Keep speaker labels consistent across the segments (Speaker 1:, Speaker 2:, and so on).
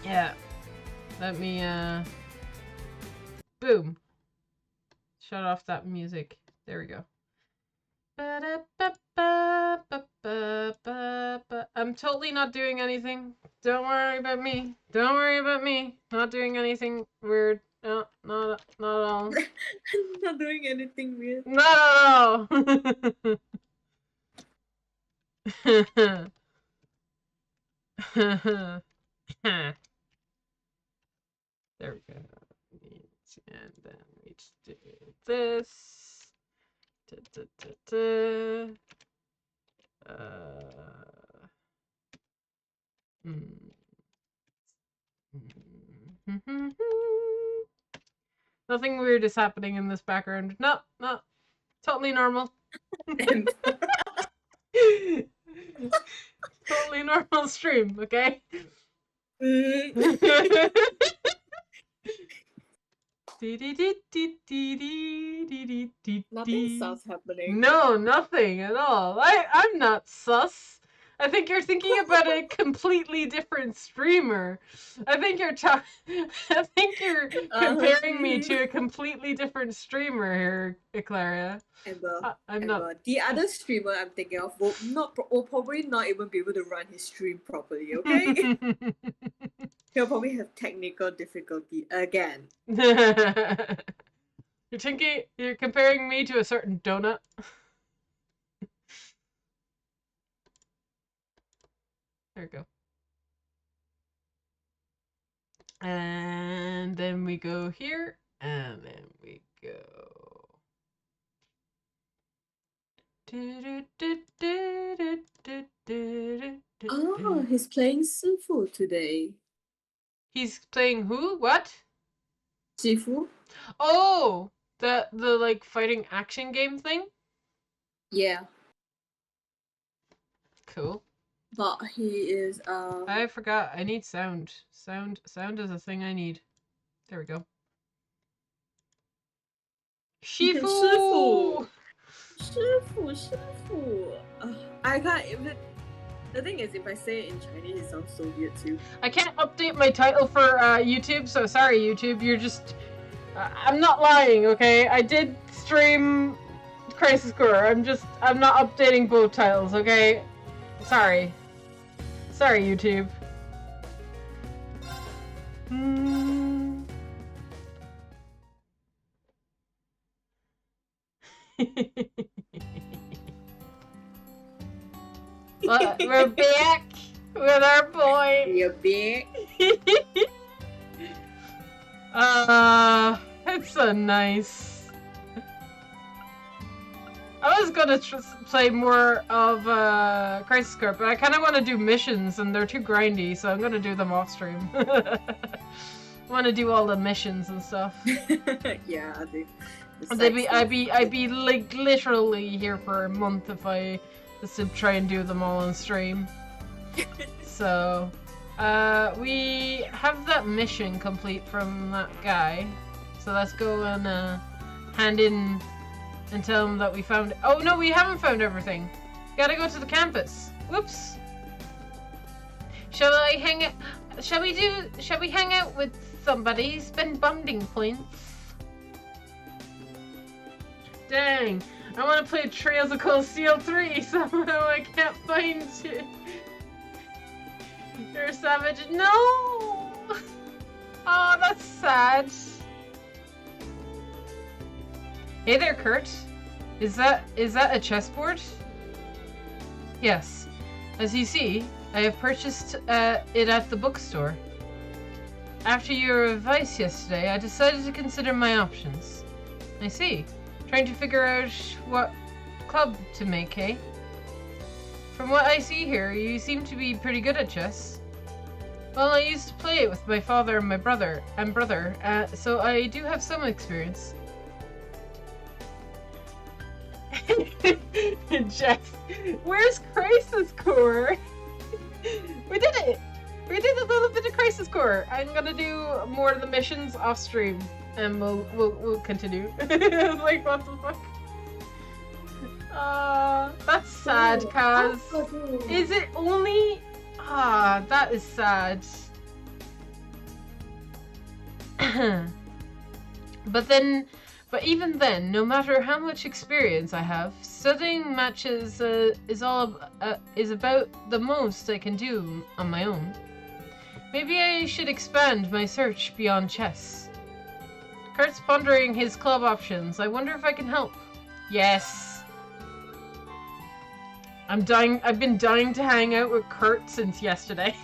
Speaker 1: Yeah. Let me, boom. Shut off that music. There we go. I'm totally not doing anything. Don't worry about me. Don't worry about me. Not doing anything weird. No, not at all.
Speaker 2: Not doing anything weird.
Speaker 1: Not at all. There we go. And then we just do this. Da, da, da, da. Nothing weird is happening in this background. No, no. Totally normal. Totally normal stream, okay?
Speaker 2: Nothing sus happening.
Speaker 1: No, nothing at all. I'm not sus. I think you're thinking about a completely different streamer. I think you're comparing me to a completely different streamer here, Eclaria. I'm not.
Speaker 2: The other streamer I'm thinking of will probably not even be able to run his stream properly, okay? He'll probably have technical difficulty again.
Speaker 1: You're comparing me to a certain donut. There we go. And then we go here, and then we go.
Speaker 2: Oh, he's playing Sifu today.
Speaker 1: He's playing who? What?
Speaker 2: Sifu.
Speaker 1: Oh, the like fighting action game thing?
Speaker 2: Yeah.
Speaker 1: Cool.
Speaker 2: But he is
Speaker 1: I forgot. I need sound. Sound is a thing I need. There we go. Shifu!
Speaker 2: Shifu. I can't even. The thing is, if I say it in Chinese, it sounds so weird too.
Speaker 1: I can't update my title for YouTube, so sorry, YouTube. You're just. I'm not lying, okay? I did stream Crisis Core. I'm not updating both titles, okay? Sorry. Sorry, YouTube. We're back with our boy.
Speaker 2: You're back.
Speaker 1: It's so nice. I was gonna play more of Crisis Core, but I kind of want to do missions, and they're too grindy, so I'm gonna do them off stream. I want to do all the missions and stuff.
Speaker 2: Yeah,
Speaker 1: I'd be like literally here for a month if I just to try and do them all on stream. So, we have that mission complete from that guy. So let's go and hand in and tell him that we found. Oh no, we haven't found everything. Gotta go to the campus. Whoops. Shall we hang out with somebody? Spend bonding points. Dang, I want to play Trails of Cold Steel 3, somehow I can't find you. You're a savage. No! Oh, that's sad. Hey there, Kurt. Is that a chessboard? Yes. As you see, I have purchased it at the bookstore. After your advice yesterday, I decided to consider my options. I see. Trying to figure out what club to make, eh? From what I see here, you seem to be pretty good at chess. Well, I used to play it with my father and my brother, so I do have some experience. Jess, where's Crisis Core? We did it! We did a little bit of Crisis Core. I'm gonna do more of the missions off stream. And we'll continue. I was like, what the fuck? That's sad, Kaz. Is it only? That is sad. But even then, no matter how much experience I have, studying matches is about the most I can do on my own. Maybe I should expand my search beyond chess. Kurt's pondering his club options. I wonder if I can help. Yes. I've been dying to hang out with Kurt since yesterday.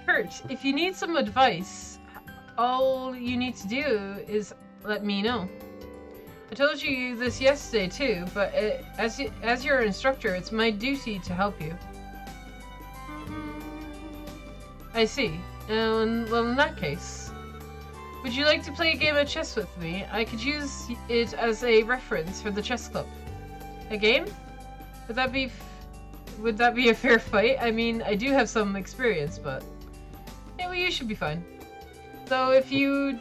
Speaker 1: Kurt, if you need some advice, all you need to do is let me know. I told you this yesterday too, but as your instructor, it's my duty to help you. I see. Well, in that case, would you like to play a game of chess with me? I could use it as a reference for the chess club. A game? Would that be a fair fight? I mean, I do have some experience, but yeah, well, you should be fine. Though if you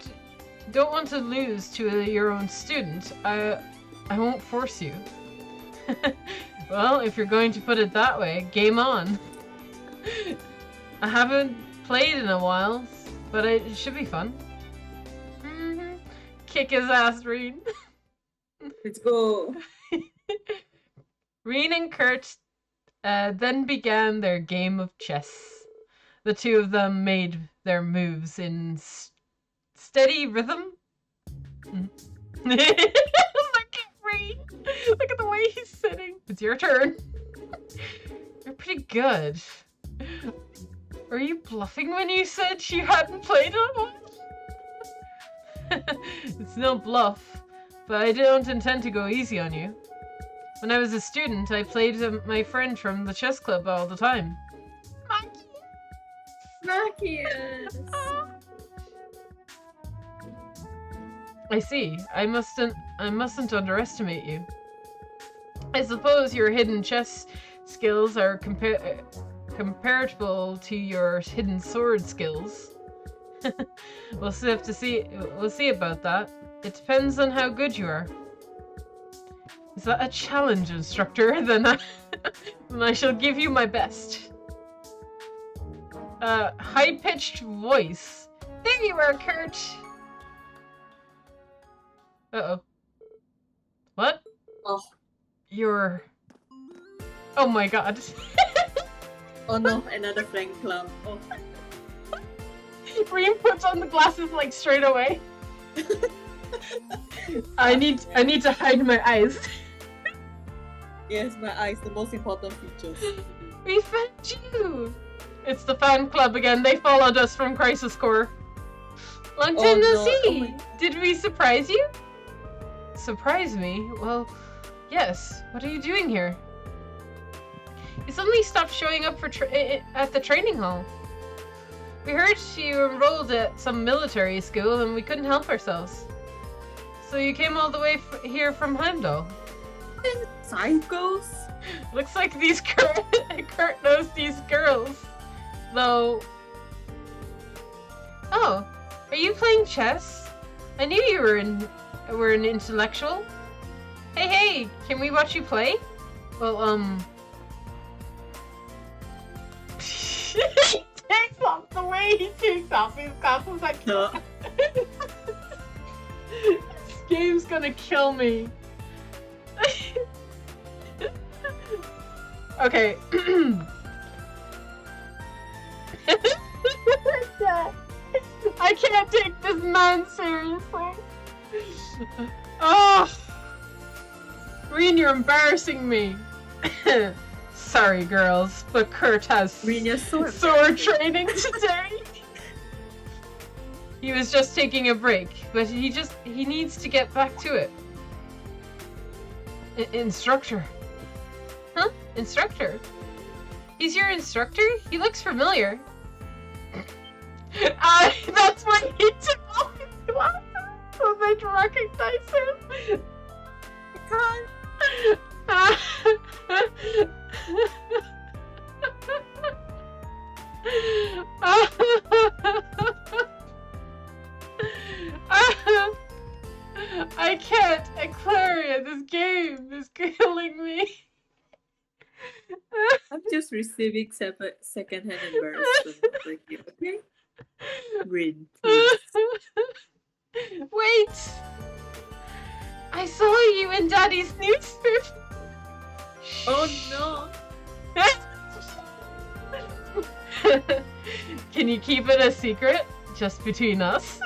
Speaker 1: don't want to lose to your own student, I won't force you. Well, if you're going to put it that way, game on. I haven't played in a while, but it should be fun. Kick his ass, Rean.
Speaker 2: Let's go.
Speaker 1: Rean and Kurt then began their game of chess. The two of them made their moves in steady rhythm. Look at Rean. Look at the way he's sitting. It's your turn. You're pretty good. Were you bluffing when you said you hadn't played in a while? It's no bluff, but I don't intend to go easy on you. When I was a student, I played my friend from the chess club all the time.
Speaker 2: Marcus!
Speaker 1: I see. I mustn't underestimate you. I suppose your hidden chess skills are comparable to your hidden sword skills. We'll see about that. It depends on how good you are. Is that a challenge, instructor? Then I shall give you my best. High-pitched voice. There you are, Kurt. Uh-oh. What?
Speaker 2: Oh.
Speaker 1: You're... Oh my god.
Speaker 2: Oh no, another flank club. Oh.
Speaker 1: Reem puts on the glasses like straight away. I need to hide my eyes.
Speaker 2: Yes, my eyes, the most important features.
Speaker 1: We found you! It's the fan club again. They followed us from Crisis Core. Long time no see! Did we surprise you? Surprise me? Well, yes. What are you doing here? You suddenly stopped showing up for at the training hall. We heard you enrolled at some military school and we couldn't help ourselves. So you came all the way here from Heimdall.
Speaker 2: Psychos?
Speaker 1: Looks like these Kurt knows these girls. Though... Oh, are you playing chess? I knew you were an intellectual. Hey, can we watch you play? Well, takes off the way he takes off his glasses like
Speaker 2: no.
Speaker 1: This game's gonna kill me. Okay. I can't take this man seriously. Oh, Reen, you're embarrassing me. Sorry, girls, but Kurt has sword training today. He was just taking a break, but he needs to get back to it. Instructor. Huh? Instructor? He's your instructor? He looks familiar. That's why he took off his glasses, so they'd recognize him. I can't, Aquaria, this game is killing me.
Speaker 2: I'm just receiving second-hand embarrassment over here, okay? Rin, please.
Speaker 1: Wait! I saw you in Daddy's newspaper!
Speaker 2: Oh no!
Speaker 1: Can you keep it a secret? Just between us?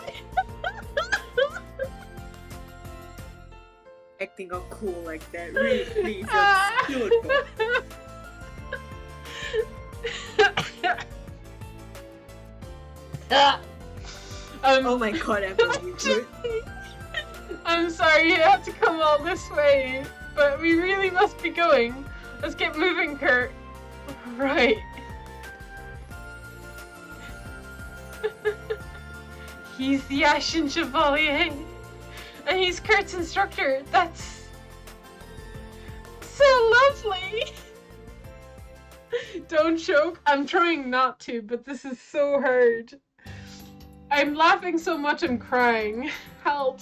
Speaker 2: Acting all cool like that. Rin, please, that's beautiful. Oh my god, Emma, you good?
Speaker 1: I'm sorry you had to come all this way, but we really must be going. Let's get moving, Kurt. Right. He's the Ashen Chevalier, and he's Kurt's instructor. That's so lovely. Don't choke. I'm trying not to, but this is so hard. I'm laughing so much I'm crying. Help.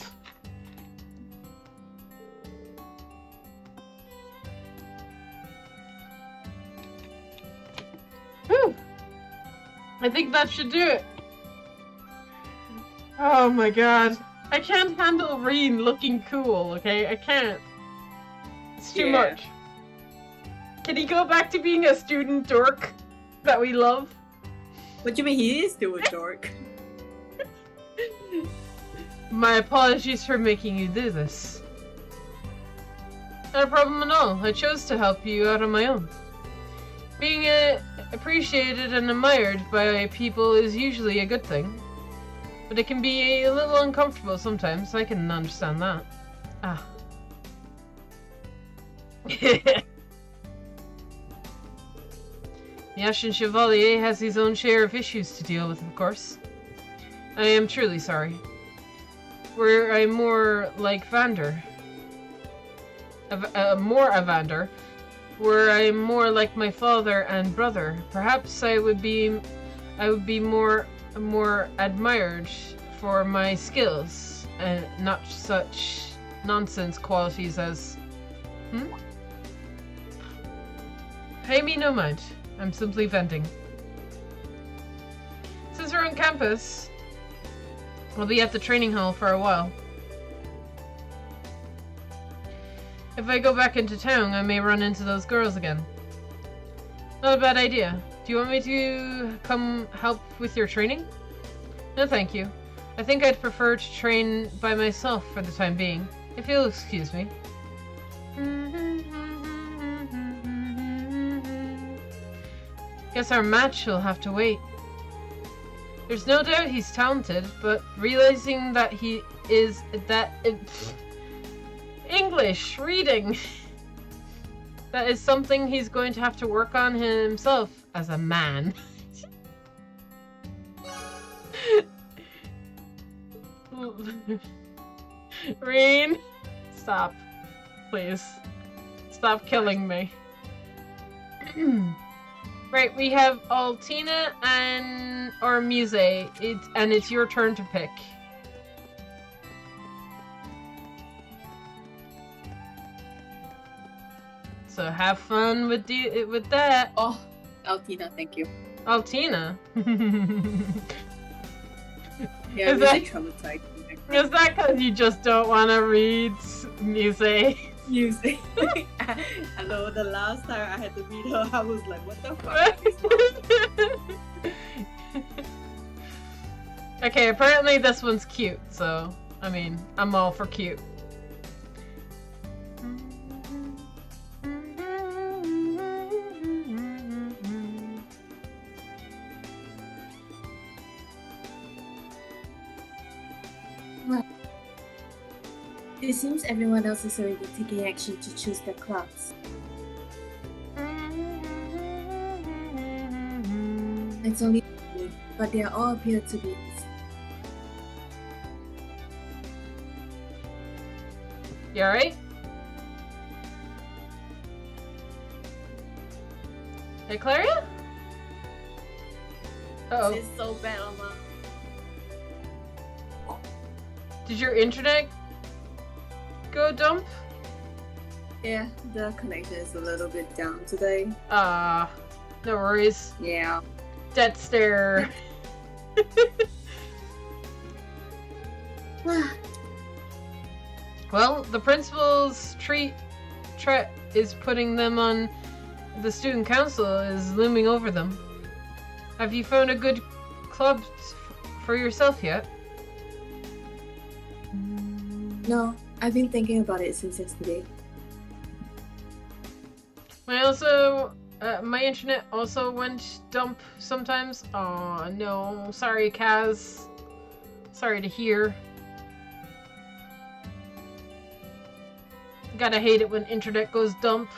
Speaker 1: Whew. I think that should do it. Oh my god. I can't handle Reen looking cool, okay? I can't. It's too much. Can he go back to being a student dork that we love?
Speaker 2: What do you mean he is still a dork?
Speaker 1: My apologies for making you do this. Not a problem at all. I chose to help you out on my own. Being appreciated and admired by people is usually a good thing. But it can be a little uncomfortable sometimes. I can understand that. Ah. The Ashen Chevalier has his own share of issues to deal with, of course. I am truly sorry. Were I more like Vander, more Evander, were I more like my father and brother, perhaps I would be more admired for my skills and not such nonsense qualities as. Pay me no mind. I'm simply venting. Since we're on campus, I'll be at the training hall for a while. If I go back into town, I may run into those girls again. Not a bad idea. Do you want me to come help with your training? No, thank you. I think I'd prefer to train by myself for the time being, if you'll excuse me. Guess our match will have to wait. There's no doubt he's talented, but realizing that he is English reading, that is something he's going to have to work on himself as a man. Reen, stop. Please. Stop killing me. Right, we have Altina or Muse. It's your turn to pick. So have fun with that.
Speaker 2: Oh, Altina, thank you.
Speaker 1: Altina.
Speaker 2: Yeah,
Speaker 1: Is
Speaker 2: really
Speaker 1: that-
Speaker 2: traumatized.
Speaker 1: Is that because you just don't want to read Muse?
Speaker 2: Music. Hello, the last time I had to meet her, I was like, what the fuck?
Speaker 1: Okay, apparently this one's cute, so, I mean, I'm all for cute.
Speaker 2: It seems everyone else is already taking action to choose their class. It's only me, but they all appear to be.
Speaker 1: You alright? Hey, Claria? Uh-oh.
Speaker 2: This is so bad, Oma.
Speaker 1: Did your internet go dump?
Speaker 2: Yeah, the connection is a little bit down today.
Speaker 1: No worries.
Speaker 2: Yeah.
Speaker 1: Death stare. Well, the principal's threat is putting them on the student council is looming over them. Have you found a good club for yourself yet?
Speaker 2: No, I've been thinking about it since yesterday.
Speaker 1: My internet also went dump sometimes. Oh no, sorry Kaz. Sorry to hear. Gotta hate it when internet goes dump.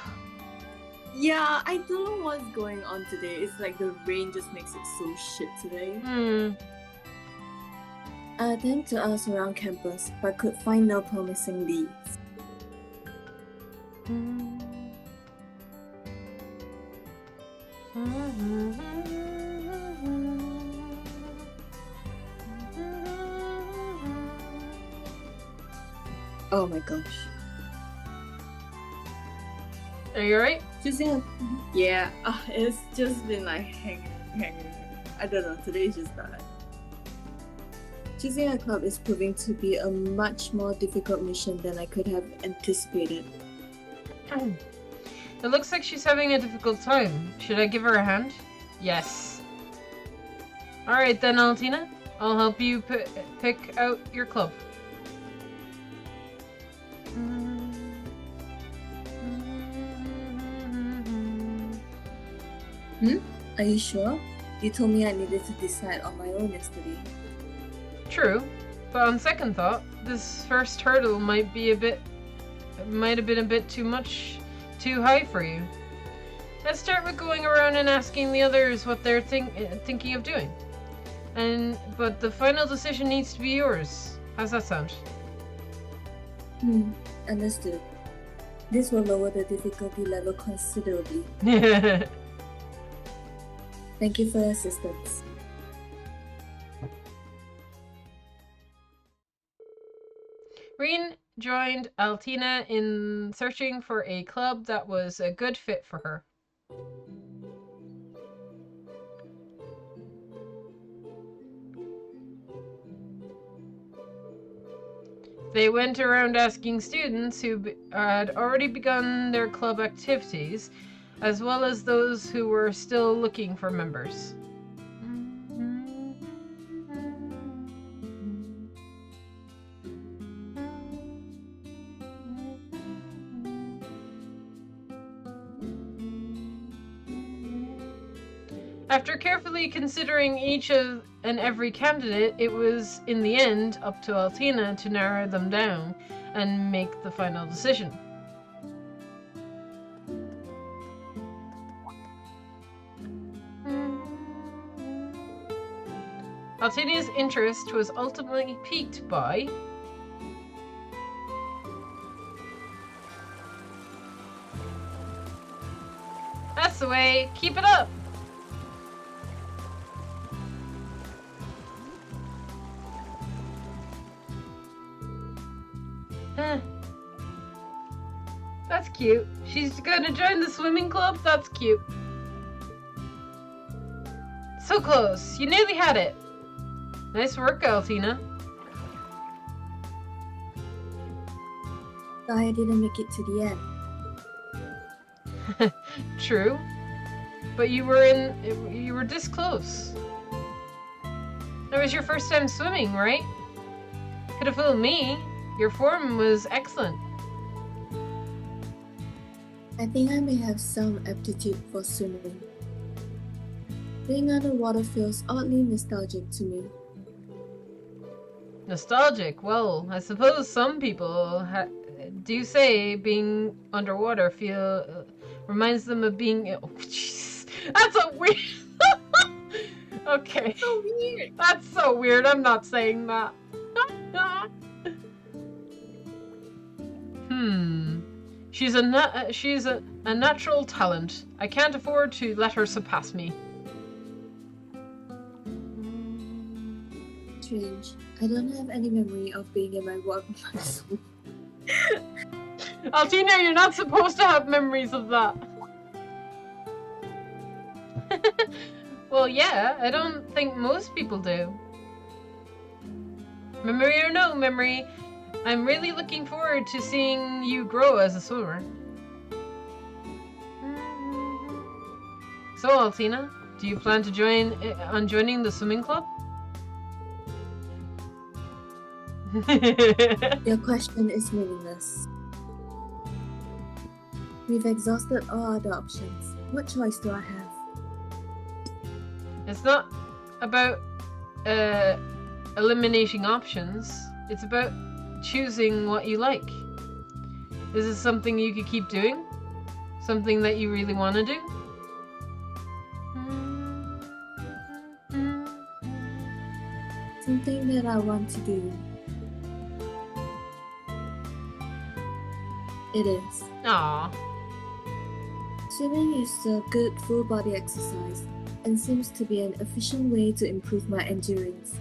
Speaker 2: Yeah, I don't know what's going on today. It's like the rain just makes it so shit today. I attempted to ask around campus, but could find no promising leads. Oh my gosh.
Speaker 1: Are you alright?
Speaker 2: Yeah, it's just been like hanging. I don't know, today's just that. Choosing a club is proving to be a much more difficult mission than I could have anticipated.
Speaker 1: It looks like she's having a difficult time. Should I give her a hand? Yes. Alright then, Altina. I'll help you pick out your club.
Speaker 2: Are you sure? You told me I needed to decide on my own yesterday.
Speaker 1: True, but on second thought, this first hurdle might have been a bit too high for you. Let's start with going around and asking the others what they're thinking of doing. But the final decision needs to be yours. How's that sound?
Speaker 2: Understood. This will lower the difficulty level considerably. Thank you for your assistance.
Speaker 1: Reen joined Altina in searching for a club that was a good fit for her. They went around asking students who had already begun their club activities, as well as those who were still looking for members. After carefully considering each and every candidate, it was, in the end, up to Altina to narrow them down and make the final decision. Altina's interest was ultimately piqued by That's the way, keep it up! That's cute. She's gonna join the swimming club? That's cute. So close. You nearly had it. Nice work, Altina.
Speaker 2: But I didn't make it to the end.
Speaker 1: True. But you were this close. That was your first time swimming, right? Could have fooled me. Your form was excellent.
Speaker 2: I think I may have some aptitude for swimming. Being underwater feels oddly nostalgic to me.
Speaker 1: Nostalgic? Well, I suppose some people do say being underwater reminds them of being... Oh, jeez. That's a weird... Okay.
Speaker 2: So weird.
Speaker 1: That's so weird. I'm not saying that. She's a natural talent. I can't afford to let her surpass me.
Speaker 2: Strange. I don't have any memory of being in my water swim.
Speaker 1: Altina, you're not supposed to have memories of that. Well, yeah, I don't think most people do. Memory or no memory, I'm really looking forward to seeing you grow as a swimmer. So, Altina, do you plan to joining the swimming club?
Speaker 2: Your question is meaningless. We've exhausted all other options. What choice do I have?
Speaker 1: It's not about eliminating options. It's about choosing what you like. Is this something you could keep doing? Something that you really want to do?
Speaker 2: Something that I want to do. It is.
Speaker 1: Aww.
Speaker 2: Swimming is a good full body exercise and seems to be an efficient way to improve my endurance.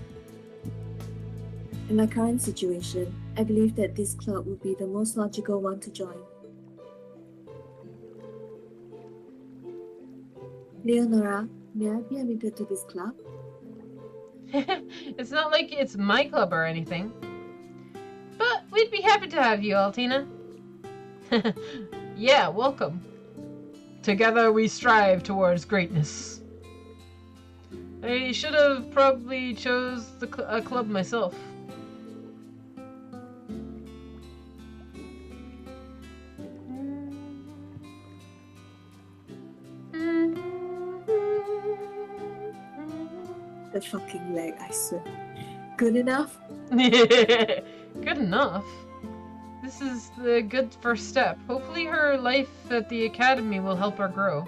Speaker 2: In my current situation, I believe that this club would be the most logical one to join. Leonora, may I be admitted to this club?
Speaker 1: It's not like it's my club or anything. But we'd be happy to have you, Altina. Yeah, welcome. Together we strive towards greatness. I should have probably chose a club myself.
Speaker 2: The fucking leg, I swear. Good enough?
Speaker 1: Good enough? This is the good first step. Hopefully her life at the academy will help her grow.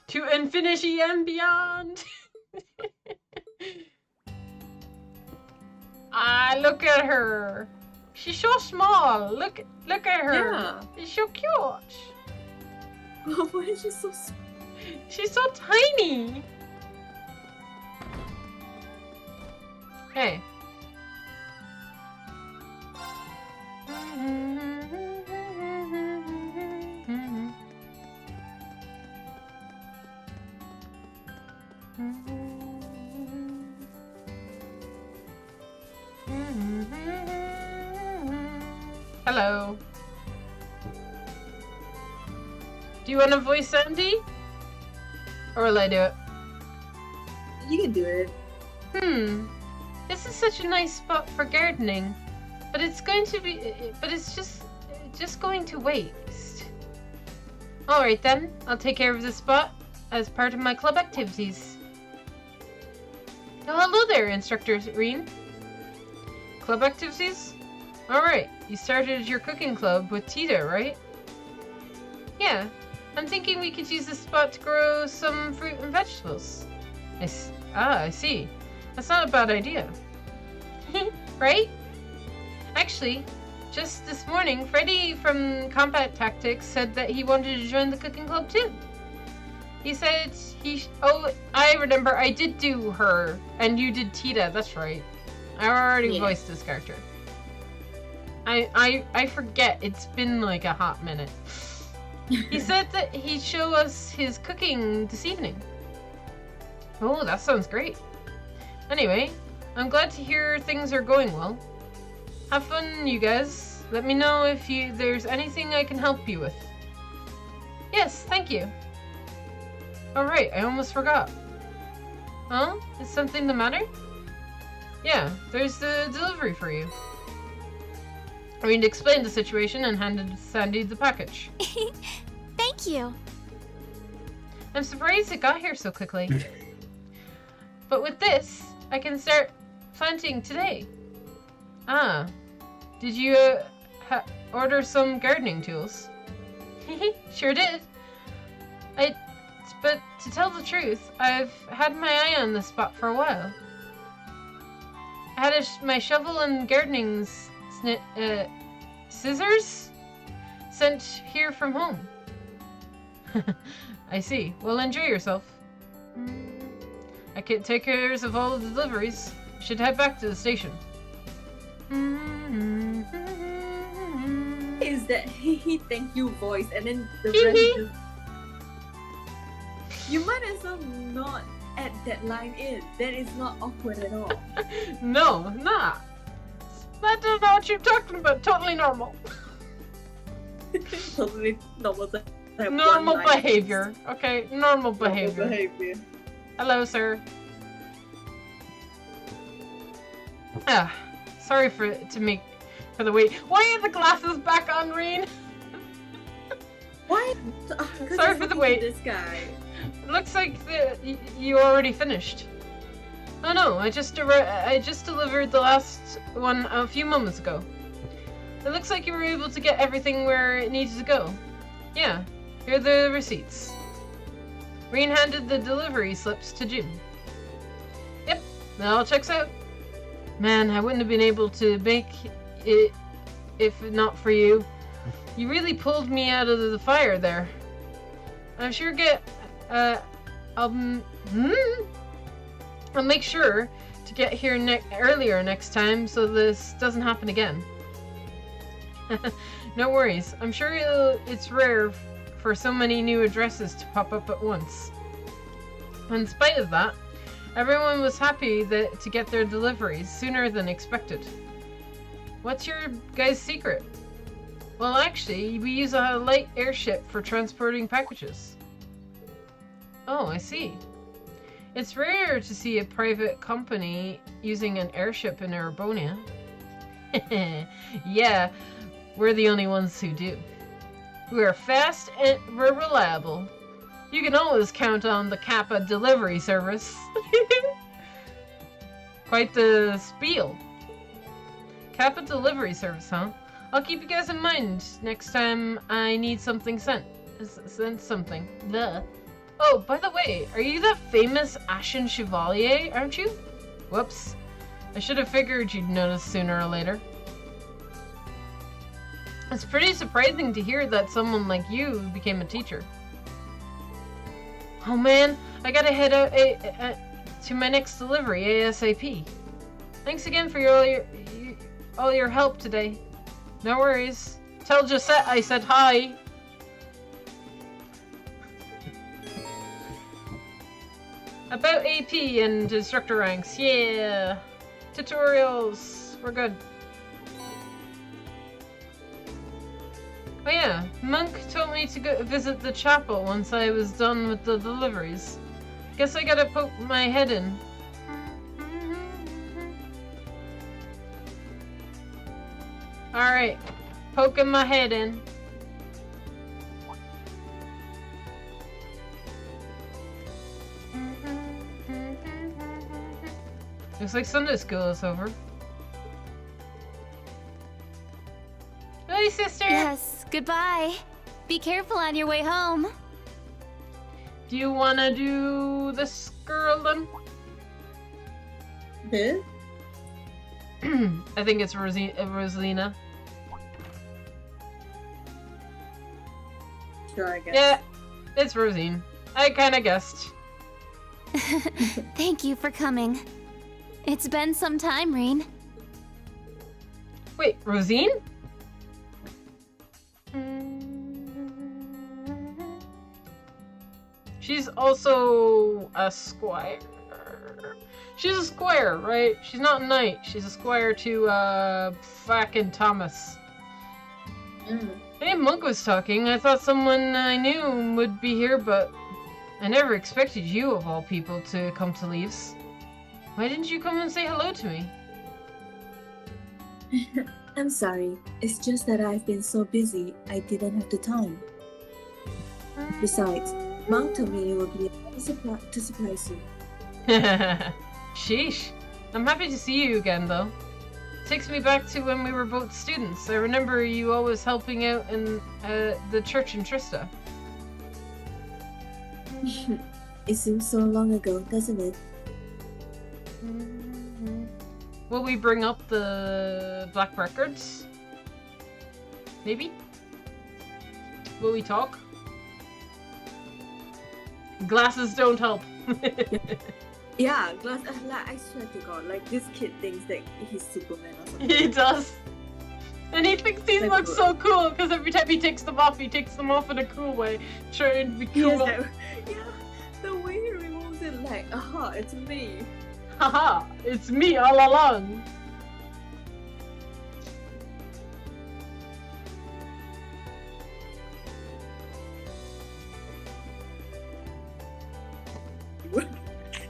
Speaker 1: To infinity and beyond! Ah, look at her! She's so small! Look at her!
Speaker 2: Yeah.
Speaker 1: She's so cute!
Speaker 2: Why is she so small?
Speaker 1: She's so tiny! Hey. Hello. Do you want to voice Sandy? Or will I do it?
Speaker 2: You can do it.
Speaker 1: This is such a nice spot for gardening, but it's just going to waste. Alright then, I'll take care of this spot as part of my club activities. Oh, hello there, Instructor Reen. Club activities? Alright, you started your cooking club with Tita, right? Yeah, I'm thinking we could use this spot to grow some fruit and vegetables. I see. That's not a bad idea. Right? Actually, just this morning, Freddy from Combat Tactics said that he wanted to join the cooking club too. He said oh, I remember, I did do her, and you did Tita, that's right. I already voiced this character. I forget, it's been like a hot minute. He said that he'd show us his cooking this evening. Oh, that sounds great. Anyway, I'm glad to hear things are going well. Have fun, you guys. Let me know if there's anything I can help you with. Yes, thank you. Alright, I almost forgot. Huh? Is something the matter? Yeah, there's the delivery for you. Reed explained the situation and handed Sandy the package.
Speaker 3: Thank you.
Speaker 1: I'm surprised it got here so quickly. But with this, I can start planting today. Ah, did you order some gardening tools? Sure did. But to tell the truth, I've had my eye on this spot for a while. I had my shovel and gardening scissors sent here from home. I see. Well, enjoy yourself. I can take care of all the deliveries. Should head back to the station.
Speaker 2: Is that hey thank you voice and then the rest you might as well not add that line in. That is not awkward at all.
Speaker 1: No, not. I don't know what you're talking about. Totally normal.
Speaker 2: Totally normal.
Speaker 1: Normal behavior. Okay, normal behavior. Hello, sir. Ah, sorry for the wait. Why are the glasses back on, Reen?
Speaker 2: Why?
Speaker 1: Sorry for the wait.
Speaker 2: This guy.
Speaker 1: Looks like you already finished. Oh no, I just delivered the last one a few moments ago. It looks like you were able to get everything where it needed to go. Yeah, here are the receipts. Reen handed the delivery slips to Jim. Yep, that all checks out. Man, I wouldn't have been able to make it if not for you. You really pulled me out of the fire there. I'm sure I'll make sure to get here earlier next time so this doesn't happen again. No worries. I'm sure it's rare for so many new addresses to pop up at once. In spite of that, everyone was happy to get their deliveries sooner than expected. What's your guys' secret? Well, actually, we use a light airship for transporting packages. Oh, I see. It's rare to see a private company using an airship in Erebonia. Yeah, we're the only ones who do. We are fast and we're reliable. You can always count on the Kappa delivery service. Quite the spiel. Kappa delivery service, huh? I'll keep you guys in mind next time I need something sent. Send something. Duh. Oh, by the way, are you that famous Ashen Chevalier, aren't you? Whoops. I should have figured you'd notice sooner or later. It's pretty surprising to hear that someone like you became a teacher. Oh man, I gotta head out to my next delivery ASAP. Thanks again for all your help today. No worries. Tell Josette I said hi. About AP and instructor ranks, yeah. Tutorials, we're good. Oh yeah, Monk told me to go visit the chapel once I was done with the deliveries. Guess I gotta poke my head in. Alright, poking my head in. Looks like Sunday school is over. Hey, sister!
Speaker 3: Yes, goodbye. Be careful on your way home.
Speaker 1: Do you wanna do this girl then?
Speaker 2: Who?
Speaker 1: I think it's Rosalina.
Speaker 2: Sure, I guess.
Speaker 1: Yeah, it's Rosine. I kinda guessed.
Speaker 3: Thank you for coming. It's been some time, Reen.
Speaker 1: Wait, Rosine? She's also a squire. She's a squire, right? She's not a knight. She's a squire to, fucking Thomas. Hey, Monk was talking. I thought someone I knew would be here, but I never expected you, of all people, to come to Leaves. Why didn't you come and say hello to me?
Speaker 2: I'm sorry. It's just that I've been so busy, I didn't have the time. Besides, Monk told me it would be to surprise you.
Speaker 1: Sheesh. I'm happy to see you again, though. Takes me back to when we were both students. I remember you always helping out in the church in Trista.
Speaker 2: It seems so long ago, doesn't it?
Speaker 1: Will we bring up the Black Records? Maybe? Will we talk? Glasses don't help.
Speaker 2: Yeah, Glass. Like, I swear to God, like this kid thinks that he's Superman or something.
Speaker 1: He does. And he thinks he
Speaker 2: Like,
Speaker 1: looks so cool because every time he takes them off in a cool way, trying to be cool.
Speaker 2: Yeah, the way he removes it, like, aha, it's me.
Speaker 1: Haha, it's me all along.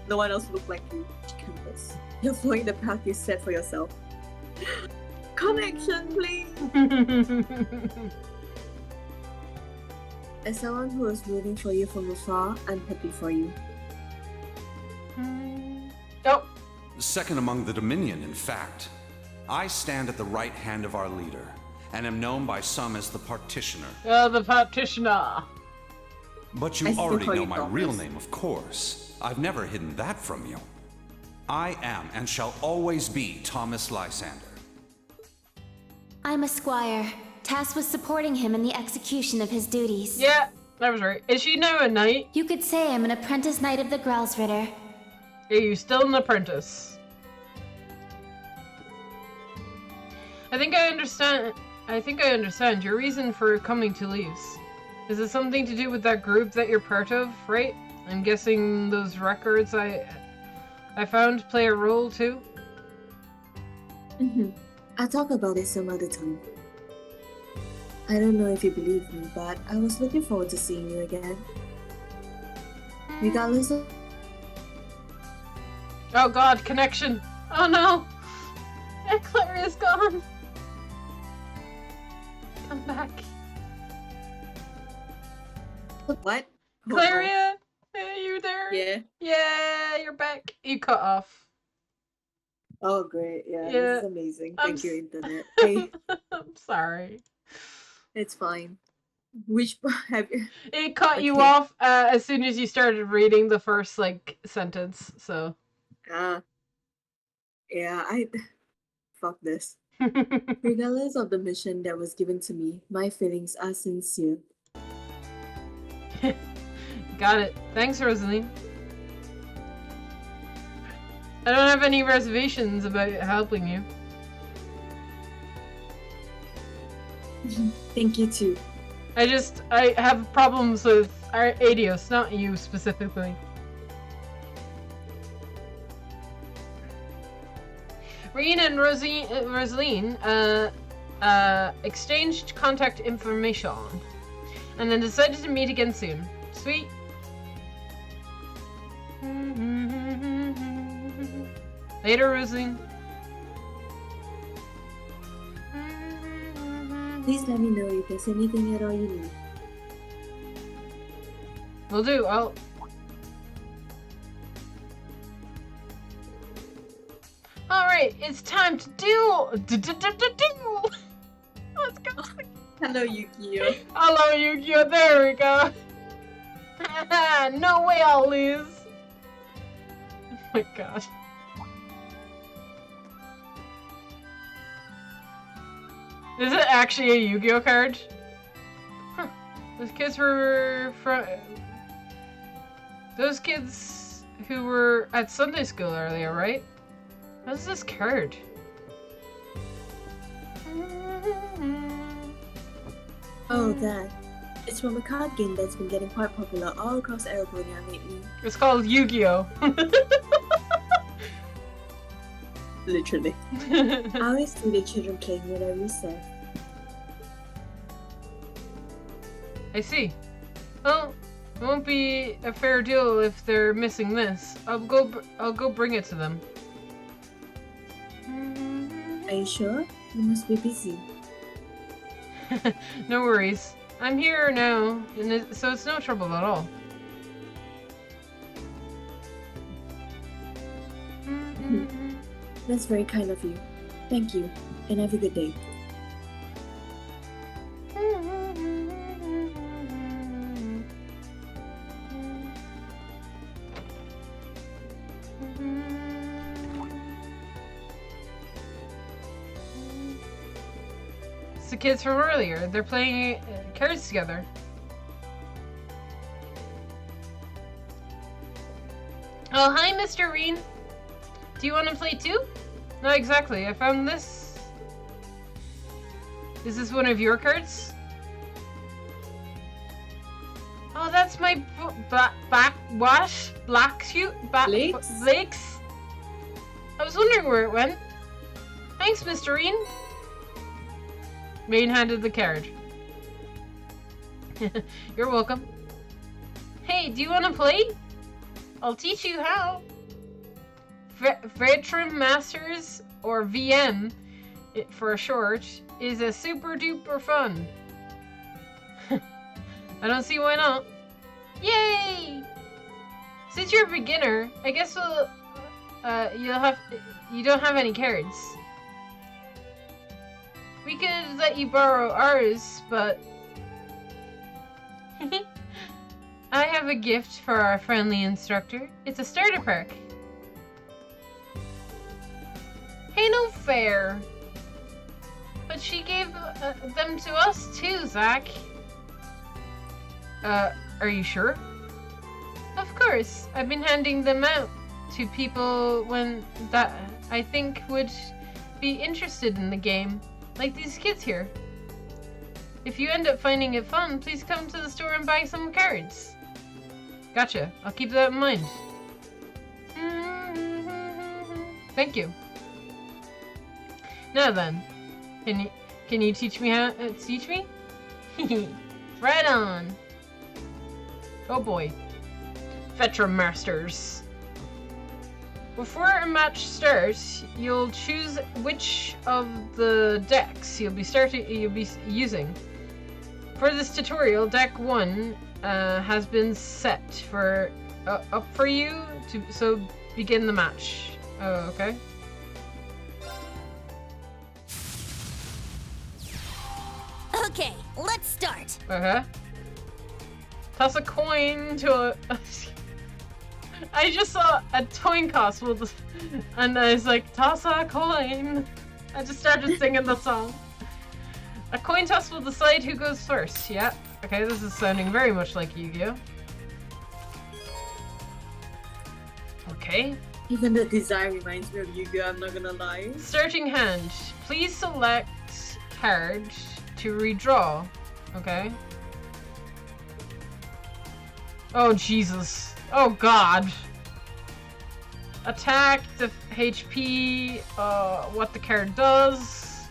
Speaker 2: No one else look like you, Campus. You're following the path you set for yourself. Connection, please! As someone who was rooting for you from afar, I'm happy for you.
Speaker 1: Oh,
Speaker 4: Second among the Dominion, in fact. I stand at the right hand of our leader, and am known by some as the Partitioner.
Speaker 1: the partitioner.
Speaker 4: But you
Speaker 2: I still
Speaker 4: already
Speaker 2: call
Speaker 4: know
Speaker 2: you
Speaker 4: my
Speaker 2: Thomas.
Speaker 4: real name, of course. I've never hidden that from you. I am and shall always be Thomas Lysander.
Speaker 3: I'm a squire, tasked with supporting him in the execution of his duties.
Speaker 1: Yeah, that was right. Is she now a knight?
Speaker 3: You could say I'm an apprentice knight of the Gralsritter.
Speaker 1: Are you still an apprentice? I think I understand your reason for coming to Leaves. Is it something to do with that group that you're part of, right? I'm guessing those records I found play a role too?
Speaker 2: I'll talk about it some other time. I don't know if you believe me, but I was looking forward to seeing you again. Regardless of...
Speaker 1: Oh god, connection! Oh no! And Claria's gone! Come back.
Speaker 2: What?
Speaker 1: Claria! Are you there?
Speaker 2: Yeah.
Speaker 1: Yeah, you're back. You cut off.
Speaker 2: Oh, great. Yeah,
Speaker 1: Yeah.
Speaker 2: this is amazing.
Speaker 1: I'm
Speaker 2: Thank you,
Speaker 1: s-
Speaker 2: Internet. Hey,
Speaker 1: I'm sorry.
Speaker 2: it's fine. Which part have you...
Speaker 1: It cut you
Speaker 2: Okay.
Speaker 1: off as soon as you started reading the first, sentence, so.
Speaker 2: Ah. Yeah, Fuck this. Regardless of the mission that was given to me, my feelings are sincere.
Speaker 1: Got it. Thanks, Rosaline. I don't have any reservations about helping you.
Speaker 2: Thank you too.
Speaker 1: I have problems with Adios, not you specifically. Reen and Rosaline exchanged contact information and then decided to meet again soon. Sweet. Later, Rosaline.
Speaker 2: Please let me know if there's anything at all you need.
Speaker 1: Will do. Alright, it's time to do. Let's go.
Speaker 2: Hello, Yukio.
Speaker 1: Hello, Yu-Gi-Oh! There we go. No way I'll lose. Oh my god. Is it actually a Yu-Gi-Oh card? Huh. Those kids were from... Those kids who were at Sunday school earlier, right? What's this card?
Speaker 2: Oh, that. It's from a card game that's been getting quite popular all across Argonia lately.
Speaker 1: It's called Yu-Gi-Oh!
Speaker 2: Literally. I always see the children playing when I recess.
Speaker 1: I see. Well, it won't be a fair deal if they're missing this. I'll go bring it to them.
Speaker 2: Are you sure? You must be busy.
Speaker 1: No worries. I'm here now, and so it's no trouble at all.
Speaker 2: That's very kind of you. Thank you, and have a good day.
Speaker 1: It's the kids from earlier. They're playing cards together. Oh, hi, Mr. Reen. Do you want to play too? No, exactly. I found this. Is this one of your cards? Oh, that's my black suit? Blake's? I was wondering where it went. Thanks, Mr. Reen. Rain handed the card. You're welcome. Hey, do you want to play? I'll teach you how. Veteran Masters, or VM for short, is a super duper fun. I don't see why not. Yay! Since you're a beginner, I guess you don't have any cards. We could let you borrow ours, but I have a gift for our friendly instructor. It's a starter pack. Hey, no fair. But she gave them to us too, Zach. Are you sure? Of course. I've been handing them out to people that I think would be interested in the game. Like these kids here. If you end up finding it fun, please come to the store and buy some cards. Gotcha. I'll keep that in mind. Thank you. Now then, can you teach me how to teach me? Right on. Oh boy. Veteran Masters. Before a match starts, you'll choose which of the decks you'll be using. For this tutorial, deck 1 has been set for up for you so begin the match. Oh, okay.
Speaker 5: Okay, let's start.
Speaker 1: Okay. Toss a coin to a. I just saw a coin toss and I was like, toss a coin. I just started singing the song. A coin toss will decide who goes first. Yeah. Okay, this is sounding very much like Yu-Gi-Oh. Okay.
Speaker 2: Even the design reminds me of Yu-Gi-Oh, I'm not gonna lie.
Speaker 1: Starting hand. Please select card to redraw. Okay. Oh, Jesus. Oh, God. Attack, the HP, what the card does.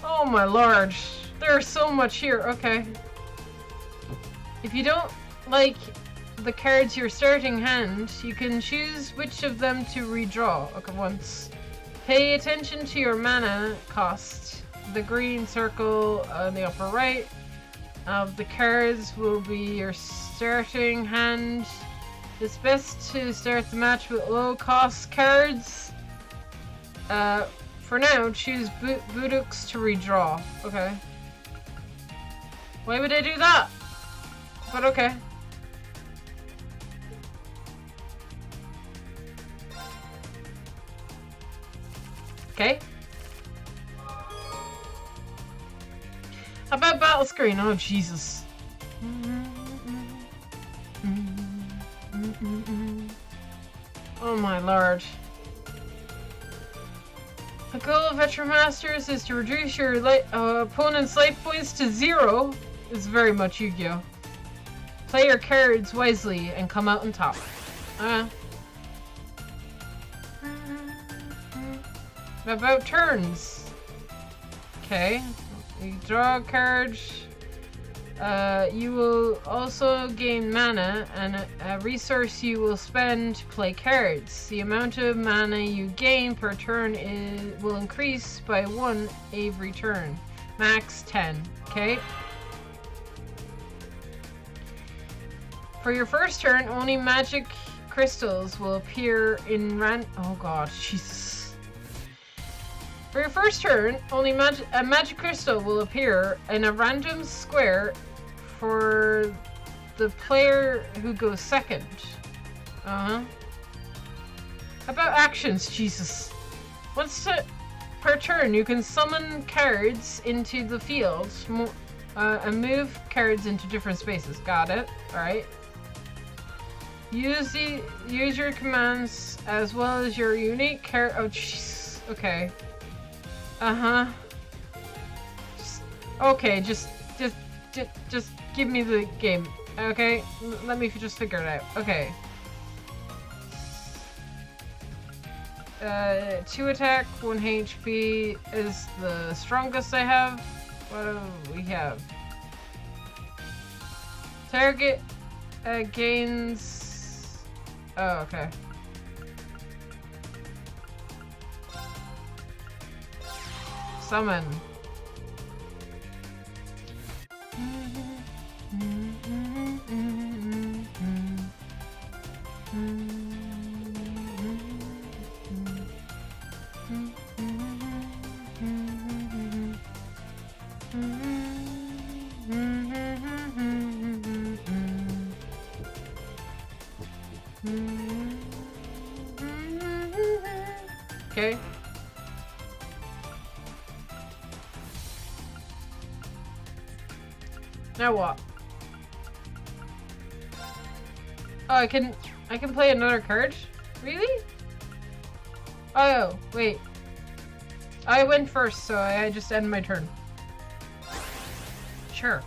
Speaker 1: Oh, my lord. There's so much here. Okay. If you don't like the cards your starting hand, you can choose which of them to redraw. Okay, once. Pay attention to your mana cost. The green circle on the upper right of the cards will be your starting hand. It's best to start the match with low cost cards. For now, choose Budux to redraw. Okay. Why would I do that? But okay. Okay. How about battle screen? Oh, Jesus. Oh my lord. The goal of Veteran Masters is to reduce your opponent's life points to 0. It's very much Yu-Gi-Oh! Play your cards wisely and come out on top. About turns. Okay. You draw a card. You will also gain mana, and a resource you will spend to play cards. The amount of mana you gain per turn will increase by 1 every turn. Max 10. Okay? For your first turn, only magic crystals will appear in oh god, Jesus. For your first turn, only a magic crystal will appear in a random square for the player who goes second. How about actions? Jesus. Once per turn, you can summon cards into the field and move cards into different spaces. Got it. Alright. Use your commands as well as your unique card. Oh, jeez. Okay. Okay, just give me the game. Okay, let me just figure it out. Okay. 2 attack, 1 HP is the strongest I have. What do we have? Target gains. Oh, okay. Summon. Okay. Now what? Oh, I can play another card? Really? Oh, wait. I went first, so I just end my turn. Sure.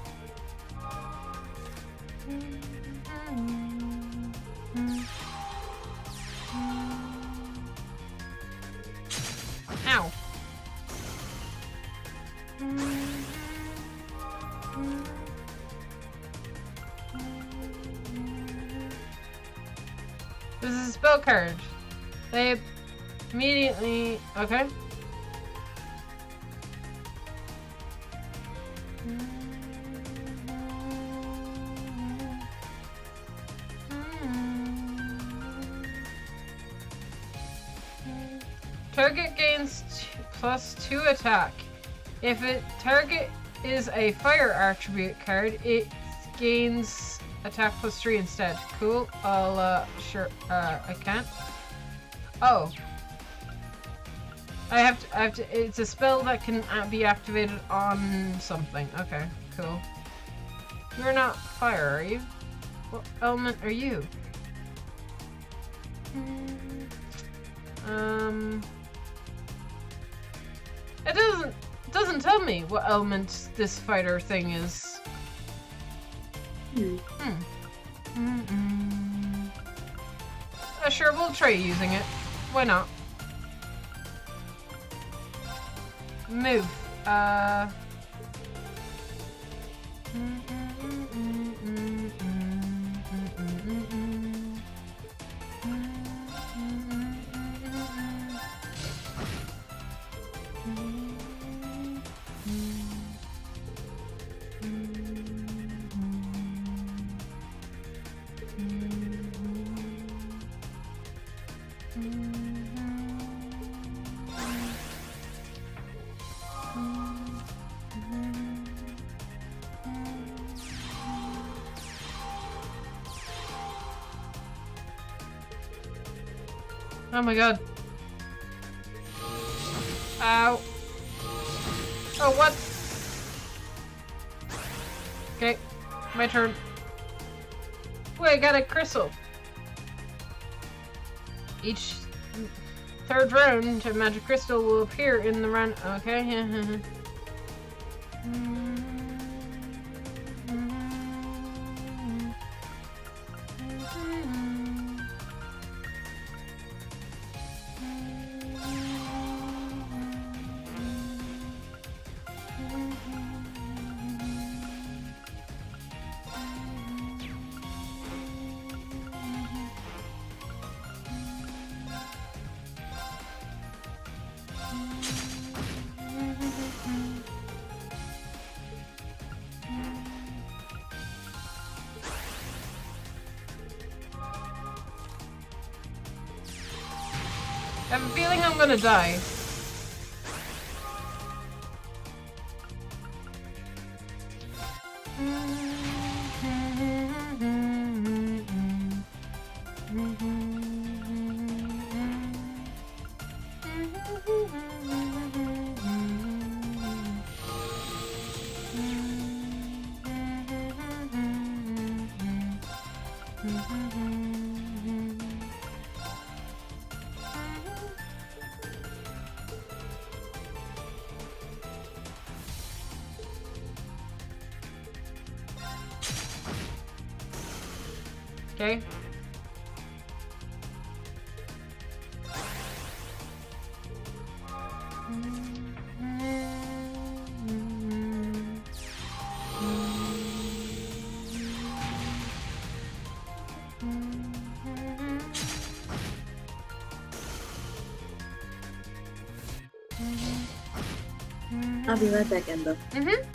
Speaker 1: Ow. This is a spell card. They immediately... Okay. Target gains +2 attack. If a target is a fire attribute card, it gains attack +3 instead. Cool. I'll, sure, I can't. Oh. I have to, it's a spell that can be activated on something. Okay, cool. You're not fire, are you? What element are you? It doesn't tell me what element this fighter thing is. Sure, we'll try using it. Why not? Move. Oh my god. Ow. Oh, what? Okay, my turn. Wait, I got a crystal. Each third round, a magic crystal will appear in the run. Okay. I have a feeling I'm gonna die. Okay.
Speaker 2: I'll be right back, Ember.
Speaker 1: Mm-hmm.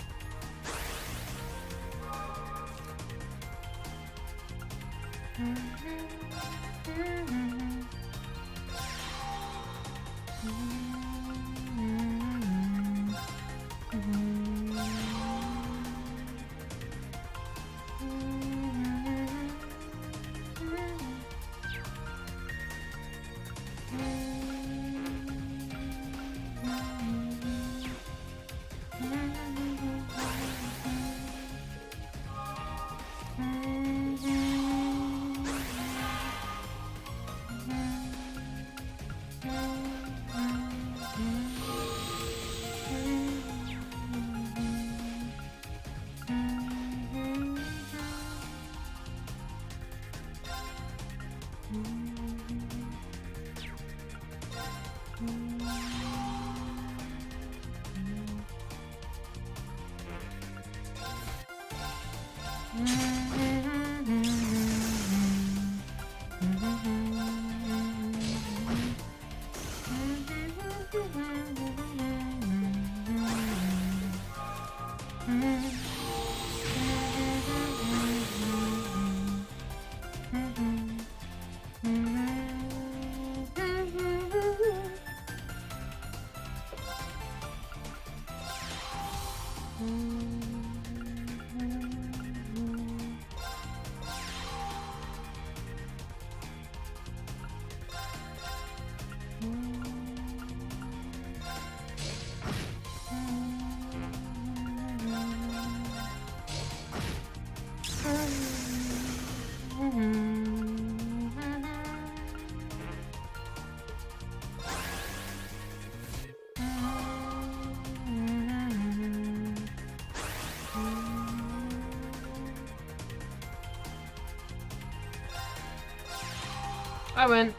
Speaker 1: I win.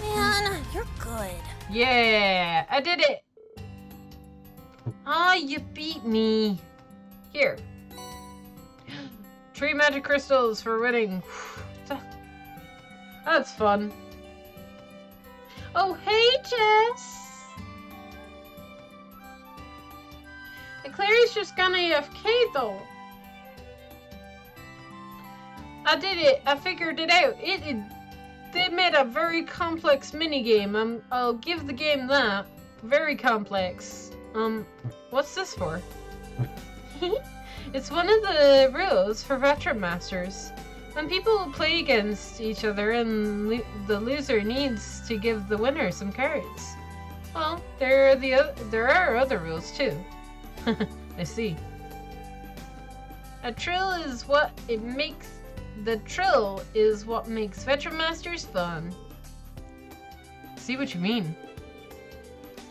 Speaker 5: Man, you're good.
Speaker 1: Yeah, I did it. Oh, you beat me. Here. 3 magic crystals for winning. That's fun. Oh, hey, Jess. Clary's just gone AFK though. I did it. I figured it out. They made a very complex minigame. I'll give the game that. Very complex. What's this for? It's one of the rules for Veteran Masters. When people play against each other and the loser needs to give the winner some cards. Well, there are other rules too. I see. The trill is what makes Veteran Masters fun. See what you mean.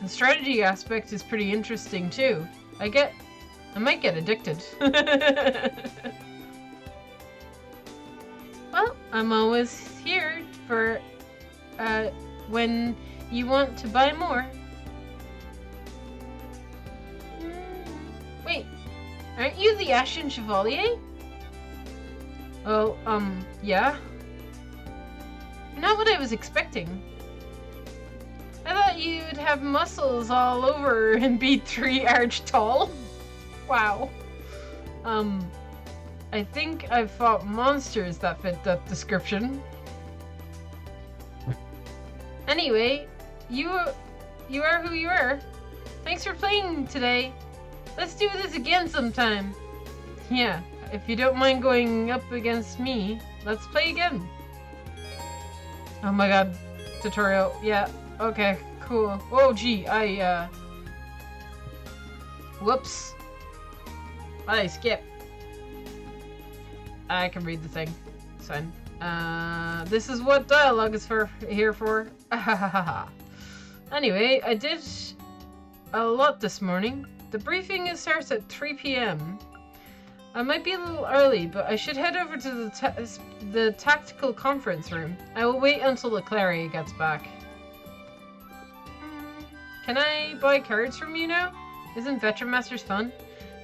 Speaker 1: The strategy aspect is pretty interesting too. I might get addicted. Well, I'm always here for when you want to buy more. Wait, aren't you the Ashen Chevalier? Oh, yeah. Not what I was expecting. I thought you'd have muscles all over and be 3 arch tall. Wow. I think I've fought monsters that fit that description. Anyway, you are who you are. Thanks for playing today. Let's do this again sometime. Yeah, if you don't mind going up against me, let's play again. Oh my god, tutorial. Yeah, okay, cool. Oh gee, whoops. I skip. I can read the thing. It's fine. This is what dialogue is here for. Anyway, I did a lot this morning. The briefing starts at 3 p.m. I might be a little early, but I should head over to the tactical conference room. I will wait until the Clary gets back. Can I buy cards from you now? Isn't Veteran Masters fun?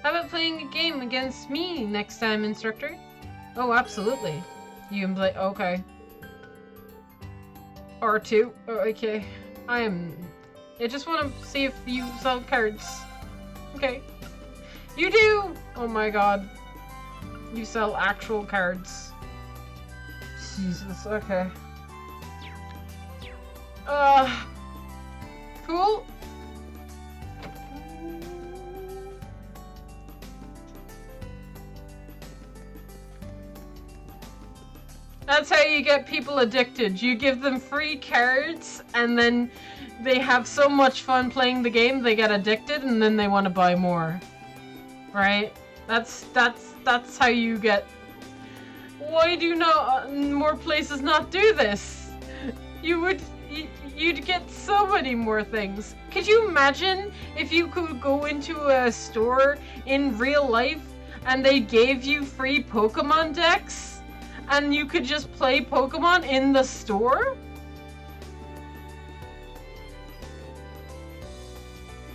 Speaker 1: How about playing a game against me next time, instructor? Oh, absolutely. You can play. Okay. R2. Oh, okay. I just want to see if you sell cards. Okay. You do! Oh my god. You sell actual cards. Jesus, okay. Cool. That's how you get people addicted. You give them free cards, and then they have so much fun playing the game, they get addicted, and then they want to buy more. Right? That's how you get... Why do not more places not do this? You'd get so many more things. Could you imagine if you could go into a store in real life and they gave you free Pokemon decks and you could just play Pokemon in the store?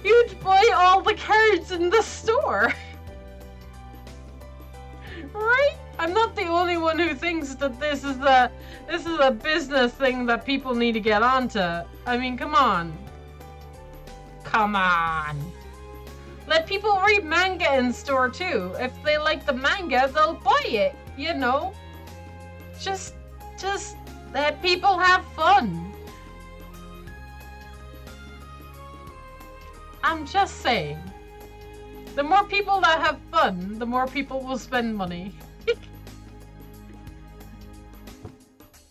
Speaker 1: You'd buy all the cards in the store. Right? I'm not the only one who thinks that this is a business thing that people need to get onto. I mean, come on. Come on. Let people read manga in store too. If they like the manga, they'll buy it, you know? Just let people have fun. I'm just saying. The more people that have fun, the more people will spend money.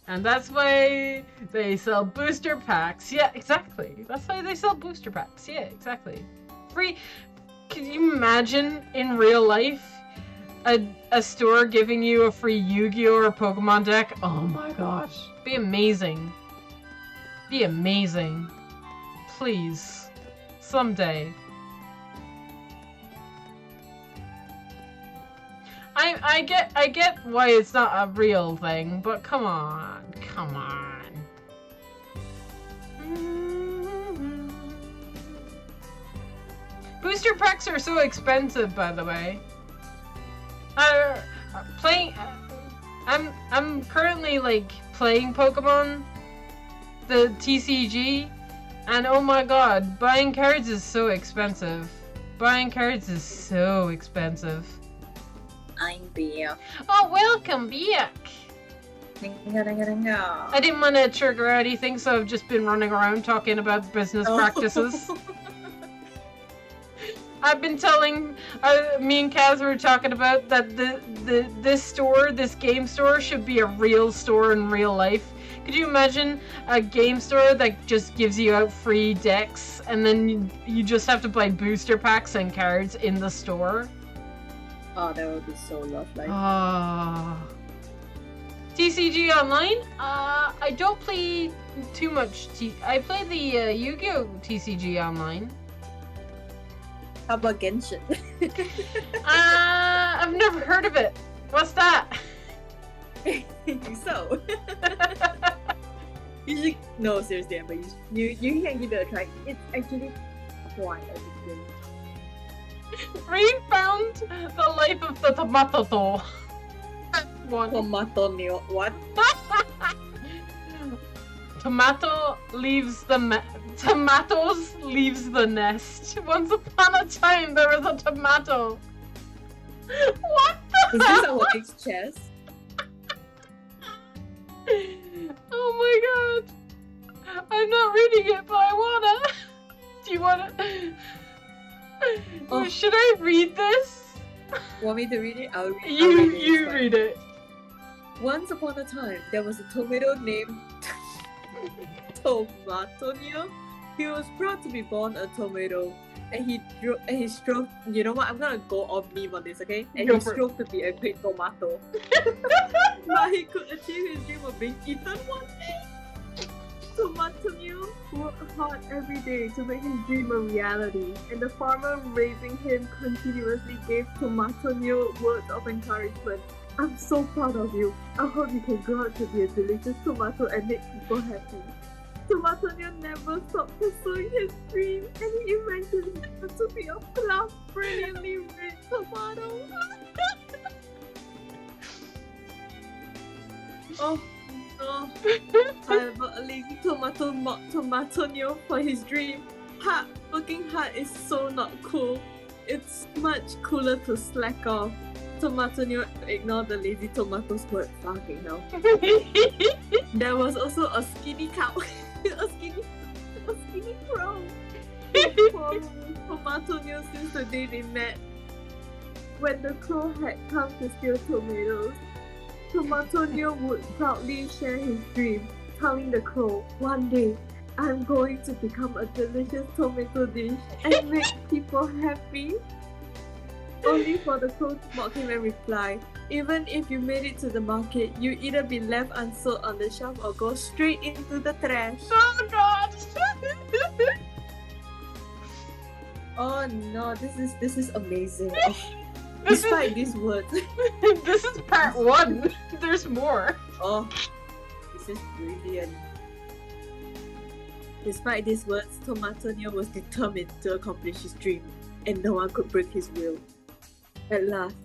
Speaker 1: And that's why they sell booster packs. Yeah, exactly. That's why they sell booster packs. Yeah, exactly. Free. Can you imagine in real life a store giving you a free Yu-Gi-Oh or Pokemon deck? Oh my gosh. Be amazing. Be amazing. Please. Someday. I get why it's not a real thing, but come on. Come on. Booster packs are so expensive, by the way. I'm currently like playing Pokemon, the TCG, and oh my god, buying cards is so expensive. Buying cards is so expensive.
Speaker 2: I'm Bia.
Speaker 1: Oh, welcome back. I didn't want to trigger anything, so I've just been running around talking about business practices. I've been telling, me and Kaz were talking about that this game store should be a real store in real life. Could you imagine a game store that just gives you out free decks and then you just have to buy booster packs and cards in the store?
Speaker 2: Oh, that would be so lovely.
Speaker 1: TCG Online? I don't play too much. I play the Yu-Gi-Oh! TCG Online.
Speaker 2: How about Genshin?
Speaker 1: I've never heard of it. What's that?
Speaker 2: So. You should... No, seriously, but you can give it a try. It's actually quite addicting.
Speaker 1: We found the life of the Tomato.
Speaker 2: What?
Speaker 1: Tomatoes leaves the nest. Once upon a time, there was a tomato. What the?
Speaker 2: Is this our next chess?
Speaker 1: Oh my god! I'm not reading it, but I wanna. Do you wanna? Oh. Should I read this?
Speaker 2: Want me to read it? I'll read it.
Speaker 1: You read it.
Speaker 2: Once upon a time, there was a tomato named Tomatonio. He was proud to be born a tomato, and he strove. You know what? I'm gonna go off meme on this, okay? And he strove to be a great tomato, but he could achieve his dream of being eaten one day. Tomatonio worked hard every day to make his dream a reality, and the farmer raising him continuously gave Tomatonio words of encouragement. I'm so proud of you. I hope you can grow up to be a delicious tomato and make people happy. Tomatonio never stopped pursuing his dream, and he eventually grew to be a plump, brilliantly red tomato. Oh no! However, a lazy tomato mocked Tomatonio for his dream. Working hard is so not cool. It's much cooler to slack off. Tomatonio ignored the lazy tomato's word. Fucking hell. There was also a skinny cow. a skinny crow. Tomatonio since the day they met. When the crow had come to steal tomatoes, Tomatonio would proudly share his dream, telling the crow, one day, I'm going to become a delicious tomato dish and make people happy. Only for the crow to mock him and reply, even if you made it to the market, you either be left unsold on the shelf or go straight into the trash.
Speaker 1: Oh god!
Speaker 2: Oh no, this is amazing. Oh, despite these words.
Speaker 1: This is part 1. There's more.
Speaker 2: Oh, this is brilliant. Despite these words, Tomatonio was determined to accomplish his dream, and no one could break his will. At last,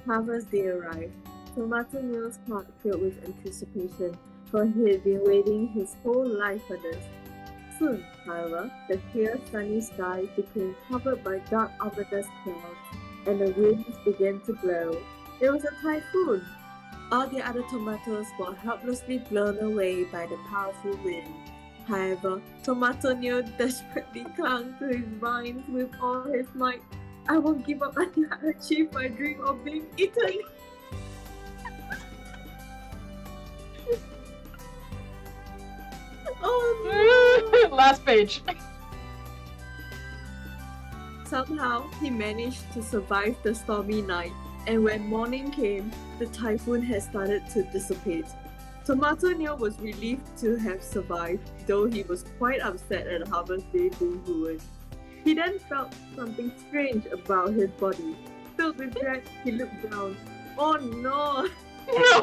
Speaker 2: Harvest Day arrived. Tomatonio's heart filled with anticipation, for he had been waiting his whole life for this. Soon, however, the clear sunny sky became covered by dark ominous clouds, and the winds began to blow. It was a typhoon. All the other tomatoes were helplessly blown away by the powerful wind. However, Tomatonio desperately clung to his vines with all his might. I won't give up until I achieve my dream of being eaten. Oh no!
Speaker 1: Last page.
Speaker 2: Somehow, he managed to survive the stormy night, and when morning came, the typhoon had started to dissipate. Tomatonio was relieved to have survived, though he was quite upset at Harvest Day being ruined. He then felt something strange about his body. Filled with dread, he looked down. Oh no!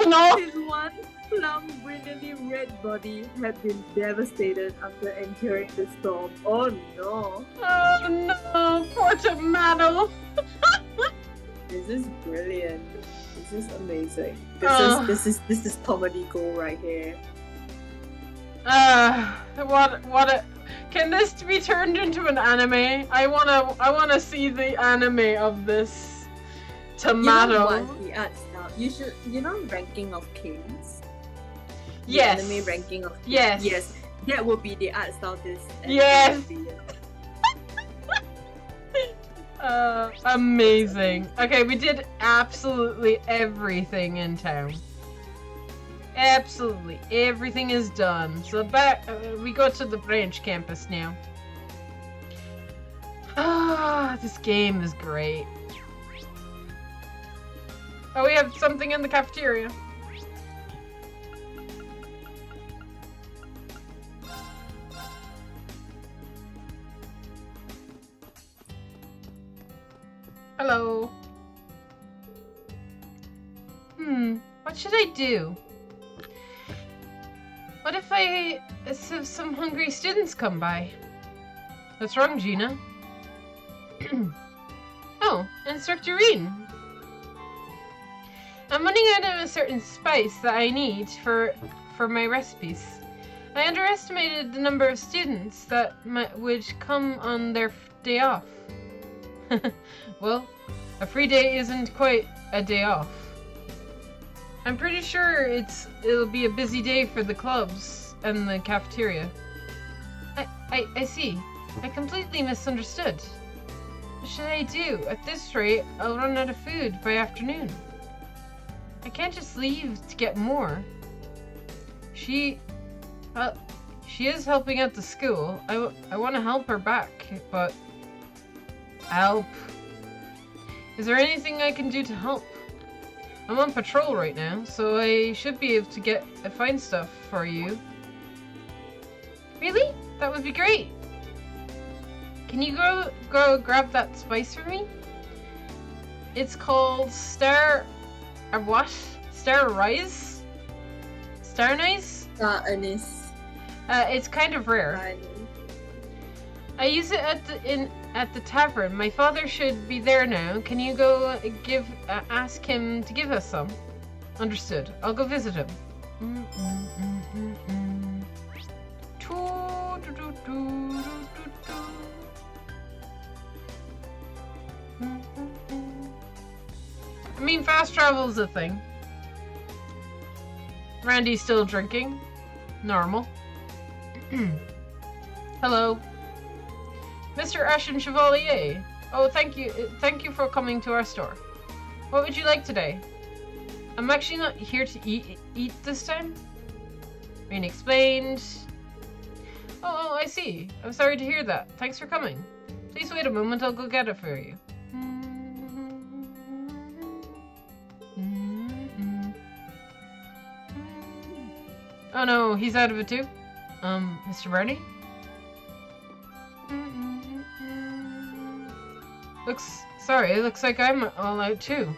Speaker 1: No!
Speaker 2: His one plump, brilliantly red body had been devastated after enduring the storm. Oh no!
Speaker 1: Oh no! Poor tomato!
Speaker 2: This is brilliant. This is amazing. This is comedy gold right here.
Speaker 1: What a... Can this be turned into an anime? I wanna see the anime of this tomato.
Speaker 2: You know what the art style? You know Ranking of Kings?
Speaker 1: Yes.
Speaker 2: The anime Ranking of Kings.
Speaker 1: Yes.
Speaker 2: Yes. That would be the art style this anime
Speaker 1: Yes.
Speaker 2: would be.
Speaker 1: Amazing. Okay, we did absolutely everything in town. Absolutely everything is done. So back, we go to the branch campus now. Ah, this game is great. Oh, we have something in the cafeteria. Hello. What should I do? What if some hungry students come by? What's wrong, Gina? Oh, Instructor Reen. I'm running out of a certain spice that I need for my recipes. I underestimated the number of students that would come on their day off. Well, a free day isn't quite a day off. I'm pretty sure it'll be a busy day for the clubs and the cafeteria. I see. I completely misunderstood. What should I do? At this rate, I'll run out of food by afternoon. I can't just leave to get more. She is helping out the school. I want to help her back, but... Help? Is there anything I can do to help? I'm on patrol right now, so I should be able to find stuff for you. Really? That would be great. Can you go grab that spice for me? It's called what? Star Rise? Star Nice?
Speaker 2: Anise.
Speaker 1: It's kind of rare. I use it at the tavern. My father should be there now. Can you go ask him to give us some? Understood. I'll go visit him. I mean, fast travel is a thing. Randy's still drinking. Normal. Hello. Mr. Ashen Chevalier. Oh, thank you for coming to our store. What would you like today? I'm actually not here to eat this time. Rain explained. Oh, I see. I'm sorry to hear that. Thanks for coming. Please wait a moment, I'll go get it for you. Oh no, he's out of it too? Mr. Barney? It looks like I'm all out too.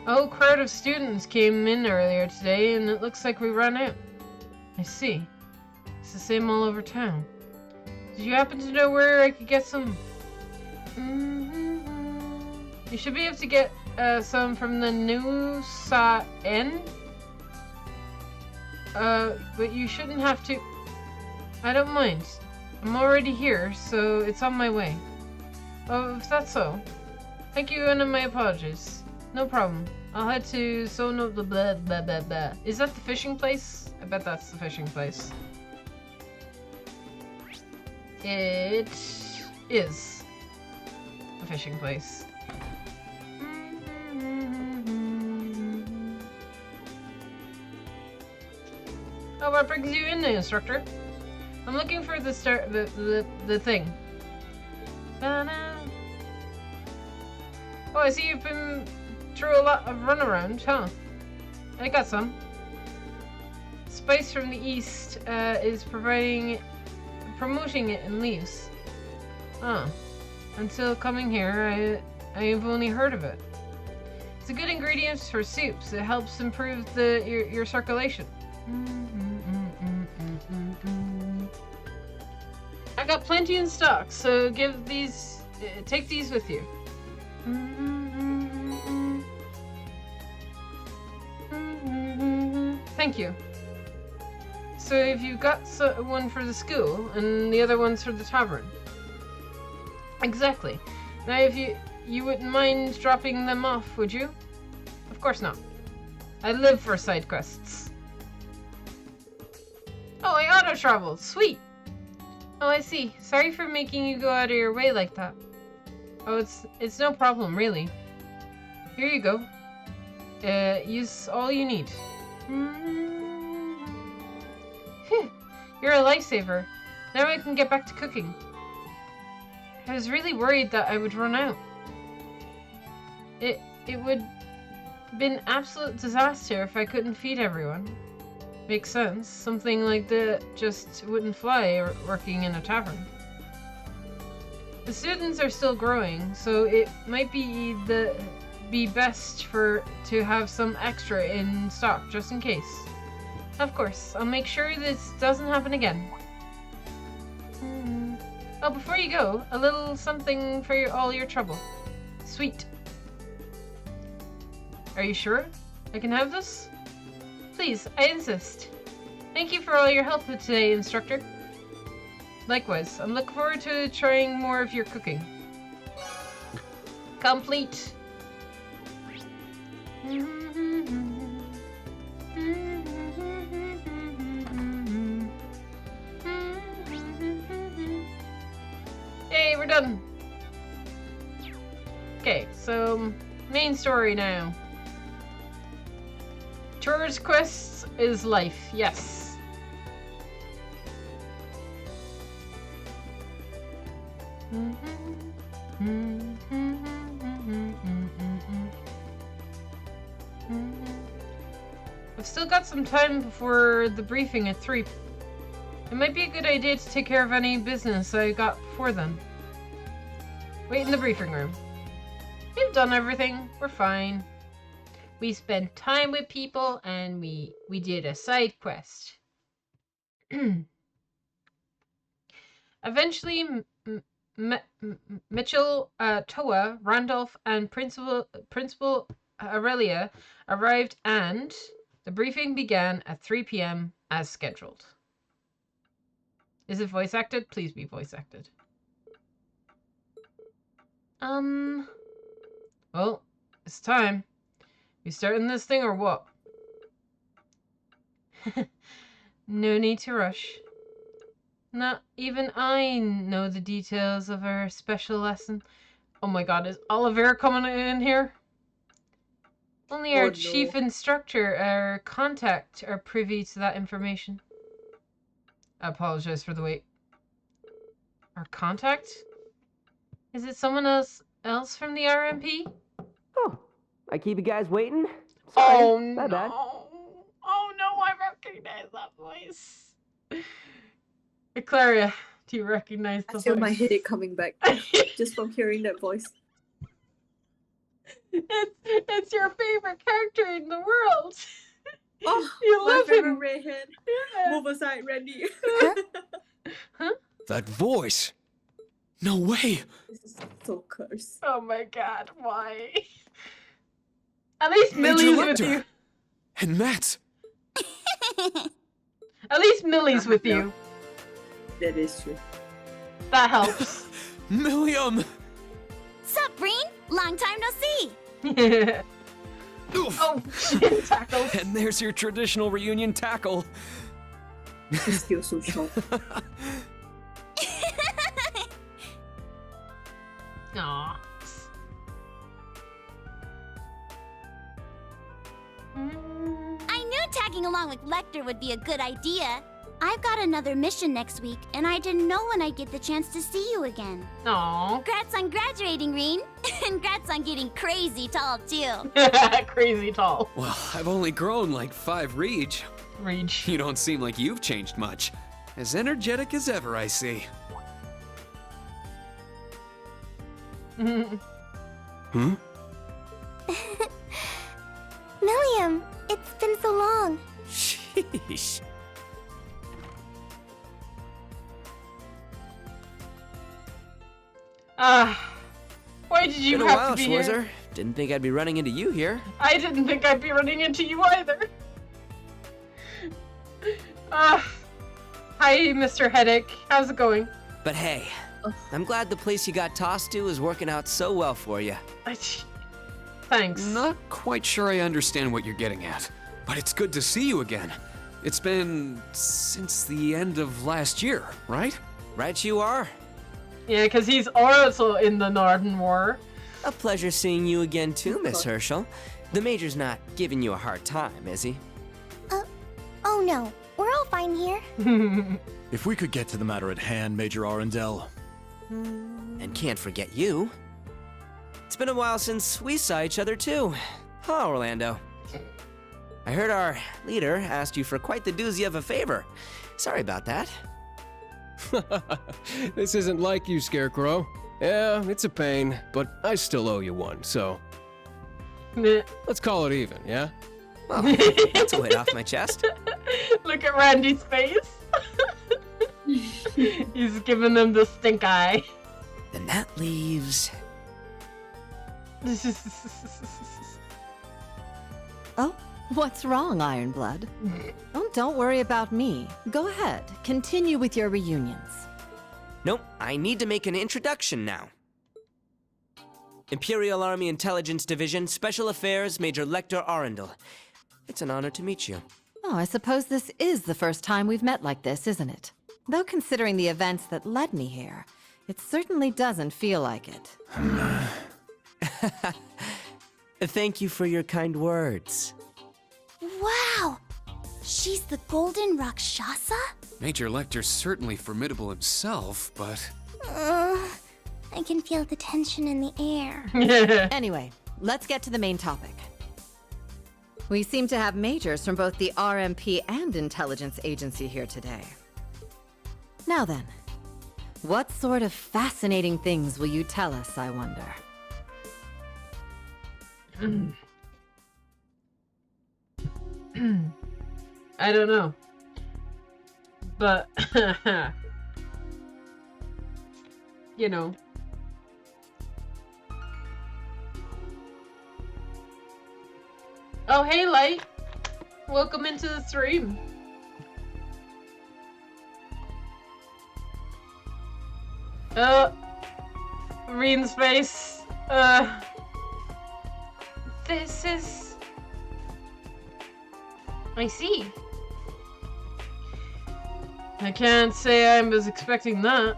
Speaker 1: A whole crowd of students came in earlier today, and it looks like we ran out. I see. It's the same all over town. Did you happen to know where I could get some? You should be able to get some from the Nusa Inn. But you shouldn't have to. I don't mind. I'm already here, so it's on my way. Oh, if that's so. Thank you, and my apologies. No problem. I'll head to Sono blah blah blah blah blah. Is that the fishing place? I bet that's the fishing place. It is a fishing place. Oh, what brings you in, instructor? I'm looking for the thing. Oh, I see you've been through a lot of runaround, huh? I got some. Spice from the east is promoting it in Leaves. Ah, until coming here, I've only heard of it. It's a good ingredient for soups. It helps improve your circulation. I got plenty in stock, so take these with you. Thank you. So if you've got one for the school and the other one's for the tavern. Exactly. Now if you wouldn't mind dropping them off, would you? Of course not. I live for side quests. Oh, I auto-traveled. Sweet. Oh, I see. Sorry for making you go out of your way like that. Oh, it's no problem, really. Here you go. Use all you need. Phew. You're a lifesaver. Now I can get back to cooking. I was really worried that I would run out. It would been absolute disaster if I couldn't feed everyone. Makes sense. Something like that just wouldn't fly working in a tavern. The students are still growing, so it might be best to have some extra in stock just in case. Of course, I'll make sure this doesn't happen again. Oh, before you go, a little something for all your trouble. Sweet. Are you sure? I can have this? Please, I insist. Thank you for all your help today, instructor. Likewise, I'm looking forward to trying more of your cooking. Complete. Yay, we're done. Okay, so main story now. Tourist quests is life, yes. I've still got some time before the briefing at 3. It might be a good idea to take care of any business I got before then. Wait in the briefing room. We've done everything. We're fine. We spent time with people and we did a side quest. Eventually, Mitchell, Toa, Randolph, and Principal Aurelia arrived, and the briefing began at 3 p.m. as scheduled. Is it voice acted? Please be voice acted. Well, it's time. You starting this thing or what? No need to rush. Not even I know the details of our special lesson. Oh my god, is Oliver coming in here? Only our chief instructor, our contact, are privy to that information. I apologize for the wait. Our contact? Is it someone else from the RMP?
Speaker 6: Oh, I keep you guys waiting? Sorry,
Speaker 1: Oh
Speaker 6: my bad.
Speaker 1: no! Oh no, I recognize that voice. Claria, do you recognize the
Speaker 2: I feel
Speaker 1: voice?
Speaker 2: my headache coming back just from hearing that voice.
Speaker 1: It's your favorite character in the world.
Speaker 2: Oh,
Speaker 1: You
Speaker 2: my
Speaker 1: love
Speaker 2: favorite
Speaker 1: him.
Speaker 2: redhead.
Speaker 1: Yeah.
Speaker 2: Move aside, Randy.
Speaker 7: That voice! No way!
Speaker 2: This is so cursed.
Speaker 1: Oh my god, why? At least
Speaker 7: Major
Speaker 1: Millie's with
Speaker 7: Lecter.
Speaker 1: you.
Speaker 7: And Matt!
Speaker 1: At least Millie's with you.
Speaker 2: That is true.
Speaker 1: That helps.
Speaker 7: Millium!
Speaker 5: Sup, Breen? Long time no see.
Speaker 7: Oof.
Speaker 1: Oh, shit, tackles.
Speaker 7: And there's your traditional reunion tackle.
Speaker 2: He's still so short.
Speaker 1: Aw.
Speaker 5: I knew tagging along with Lecter would be a good idea. I've got another mission next week, and I didn't know when I'd get the chance to see you again.
Speaker 1: Aw.
Speaker 5: Congrats on graduating, Reen. And congrats on getting crazy tall, too.
Speaker 1: Crazy tall.
Speaker 7: Well, I've only grown like 5 reach.
Speaker 1: Reach.
Speaker 7: You don't seem like you've changed much. As energetic as ever, I see. Hmm?
Speaker 5: Milliam, it's been so long.
Speaker 7: Sheesh.
Speaker 1: Why did you
Speaker 6: Been a
Speaker 1: have
Speaker 6: while,
Speaker 1: to be
Speaker 6: Schwarzer.
Speaker 1: here?
Speaker 6: Didn't think I'd be running into you here.
Speaker 1: I didn't think I'd be running into you either. Hi, Mr. Headache. How's it going?
Speaker 6: But hey, I'm glad the place you got tossed to is working out so well for you.
Speaker 1: Thanks.
Speaker 7: Not quite sure I understand what you're getting at, but it's good to see you again. It's been since the end of last year, right?
Speaker 6: Right you are.
Speaker 1: Yeah, because he's also in the Norden War.
Speaker 6: A pleasure seeing you again too, Miss Herschel. The Major's not giving you a hard time, is he?
Speaker 5: Oh no, we're all fine here.
Speaker 8: If we could get to the matter at hand, Major Arundel.
Speaker 6: And can't forget you. It's been a while since we saw each other too. Huh, Orlando? I heard our leader asked you for quite the doozy of a favor. Sorry about that.
Speaker 9: This isn't like you, Scarecrow. Yeah, it's a pain, but I still owe you one, so let's call it even, yeah?
Speaker 6: Well, that's a weight off my chest.
Speaker 1: Look at Randy's face. He's giving them the stink eye.
Speaker 6: Then that leaves...
Speaker 10: Oh, what's wrong, Ironblood? Oh, don't worry about me. Go ahead, continue with your reunions.
Speaker 6: Nope, I need to make an introduction now. Imperial Army Intelligence Division, Special Affairs, Major Lecter Arundel. It's an honor to meet you.
Speaker 10: Oh, I suppose this is the first time we've met like this, isn't it? Though considering the events that led me here, it certainly doesn't feel like it.
Speaker 6: Thank you for your kind words.
Speaker 5: Wow! She's the Golden Rakshasa?
Speaker 7: Major Lecter's certainly formidable himself, but...
Speaker 5: I can feel the tension in the air.
Speaker 10: Anyway, let's get to the main topic. We seem to have majors from both the RMP and Intelligence Agency here today. Now then, what sort of fascinating things will you tell us, I wonder?
Speaker 1: I don't know. But, you know. Oh, hey, Light. Welcome into the stream. Reen's face. This is... I see. I can't say I was expecting that.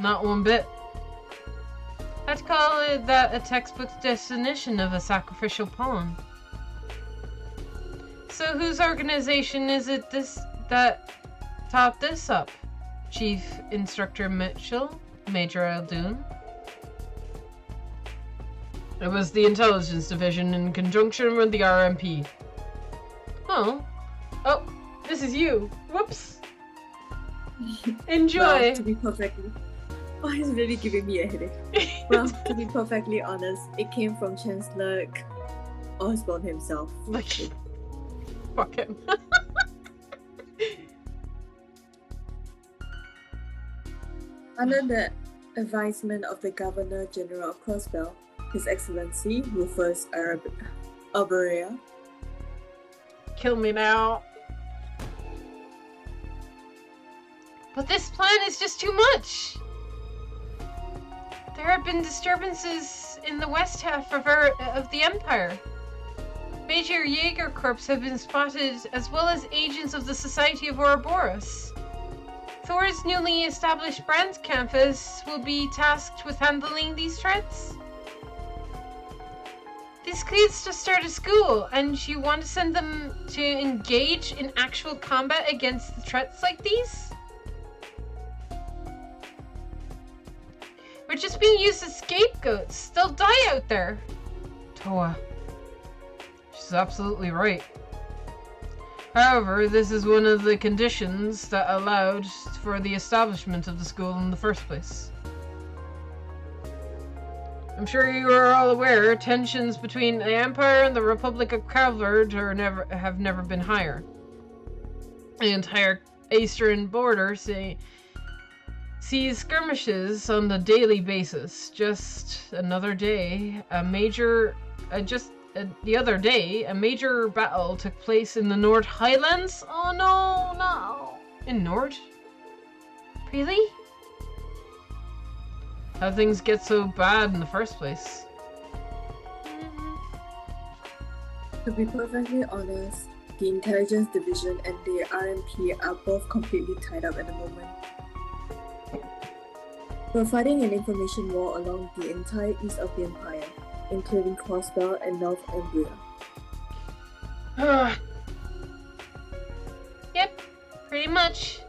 Speaker 1: Not one bit. I'd call it that a textbook definition of a sacrificial pawn. So whose organization is it that topped this up? Chief Instructor Mitchell? Major Aldoon? It was the Intelligence Division in conjunction with the RMP. Oh. Oh, this is you. Whoops. Enjoy.
Speaker 2: Well, to be perfectly... Oh, he's really giving me a headache. Well, to be perfectly honest, it came from Chancellor Osborne himself.
Speaker 1: Like, fuck him.
Speaker 2: Under the advisement of the Governor General of Crossbell, His Excellency Rufus Arborea.
Speaker 1: Kill me now. But this plan is just too much. There have been disturbances in the west half of the Empire. Major Jaeger Corps have been spotted, as well as agents of the Society of Ouroboros. Thor's newly established brand campus will be tasked with handling these threats. These kids just started school, and you want to send them to engage in actual combat against threats like these? We're just being used as scapegoats. They'll die out there. Toa. She's absolutely right. However, this is one of the conditions that allowed for the establishment of the school in the first place. I'm sure you are all aware tensions between the Empire and the Republic of Calvard have never been higher. The entire eastern border sees skirmishes on a daily basis. Just another day, the other day, a major battle took place in the Nord Highlands. Oh no. In Nord? Really? How things get so bad in the first place?
Speaker 2: To be perfectly honest, the Intelligence Division and the RMP are both completely tied up at the moment. We're fighting an information war along the entire east of the Empire, including Crossbell and North Umbria.
Speaker 1: Yep, pretty much.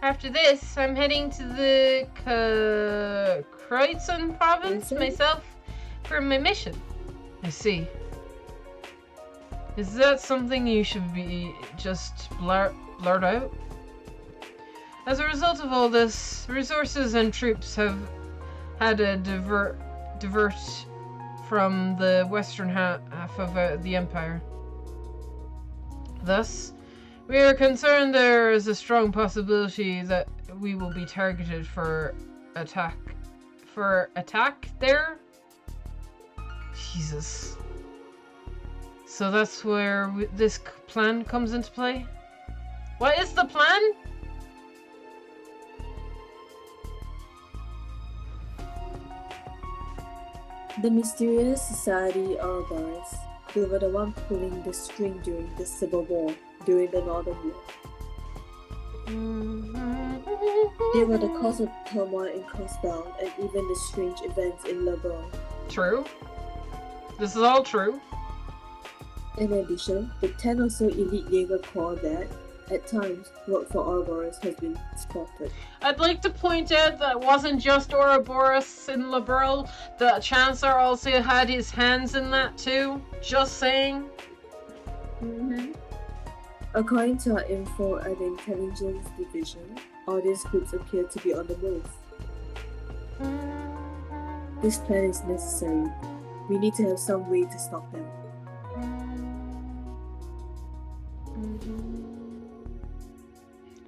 Speaker 1: After this, I'm heading to the Kreutzen province myself for my mission. I see. Is that something you should be just blurt out? As a result of all this, resources and troops have had to divert from the western half of the Empire. Thus, we are concerned there is a strong possibility that we will be targeted for attack there? Jesus. So that's where this plan comes into play? What is the plan?
Speaker 2: The mysterious Society Ouroboros, they were the one pulling the string during the Civil War, during the Northern War. They were the cause of turmoil in Crossbell and even the strange events in Liberl.
Speaker 1: True. This is all true.
Speaker 2: In addition, the 10 or so elite Jaeger Corps that, at times, worked for Ouroboros has been spotted.
Speaker 1: I'd like to point out that it wasn't just Ouroboros in Liberl. The Chancellor also had his hands in that too. Just saying.
Speaker 2: According to our info at the Intelligence Division, audience groups appear to be on the move. This plan is necessary. We need to have some way to stop them.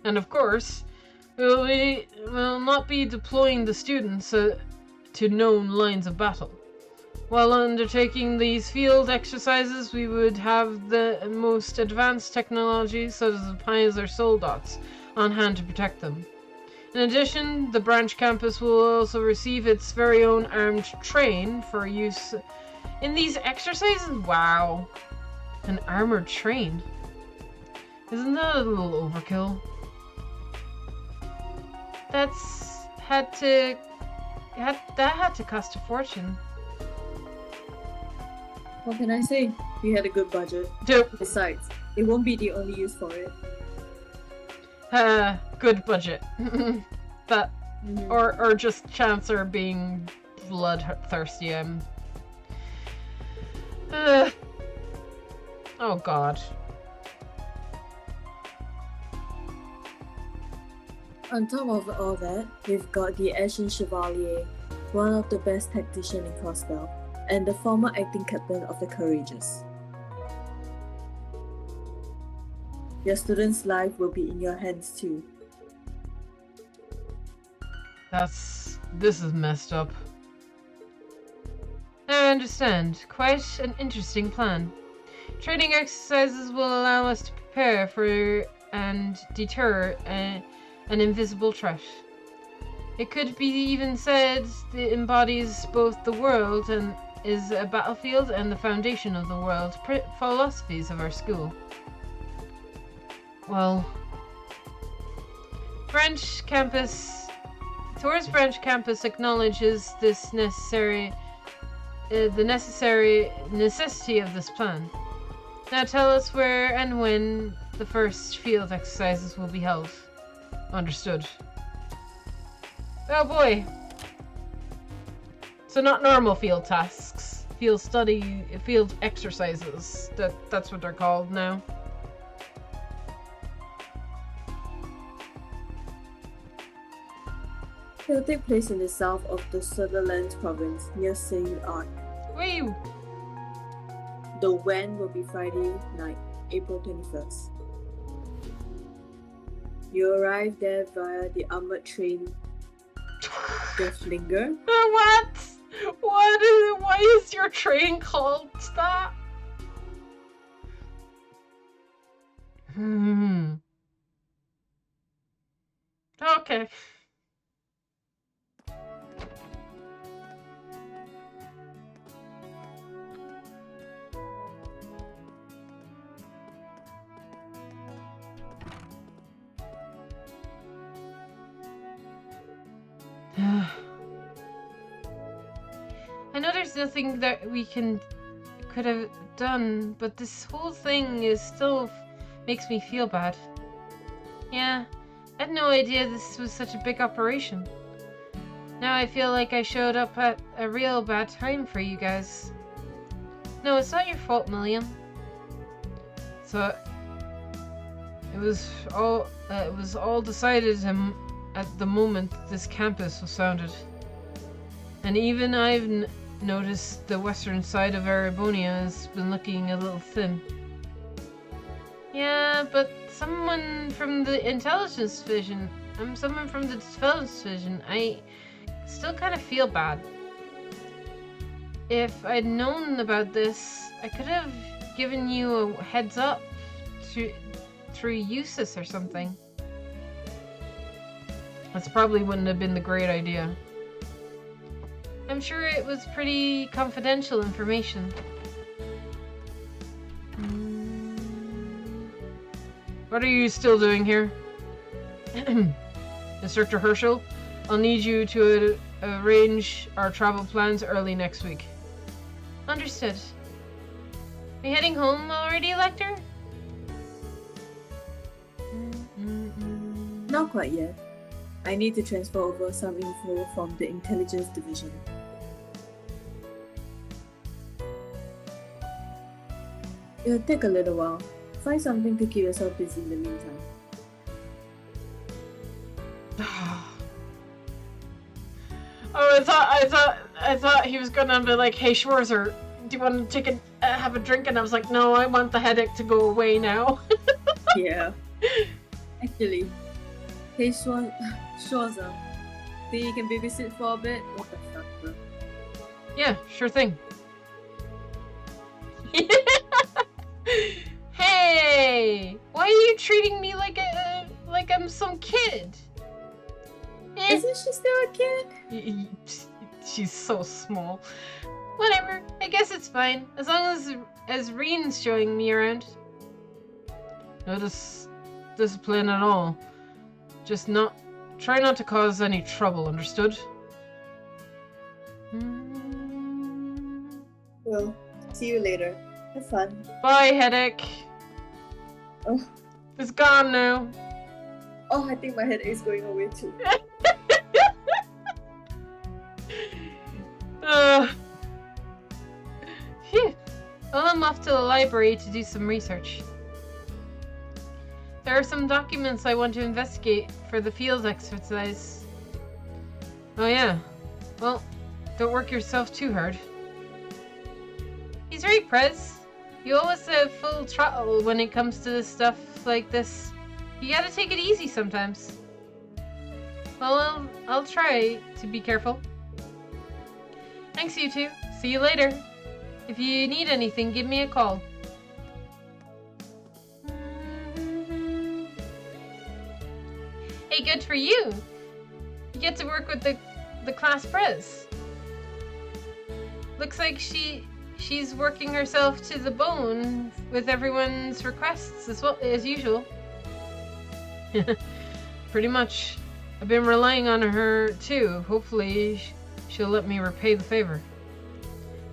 Speaker 1: And of course, we'll not be deploying the students to known lines of battle. While undertaking these field exercises, we would have the most advanced technology, such as the Pizer Soldots, on hand to protect them. In addition, the branch campus will also receive its very own armed train for use in these exercises. Wow. An armored train. Isn't that a little overkill? That had to cost a fortune.
Speaker 2: What can I say? We had a good budget.
Speaker 1: Yep.
Speaker 2: Besides, it won't be the only use for it.
Speaker 1: Good budget. That, or just Chancellor being bloodthirsty. Oh God.
Speaker 2: On top of all that, we've got the Ashen Chevalier, one of the best tacticians in Crossbell, and the former acting captain of the Courageous. Your student's life will be in your hands too.
Speaker 1: This is messed up. I understand. Quite an interesting plan. Training exercises will allow us to prepare for and deter an invisible threat. It could be even said it embodies both the world and is a battlefield and the foundation of the world philosophies of our school. Well, Thor's branch campus acknowledges this necessity of this plan. Now tell us where and when the first field exercises will be held. Understood. Oh boy. So not normal field tasks. Field exercises. That's what they're called now.
Speaker 2: It will take place in the south of the Sutherland province, near St. Arc.
Speaker 1: Woo!
Speaker 2: The when will be Friday night, April 21st. You arrive there via the armored train, the Flinger.
Speaker 1: What? Why is your train called that? Okay. I know there's nothing that we could have done, but this whole thing is still makes me feel bad. Yeah, I had no idea this was such a big operation. Now I feel like I showed up at a real bad time for you guys. No, it's not your fault, Milliam. So it was all decided at the moment this campus was founded. And even I've noticed the western side of Erebonia has been looking a little thin. Yeah, but someone from the intelligence division, I still kind of feel bad. If I'd known about this, I could have given you a heads up through Eustace or something. That's probably wouldn't have been the great idea. I'm sure it was pretty confidential information. What are you still doing here? Instructor Herschel, I'll need you to arrange our travel plans early next week. Understood. Are you heading home already, Lecter?
Speaker 2: Not quite yet. I need to transfer over some info from the intelligence division. It'll take a little while. Find something to keep yourself busy in the meantime.
Speaker 1: Oh, I thought he was gonna be like, "Hey, Schwarzer, do you want to take have a drink?" And I was like, "No, I want the headache to go away now."
Speaker 2: Yeah. Actually, hey Schwarzer, think you can babysit for a bit? What the fuck, bro?
Speaker 1: Yeah, sure thing. Hey, why are you treating me like I'm some kid?
Speaker 2: Isn't she still a kid?
Speaker 1: She's so small. Whatever. I guess it's fine as long as Reen's showing me around. No discipline at all. Just try not to cause any trouble. Understood?
Speaker 2: Well, see you later. Have fun.
Speaker 1: Bye, headache.
Speaker 2: Oh.
Speaker 1: It's gone now.
Speaker 2: Oh, I think my headache is going away too.
Speaker 1: Phew. Well, I'm off to the library to do some research. There are some documents I want to investigate for the field exercise. Oh yeah. Well, don't work yourself too hard. He's right, Prez. You always have full throttle when it comes to stuff like this. You gotta take it easy sometimes. Well, I'll try to be careful. Thanks, you two. See you later. If you need anything, give me a call. Hey, good for you. You get to work with the class prez. Looks like she's working herself to the bone with everyone's requests as usual. Pretty much. I've been relying on her too. Hopefully she'll let me repay the favor.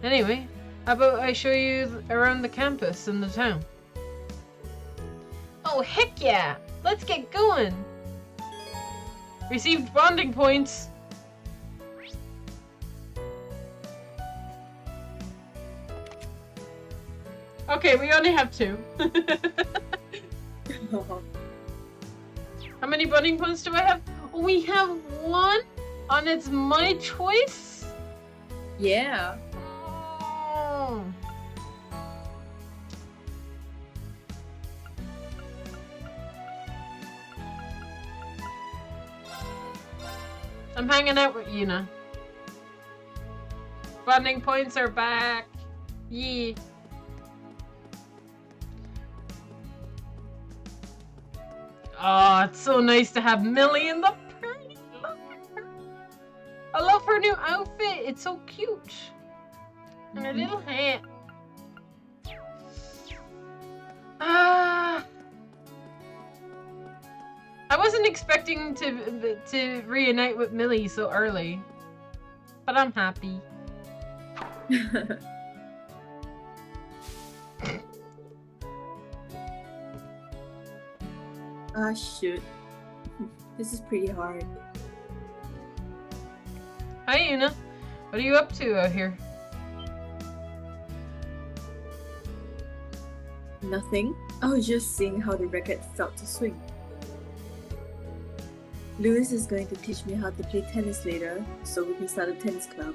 Speaker 1: Anyway, how about I show you around the campus and the town? Oh, heck yeah! Let's get going! Received bonding points! Okay, we only have 2. How many bonding points do I have? We have 1? And it's my choice?
Speaker 2: Yeah.
Speaker 1: Oh. I'm hanging out with Yuna. Bonding points are back. Yee. Oh, it's so nice to have Millie in the party. Look at her. I love her new outfit. It's so cute. And her little hat. I wasn't expecting to reunite with Millie so early, but I'm happy.
Speaker 2: Ah, shoot. This is pretty hard.
Speaker 1: Hi, Una. What are you up to out here?
Speaker 2: Nothing. I was just seeing how the racket felt to swing. Lewis is going to teach me how to play tennis later, so we can start a tennis club.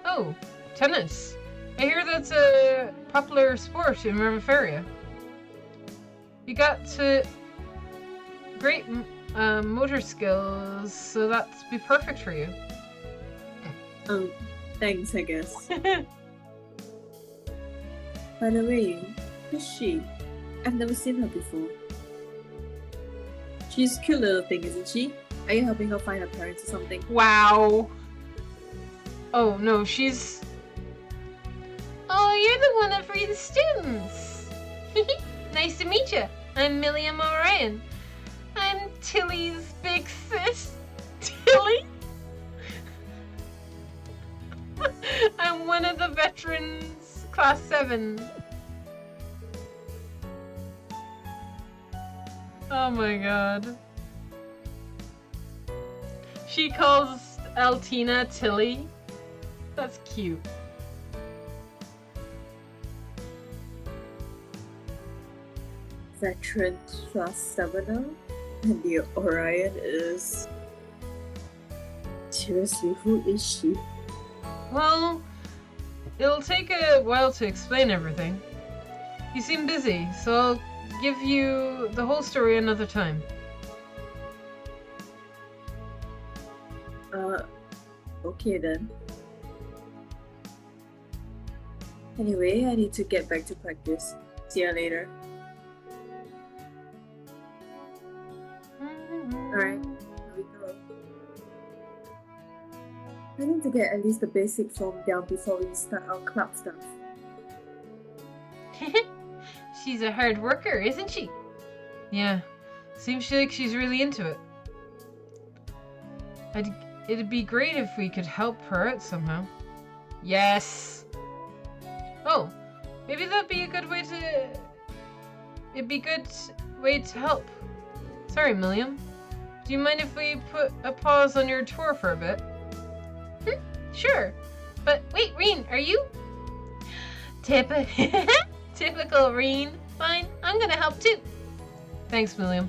Speaker 1: Oh, tennis. I hear that's a popular sport in Riverfaria. You got great motor skills, so that'd be perfect for you.
Speaker 2: Thanks, I guess. By the way, who's she? I've never seen her before. She's a cute little thing, isn't she? Are you helping her find her parents or something?
Speaker 1: Wow. Oh, no, she's... Oh, you're the one that freed the students. Nice to meet you. I'm Millie O'Ryan. I'm Tilly's big sis. Tilly? I'm one of the veterans, class 7. Oh my god. She calls Altina Tilly. That's cute.
Speaker 2: Veteran class 7, and the Orion is Seriously, who is she?
Speaker 1: Well, it'll take a while to explain everything. You seem busy, so I'll give you the whole story another time.
Speaker 2: Okay then. Anyway, I need to get back to practice. See ya later. Alright, here we go. I need to get at least the basic form down before we start our club stuff.
Speaker 1: She's a hard worker, isn't she? Yeah, seems like she's really into it. It'd be great if we could help her out somehow. Yes! Oh, maybe that'd be a good way to... It'd be a good way to help. Sorry, Milliam. Do you mind if we put a pause on your tour for a bit? Sure. But wait, Reen, are you? Typical Reen. Fine, I'm gonna help too. Thanks, Milliam.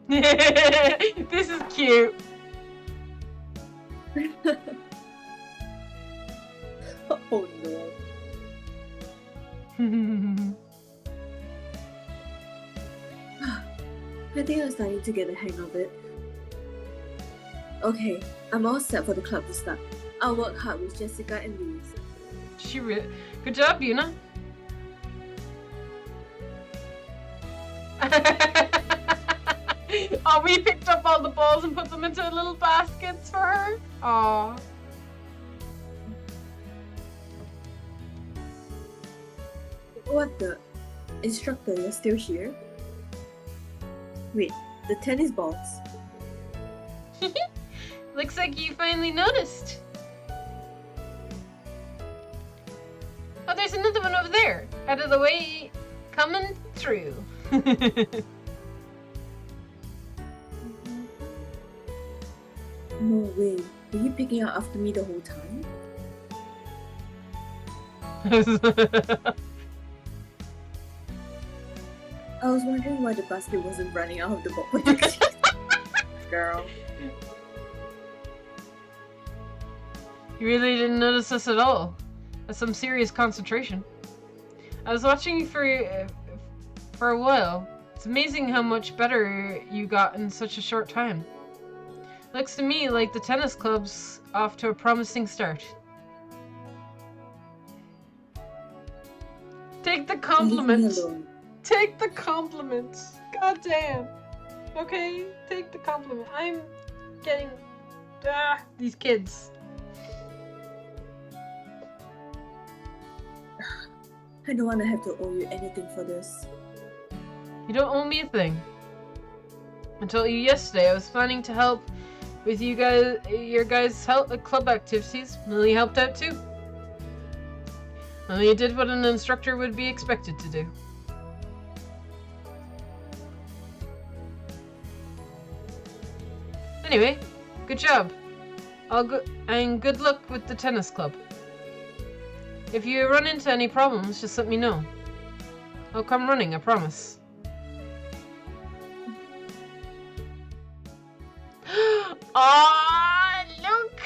Speaker 1: This is cute.
Speaker 2: Oh no. I think I'm starting to get the hang of it. Okay, I'm all set for the club to start. I'll work hard with Jessica and Louise.
Speaker 1: Good job, Yuna. Oh, we picked up all the balls and put them into little baskets for her. Aww.
Speaker 2: What the? Instructor, you're still here? Wait, the tennis balls?
Speaker 1: Looks like you finally noticed. Oh, there's another one over there. Out of the way, coming through.
Speaker 2: No way. Were you picking out after me the whole time? I was wondering why the basket wasn't running out of the ball. Girl.
Speaker 1: You really didn't notice us at all. That's some serious concentration. I was watching you for a while. It's amazing how much better you got in such a short time. Looks to me like the tennis club's off to a promising start. Take the compliment. Take the compliment. God damn. Okay, take the compliment. I'm getting these kids.
Speaker 2: I don't want to have to owe you anything for this.
Speaker 1: You don't owe me a thing. I told you yesterday I was planning to help with your guys' club activities. Millie helped out too. Millie did what an instructor would be expected to do. Anyway, good job. And good luck with the tennis club. If you run into any problems, just let me know. I'll come running, I promise. Ah, look!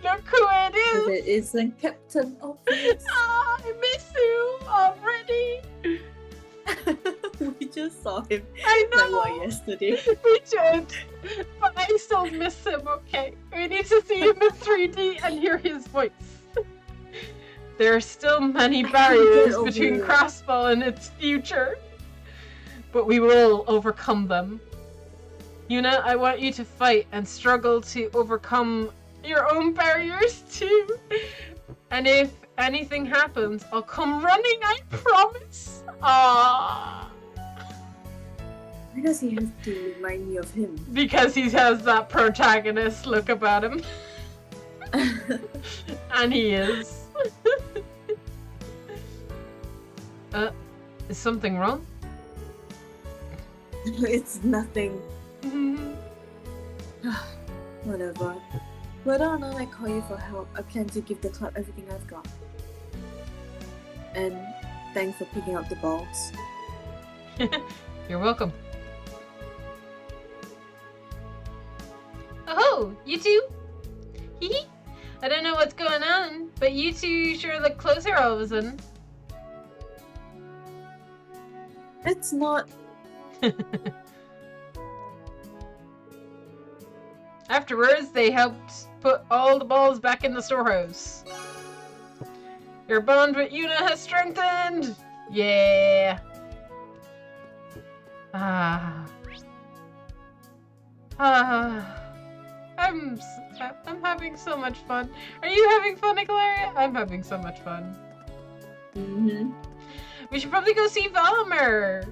Speaker 1: Look who it is!
Speaker 2: It isn't Captain Obvious.
Speaker 1: Ah, I miss you already!
Speaker 2: We just saw him.
Speaker 1: I know!
Speaker 2: Like what, yesterday?
Speaker 1: We did! But I still miss him, okay? We need to see him in 3D and hear his voice. There are still many barriers between Crossball and its future. But we will overcome them. Yuna, I want you to fight and struggle to overcome your own barriers too. And if anything happens, I'll come running, I promise. Aww.
Speaker 2: Why does he have to remind me of him?
Speaker 1: Because he has that protagonist look about him. And he is. Is something wrong?
Speaker 2: It's nothing. Whatever. Whether or not I call you for help, I plan to give the club everything I've got. And thanks for picking up the balls.
Speaker 1: You're welcome. Oh, you two? Hee. I don't know what's going on, but you two sure look closer all of a sudden.
Speaker 2: It's not.
Speaker 1: Afterwards, they helped put all the balls back in the storehouse. Your bond with Yuna has strengthened! Yeah! I'm having so much fun. Are you having fun, Eclaria? I'm having so much fun. We should probably go see Valimer!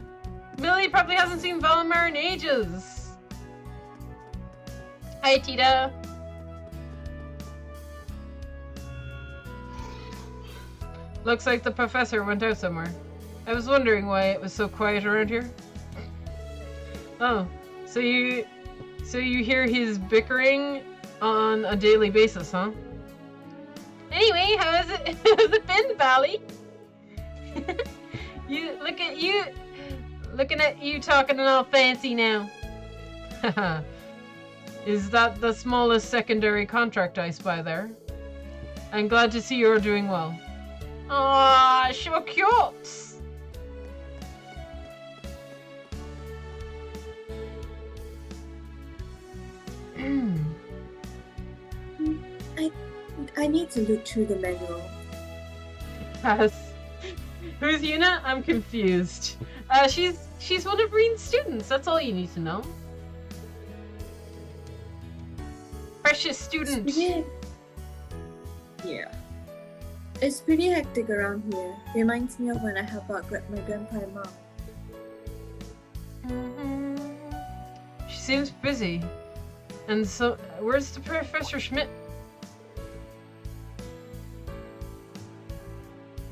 Speaker 1: Millie probably hasn't seen Valimer in ages. Hi, Tita. Looks like the professor went out somewhere. I was wondering why it was so quiet around here. Oh, so you hear his bickering on a daily basis, huh? Anyway, how's it been, Valley? Looking at you talking all fancy now. Is that the smallest secondary contract I spy there? I'm glad to see you're doing well. Ah, so cute!
Speaker 2: I need to look through the manual.
Speaker 1: Yes. Who's Yuna? I'm confused. She's one of Reen's students. That's all you need to know. Precious student.
Speaker 2: Yeah. It's pretty hectic around here. Reminds me of when I help out my grandpa and mom.
Speaker 1: She seems busy. And so, where's the Professor Schmidt?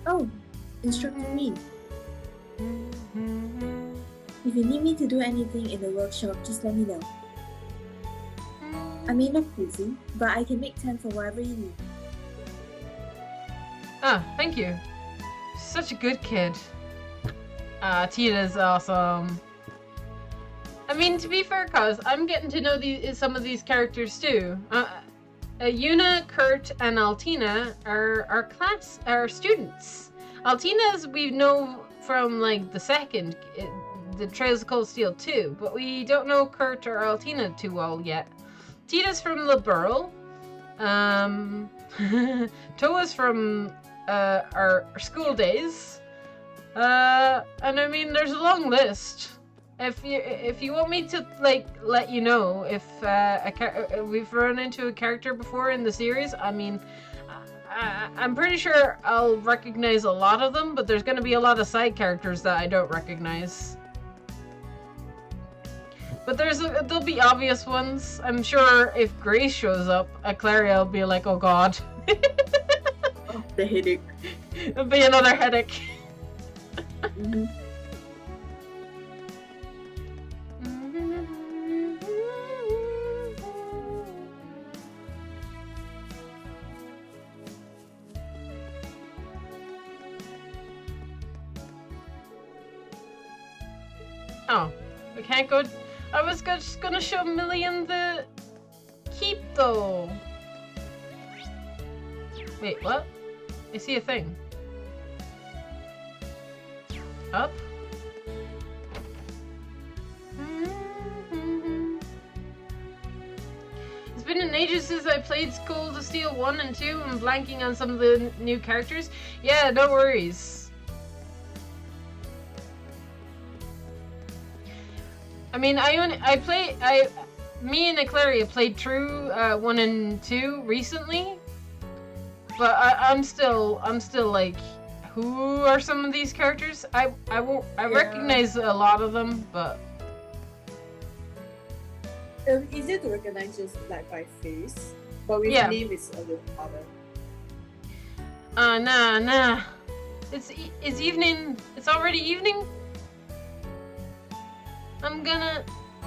Speaker 2: Oh, instructing me. If you need me to do anything in the workshop, just let me know. I may look busy, but I can make time for whatever you need.
Speaker 1: Ah, thank you. Such a good kid. Tita's awesome. I mean, to be fair, cause I'm getting to know some of these characters too. Yuna, Kurt, and Altina are our students. Altina's we know from like the Trails of Cold Steel 2, but we don't know Kurt or Altina too well yet. Tita's from Liberl. Toa's from our school days. And I mean, there's a long list. If you want me to let you know if we've run into a character before in the series, I mean, I'm pretty sure I'll recognize a lot of them, but there's going to be a lot of side characters that I don't recognize. But there'll be obvious ones. I'm sure if Grace shows up, Eclaria will be like, oh god.
Speaker 2: Oh, the headache.
Speaker 1: It'll be another headache. Oh, we can't go. I was just gonna show Million the keep though. Wait, what? I see a thing. Up? It's been an ages since I played Cold Steel 1 and 2. I'm blanking on some of the new characters. Yeah, no worries. I mean, me and Eclaria played through 1 and 2 recently, but I'm still like, who are some of these characters? I recognize a lot of them, but
Speaker 2: easier to recognize just like by face, but with name is a little harder.
Speaker 1: Nah. It's evening. It's already evening. I'm gonna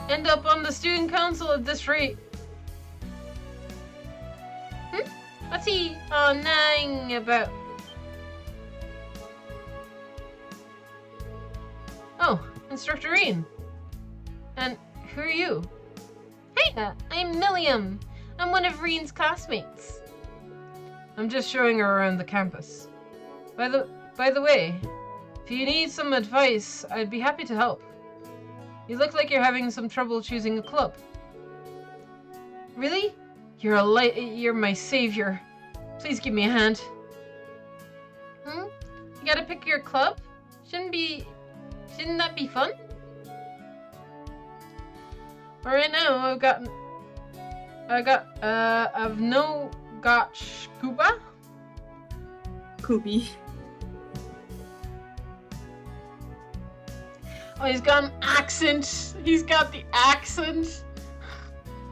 Speaker 1: end up on the student council at this rate. What's he gnawing about? Oh, Instructor Rean. And who are you? Hey, I'm Milliam. I'm one of Rean's classmates. I'm just showing her around the campus. By the way, if you need some advice, I'd be happy to help. You look like you're having some trouble choosing a club. Really? You're my savior. Please give me a hand. You gotta pick your club? Shouldn't that be fun? Alright now, I've got Scuba?
Speaker 2: Kubi.
Speaker 1: Oh, he's got an accent. He's got the accent.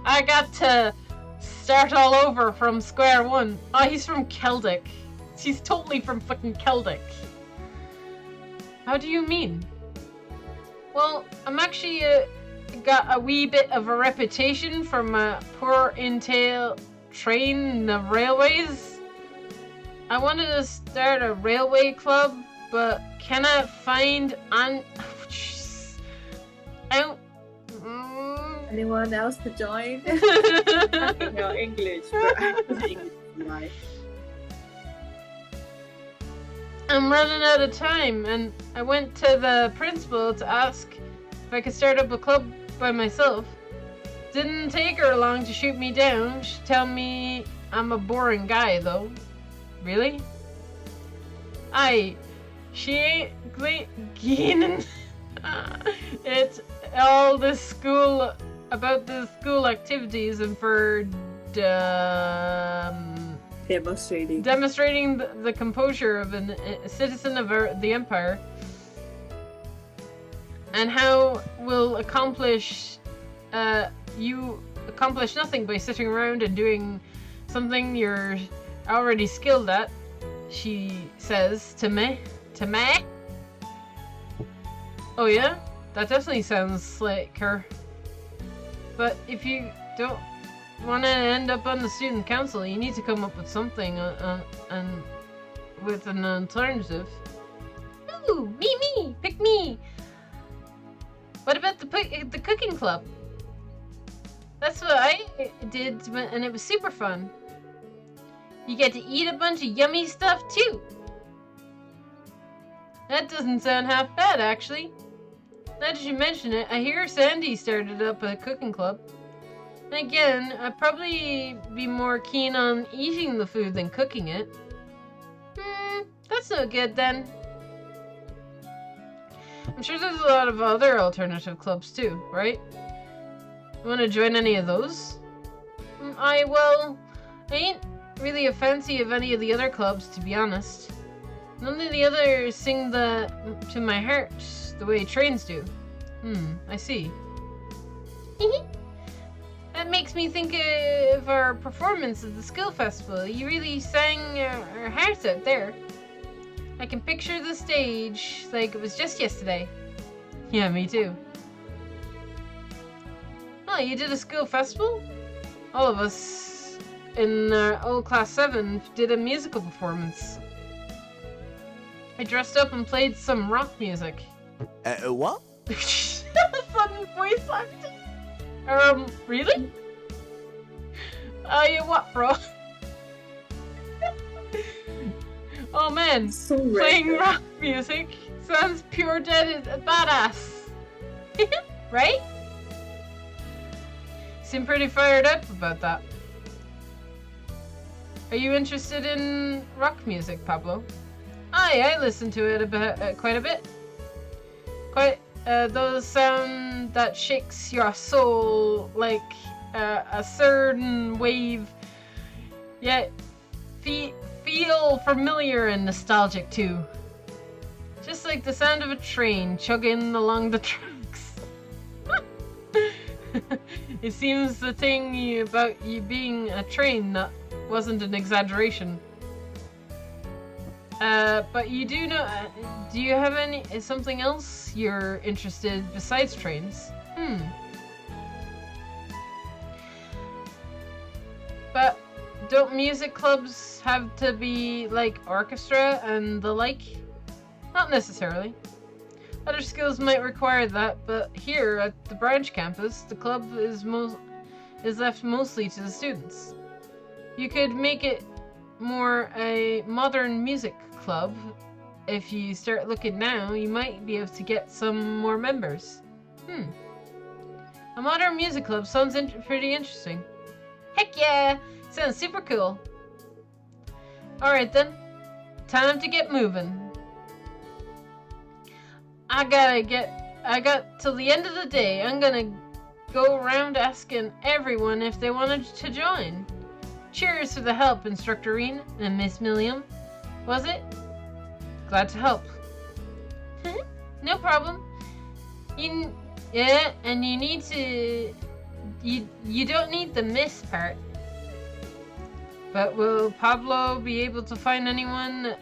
Speaker 1: I got to start all over from square one. Oh, he's from Celtic. He's totally from fucking Celtic. How do you mean? Well, I'm actually got a wee bit of a reputation from a poor entail train in the railways. I wanted to start a railway club, but cannot find
Speaker 2: Anyone else to join? I know English, but English is life.
Speaker 1: I'm running out of time, and I went to the principal to ask if I could start up a club by myself. Didn't take her long to shoot me down. She tell me I'm a boring guy, though. Really? Aye, she ain't gaining. It's all the school about the school activities and for demonstrating the composure of a citizen of the Empire, and how will you accomplish nothing by sitting around and doing something you're already skilled at, she says to me. Oh yeah? That definitely sounds like her. But if you don't want to end up on the student council, you need to come up with something and with an alternative. Ooh, me, pick me. What about the cooking club? That's what I did, and it was super fun. You get to eat a bunch of yummy stuff too. That doesn't sound half bad, actually. Now that you mention it, I hear Sandy started up a cooking club. And again, I'd probably be more keen on eating the food than cooking it. That's no good then. I'm sure there's a lot of other alternative clubs too, right? You want to join any of those? I ain't really a fancy of any of the other clubs, to be honest. None of the others sing to my heart the way trains do. I see. That makes me think of our performance at the Skill Festival. You really sang our hearts out there. I can picture the stage like it was just yesterday. Yeah, me too. Oh, you did a Skill Festival? All of us in old class 7 did a musical performance. I dressed up and played some rock music.
Speaker 6: What?
Speaker 1: Sudden voice acting. Really? You what, bro? Oh man,
Speaker 2: so
Speaker 1: playing rock music sounds pure dead badass. Right? Seem pretty fired up about that. Are you interested in rock music, Pablo? Aye, I listen to it quite a bit. Those sound that shakes your soul like a certain wave, yet feel familiar and nostalgic too. Just like the sound of a train chugging along the tracks. It seems the thing about you being a train that wasn't an exaggeration. But you do know, do you have something else you're interested besides trains? But don't music clubs have to be like orchestra and the like? Not necessarily. Other schools might require that, but here at the branch campus, the club is left mostly to the students. You could make it more a modern music club. If you start looking now, you might be able to get some more members. A modern music club sounds pretty interesting. Heck yeah! Sounds super cool. Alright then. Time to get moving. I got till the end of the day. I'm gonna go around asking everyone if they wanted to join. Cheers for the help, Instructor Rean and Miss Milliam. Was it? Glad to help. No problem. And you need to... You don't need the miss part. But will Pablo be able to find anyone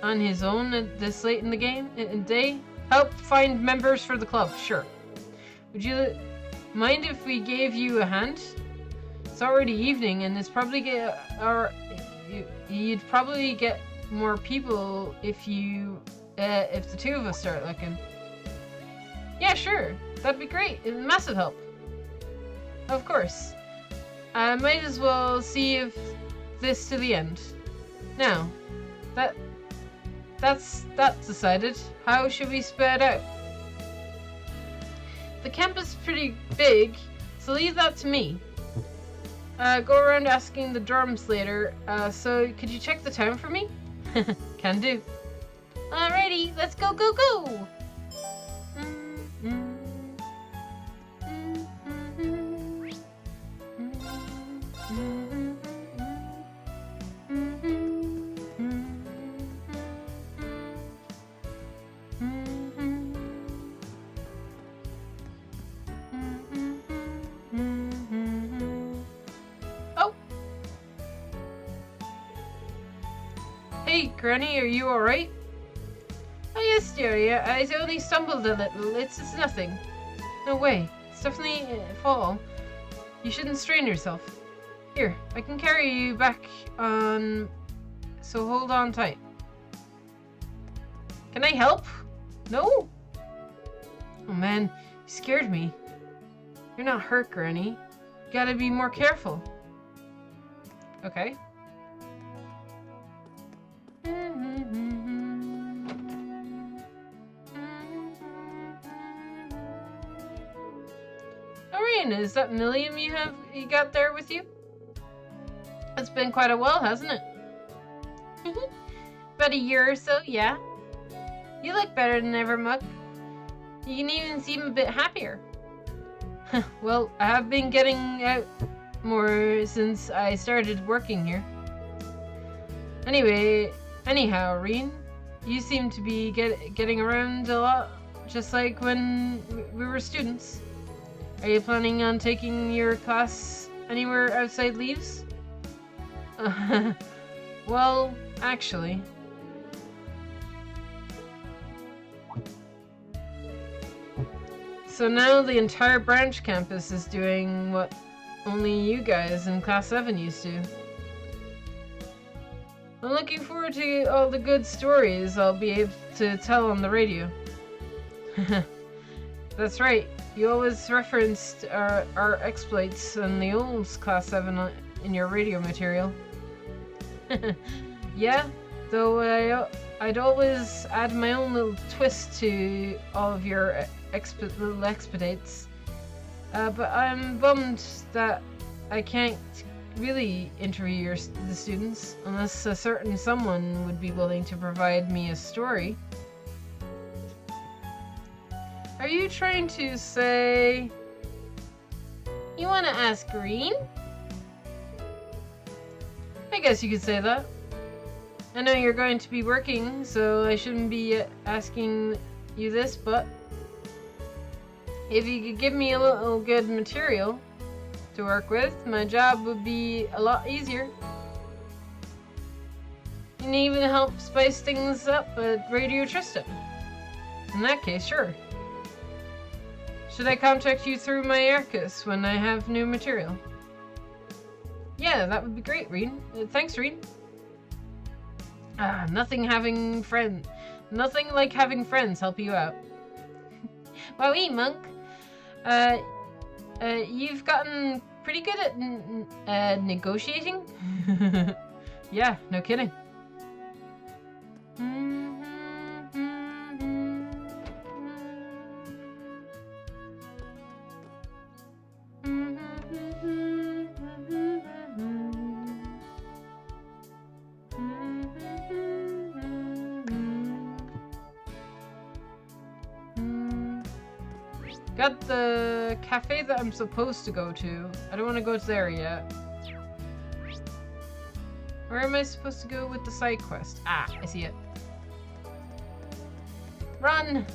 Speaker 1: on his own at this late in the day? Help find members for the club, sure. Would you mind if we gave you a hand? It's already evening, and it's probably you'd probably get more people if the two of us start looking. Yeah, sure. That'd be great. It'd be massive help. Of course. I might as well see if this to the end. Now, that's decided. How should we spread out? The campus is pretty big, so leave that to me. Go around asking the dorms later. So could you check the town for me? Can do. Alrighty, let's go, go, go! Hey, Granny, are you alright? Oh yes, dearie, I only stumbled a little. It's nothing. No way. It's definitely a fall. You shouldn't strain yourself. Here, I can carry you back on... So hold on tight. Can I help? No? Oh man, you scared me. You're not hurt, Granny. You gotta be more careful. Okay. Orion, is that Milliam you got there with you? It's been quite a while, hasn't it? About a year or so, yeah. You look better than ever, Muck. You can even seem a bit happier. Well, I have been getting out more since I started working here. Anyhow, Reen, you seem to be getting around a lot, just like when we were students. Are you planning on taking your class anywhere outside Leaves? Well, actually... So now the entire branch campus is doing what only you guys in Class 7 used to. I'm looking forward to all the good stories I'll be able to tell on the radio. That's right, you always referenced our exploits in the old Class 7 in your radio material. Yeah, though I'd always add my own little twist to all of your little expedites. But I'm bummed that I can't really interview the students unless a certain someone would be willing to provide me a story. Are you trying to say you want to ask Green? I guess you could say that. I know you're going to be working, so I shouldn't be asking you this, but if you could give me a little good material to work with, my job would be a lot easier. You can even help spice things up at Radio Tristan. In that case, sure. Should I contact you through my Arcus when I have new material? Yeah, that would be great, Reen. Thanks, Reen. Nothing like having friends help you out. Wowie, Monk. You've gotten pretty good at negotiating. Yeah, no kidding. Got the cafe that I'm supposed to go to. I don't want to go there yet. Where am I supposed to go with the side quest? Ah, I see it. Run!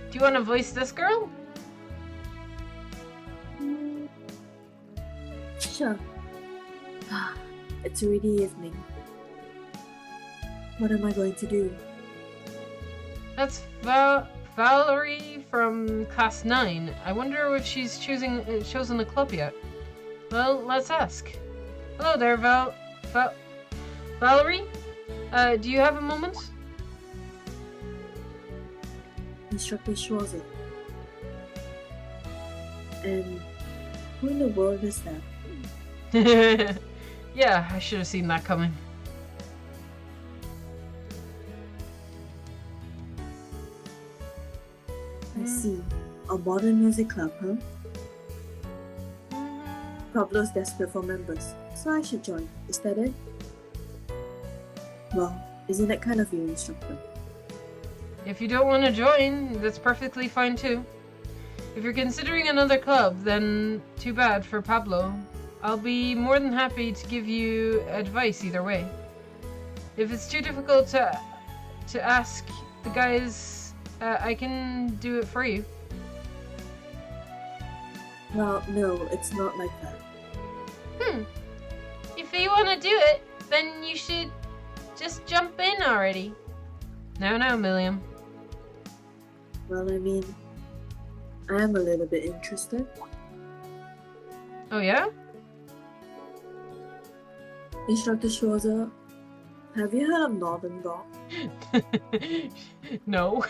Speaker 1: Do you want to voice this girl?
Speaker 2: Sure. It's already evening. What am I going to do?
Speaker 1: That's Valerie from class 9. I wonder if she's chosen a club yet. Well, let's ask. Hello there, Valerie? Do you have a moment?
Speaker 2: Instructor Schwarzer. And who in the world is that?
Speaker 1: Yeah, I should have seen that coming.
Speaker 2: I see. A modern music club, huh? Pablo's desperate for members, so I should join. Is that it? Well, isn't that kind of you, instructor?
Speaker 1: If you don't want to join, that's perfectly fine too. If you're considering another club, then too bad for Pablo. I'll be more than happy to give you advice either way. If it's too difficult to ask the guys, I can do it for you.
Speaker 2: Well, no, it's not like that.
Speaker 1: If you want to do it, then you should just jump in already. No, Milliam.
Speaker 2: Well, I mean, I am a little bit interested.
Speaker 1: Oh yeah?
Speaker 2: Instructor Schwarzer, have you heard of Northern Rock?
Speaker 1: No.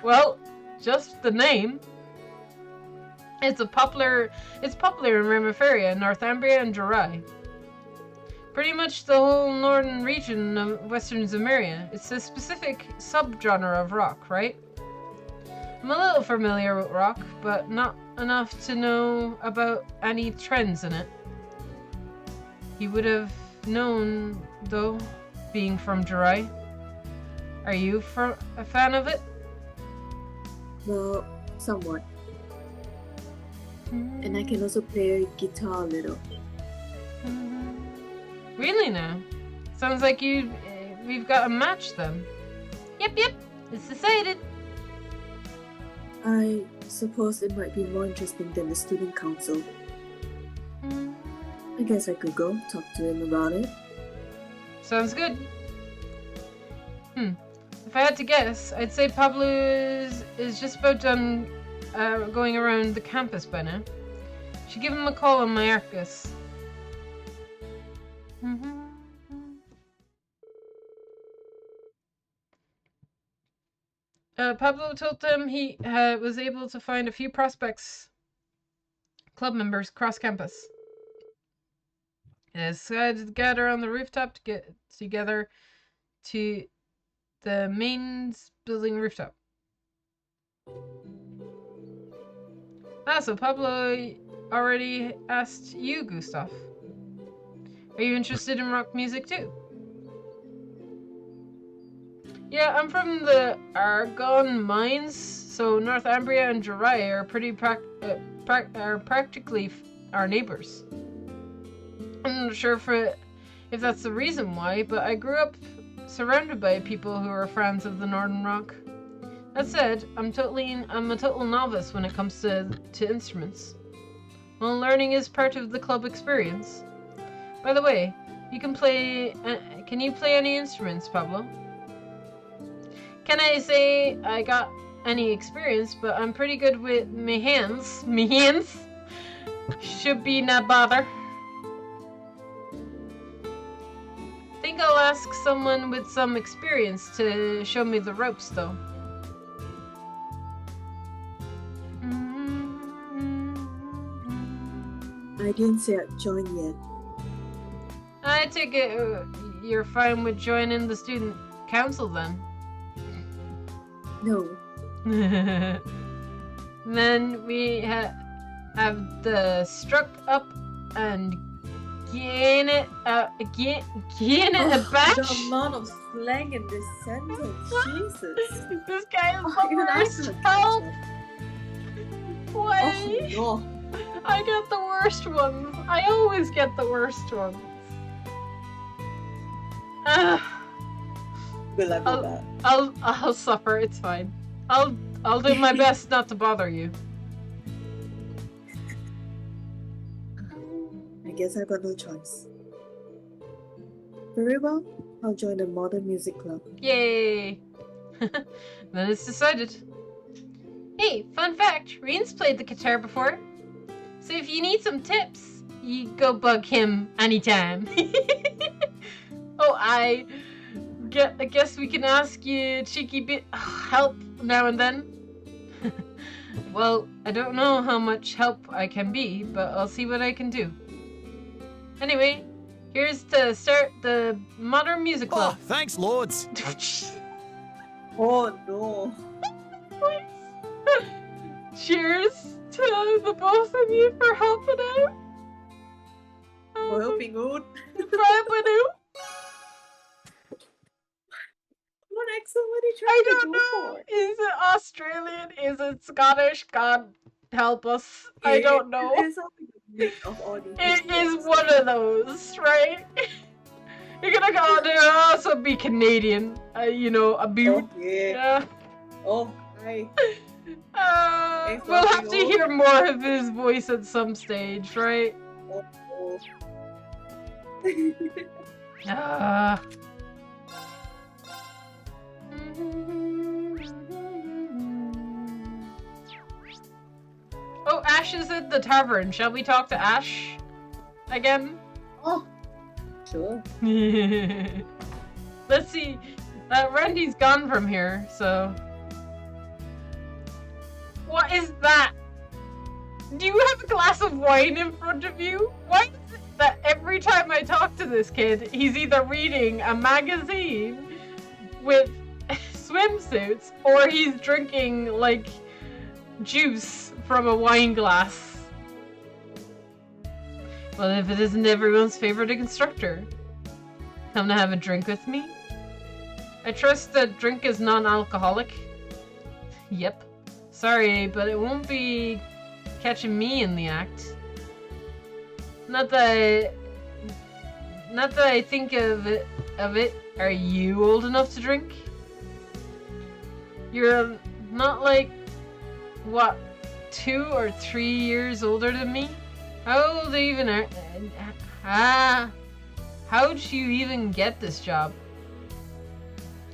Speaker 1: Well, just the name. It's popular in Remiferia, Northumbria, and Jurai. Pretty much the whole northern region of Western Zemeria. It's a specific subgenre of rock, right? I'm a little familiar with rock, but not enough to know about any trends in it. You would have known, though, being from Jurai. Are you a fan of it?
Speaker 2: Well, somewhat. And I can also play guitar a little.
Speaker 1: Really now? Sounds like we've got a match then. Yep, it's decided.
Speaker 2: I suppose it might be more interesting than the student council. I guess I could go talk to him about it.
Speaker 1: Sounds good. If I had to guess, I'd say Pablo is just about done going around the campus by now. Should give him a call on my Arcus. Pablo told them he was able to find a few prospects, club members across campus. Decided to gather on the rooftop to get together to the main building rooftop. So Pablo already asked you, Gustav. Are you interested in rock music too? Yeah, I'm from the Argonne Mines, so Northumbria and Jurai are pretty practically our neighbors. I'm not sure if that's the reason why, but I grew up surrounded by people who are fans of the Northern Rock. That said, I'm a total novice when it comes to instruments. Well, learning is part of the club experience. By the way, can you play any instruments, Pablo? Can I say I got any experience, but I'm pretty good with me hands. Me hands? Should be no bother. ask someone with some experience to show me the ropes, though.
Speaker 2: I didn't say I'd join yet.
Speaker 1: I take it you're fine with joining the student council then?
Speaker 2: No.
Speaker 1: Then we have the struck up and gain it a batch.
Speaker 2: The amount of slang in this sentence, Jesus.
Speaker 1: This guy is the
Speaker 2: Even I
Speaker 1: worst.
Speaker 2: couldn't
Speaker 1: Help!
Speaker 2: catch
Speaker 1: Why?
Speaker 2: it. Oh
Speaker 1: I get the worst ones. I always get the worst ones.
Speaker 2: no. Will I do that?
Speaker 1: I'll suffer. It's fine. I'll do my best not to bother you.
Speaker 2: I guess I've got no choice. Very well, I'll join the Modern Music Club.
Speaker 1: Yay! Then it's decided. Hey, fun fact, Reen's played the guitar before. So if you need some tips, you go bug him anytime. Oh, I guess we can ask you a cheeky bit help now and then. Well, I don't know how much help I can be, but I'll see what I can do. Anyway, here's to start the Modern Music Club.
Speaker 8: Oh, thanks, lords.
Speaker 2: Oh no.
Speaker 1: Cheers to the both of you for helping out.
Speaker 2: For helping out.
Speaker 1: For helping out.
Speaker 2: What accent were they
Speaker 1: I
Speaker 2: trying to
Speaker 1: don't
Speaker 2: do
Speaker 1: know.
Speaker 2: for?
Speaker 1: Is it Australian? Is it Scottish? God help us. I don't know.
Speaker 2: It's something mix of all these
Speaker 1: It
Speaker 2: things.
Speaker 1: is one of those, right? You're gonna go there also be Canadian. You know, a beaut.
Speaker 2: Oh, yeah.
Speaker 1: Yeah.
Speaker 2: Oh, hi. Thanks for
Speaker 1: We'll have to
Speaker 2: helping
Speaker 1: hear more of his voice at some stage, right?
Speaker 2: Oh, oh.
Speaker 1: Ah. Oh, Ash is at the tavern. Shall we talk to Ash again?
Speaker 2: Oh, sure.
Speaker 1: Let's see. Randy's gone from here, so. What is that? Do you have a glass of wine in front of you? Why is it that every time I talk to this kid, he's either reading a magazine with swimsuits or he's drinking, like, juice from a wine glass? Well, if it isn't everyone's favorite instructor, come to have a drink with me? I trust that drink is non-alcoholic. Yep. Sorry, but it won't be catching me in the act. Not that I think of it. Are you old enough to drink? You're not like, what, 2 or 3 years older than me? How old even are? How'd you even get this job?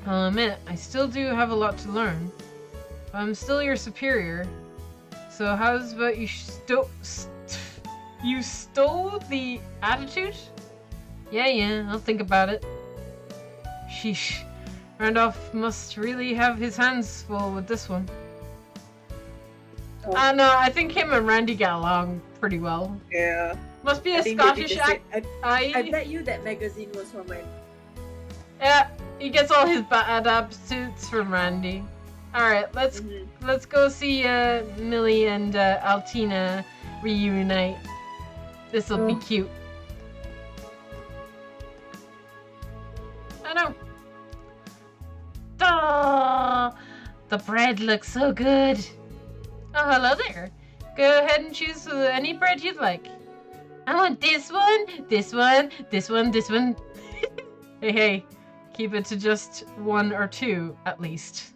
Speaker 1: I'll admit, I still do have a lot to learn. But I'm still your superior. So how's about you you stole the attitude? Yeah, I'll think about it. Sheesh. Randolph must really have his hands full with this one.
Speaker 2: Oh.
Speaker 1: No, I think him and Randy get along pretty well.
Speaker 2: Yeah.
Speaker 1: Must be
Speaker 2: I
Speaker 1: a
Speaker 2: think maybe
Speaker 1: Scottish
Speaker 2: they
Speaker 1: act.
Speaker 2: said- I bet you that magazine was from my.
Speaker 1: Yeah, he gets all his bad attitudes from Randy. Alright, let's go see Millie and Altina reunite. This'll be cute. I know. Oh, the bread looks so good. Oh, hello there. Go ahead and choose any bread you'd like. I want this one, this one, this one, this one. Hey, keep it to just 1 or 2 at least.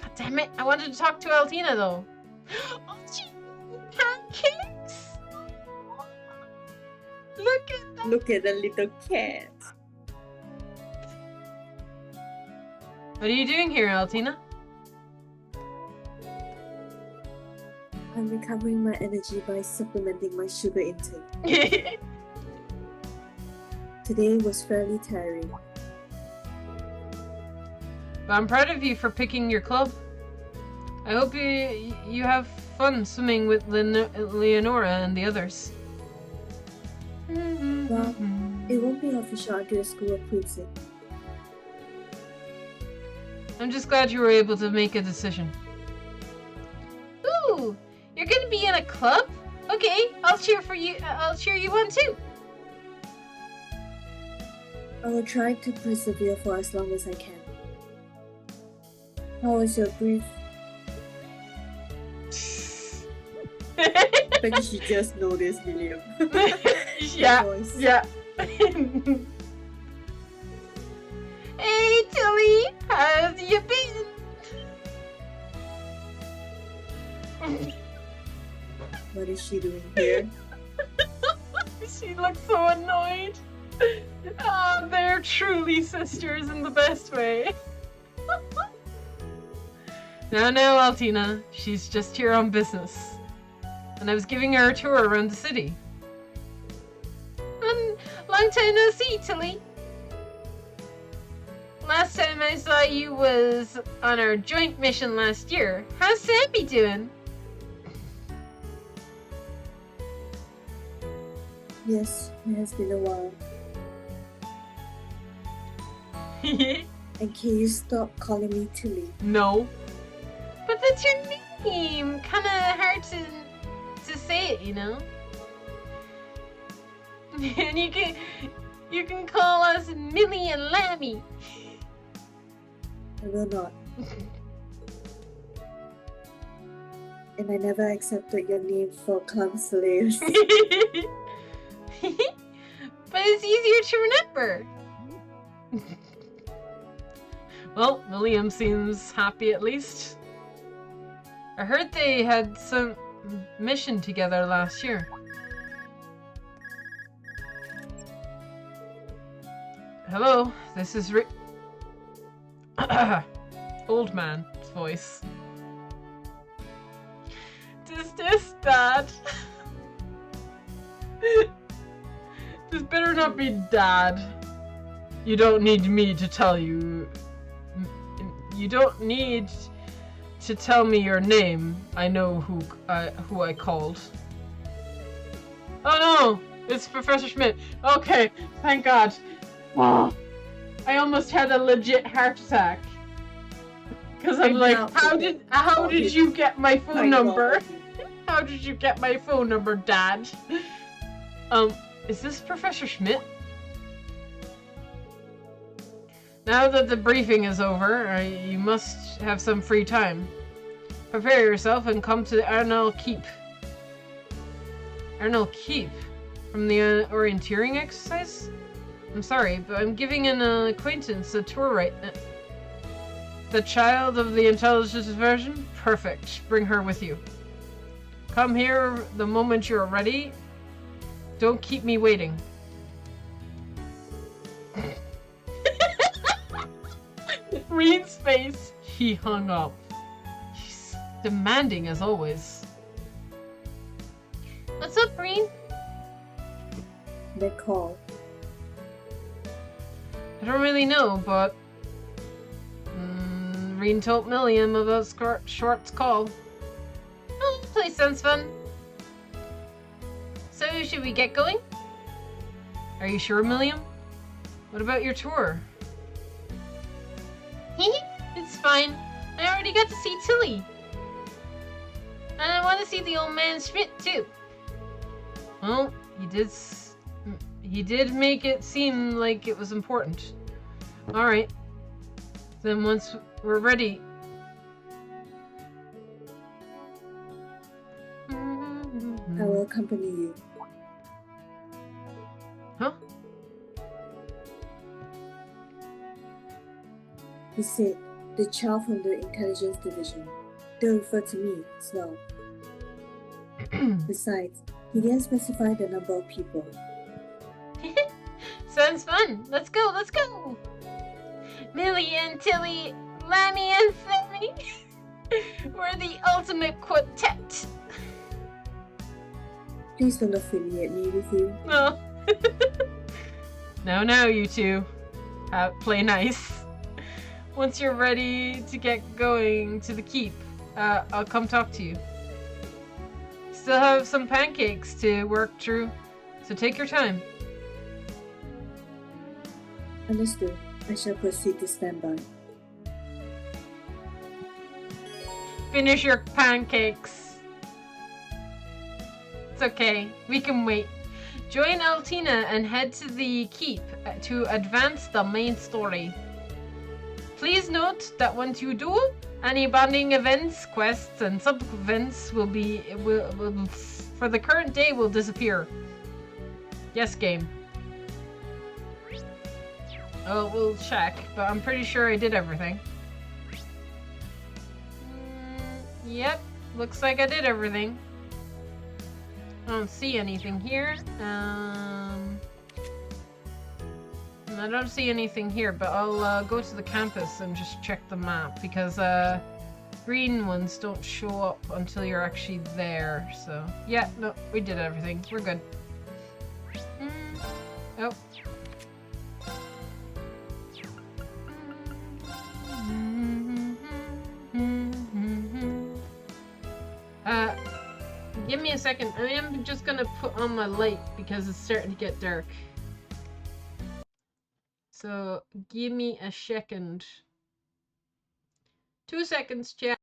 Speaker 1: God damn it, I wanted to talk to Altina though. Oh, she pancakes! Look at that.
Speaker 2: Look at the little cat.
Speaker 1: What are you doing here, Altina?
Speaker 2: I'm recovering my energy by supplementing my sugar intake. Today was fairly tiring,
Speaker 1: But I'm proud of you for picking your club. I hope you have fun swimming with Leonora and the others.
Speaker 2: Well, it won't be official until the school approves it.
Speaker 1: I'm just glad you were able to make a decision. Ooh, you're gonna be in a club? Okay, I'll cheer for you. I'll cheer you on too.
Speaker 2: I will try to persevere for as long as I can. How was your brief? I bet she just noticed, William.
Speaker 1: Yeah. Hey, Tilly, how's you been?
Speaker 2: What is she doing here?
Speaker 1: She looks so annoyed. Oh, they're truly sisters in the best way. No, Altina. She's just here on business. And I was giving her a tour around the city. Long time no see, Tilly. Last time I saw you was on our joint mission last year. How's Sammy doing?
Speaker 2: Yes, it has been a while. And can you stop calling me Tilly?
Speaker 1: No. But that's your name. Kinda hard to say it, you know? And you can call us Millie and Lammy.
Speaker 2: I will not. And I never accepted your name for Clan Slaves.
Speaker 1: But it's easier to remember. Well, William seems happy at least. I heard they had some mission together last year. Hello, this is old man's voice. Is this Dad? This better not be Dad. You don't need me to tell you. You don't need to tell me your name. I know who I called. Oh no! It's Professor Schmidt. Okay, thank God. I almost had a legit heart attack. Cause I'm like, how did you get my phone number? How did you get my phone number, Dad? Is this Professor Schmidt? Now that the briefing is over, you must have some free time. Prepare yourself and come to the Arnell Keep. Arnell Keep? From the orienteering exercise? I'm sorry, but I'm giving an acquaintance a tour right now. The child of the intelligence version? Perfect. Bring her with you. Come here the moment you're ready. Don't keep me waiting. Reed's face. He hung up. He's demanding as always. What's up, Reed?
Speaker 2: They call.
Speaker 1: I don't really know, but Reed told Milliam about Short's call. Oh, this place sounds fun. So, should we get going? Are you sure, Milliam? What about your tour? It's fine. I already got to see Tilly. And I want to see the old man Schmidt, too. Well, he did make it seem like it was important. Alright. Then once we're ready...
Speaker 2: I will accompany you.
Speaker 1: Huh?
Speaker 2: He said, the child from the intelligence division. They refer to me as well. Besides, he didn't specify the number of people.
Speaker 1: Sounds fun. Let's go, let's go. Millie and Tilly, Lammy and Sammy. We're the ultimate quartet.
Speaker 2: Please don't affiliate me with you.
Speaker 1: No. No, you two. Play nice. Once you're ready to get going to the keep, I'll come talk to you. Still have some pancakes to work through, so take your time.
Speaker 2: Understood. I shall proceed to stand by.
Speaker 1: Finish your pancakes. It's okay. We can wait. Join Altina and head to the keep to advance the main story. Please note that once you do, any bonding events, quests, and sub-events will for the current day will disappear. Yes, game. Oh, we'll check, but I'm pretty sure I did everything. Yep, looks like I did everything. I don't see anything here. I don't see anything here, but I'll go to the campus and just check the map because green ones don't show up until you're actually there. So yeah, no, we did everything. We're good. Oh. Give me a second. I am just gonna put on my light because it's starting to get dark. So, give me a second. 2 seconds, chat.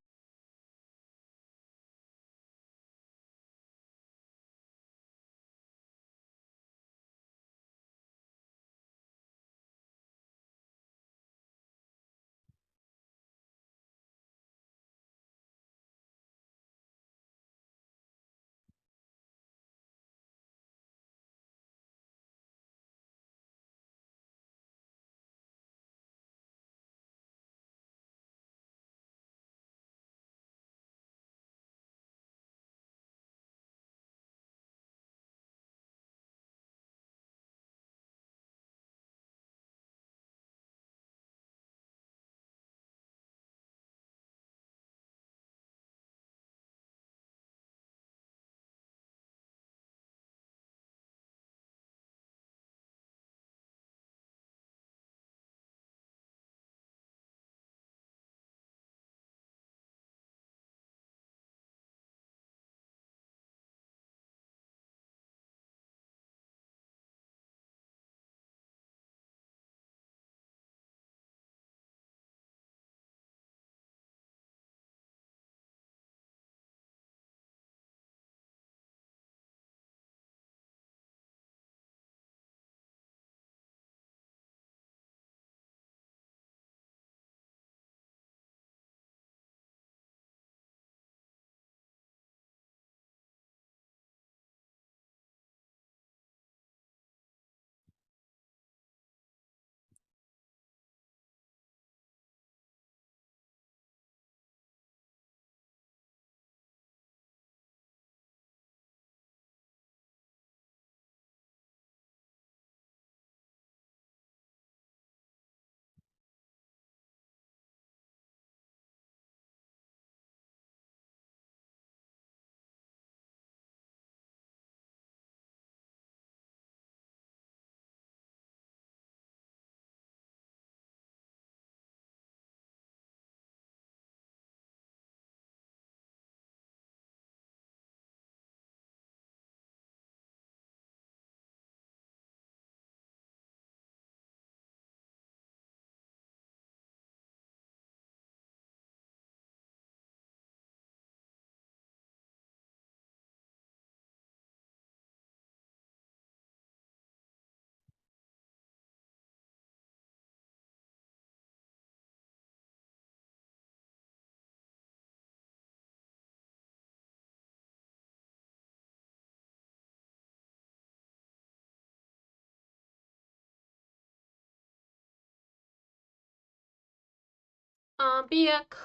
Speaker 1: Back.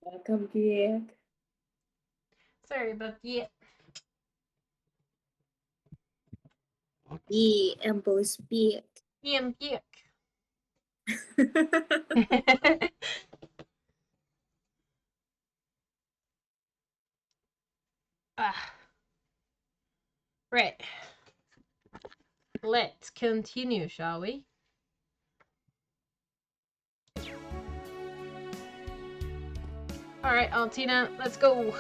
Speaker 2: Welcome back.
Speaker 1: Sorry about that.
Speaker 2: Yeah, Ambo's back.
Speaker 1: Yeah, I'm back. Right. Let's continue, shall we? Alright, Altina, let's go.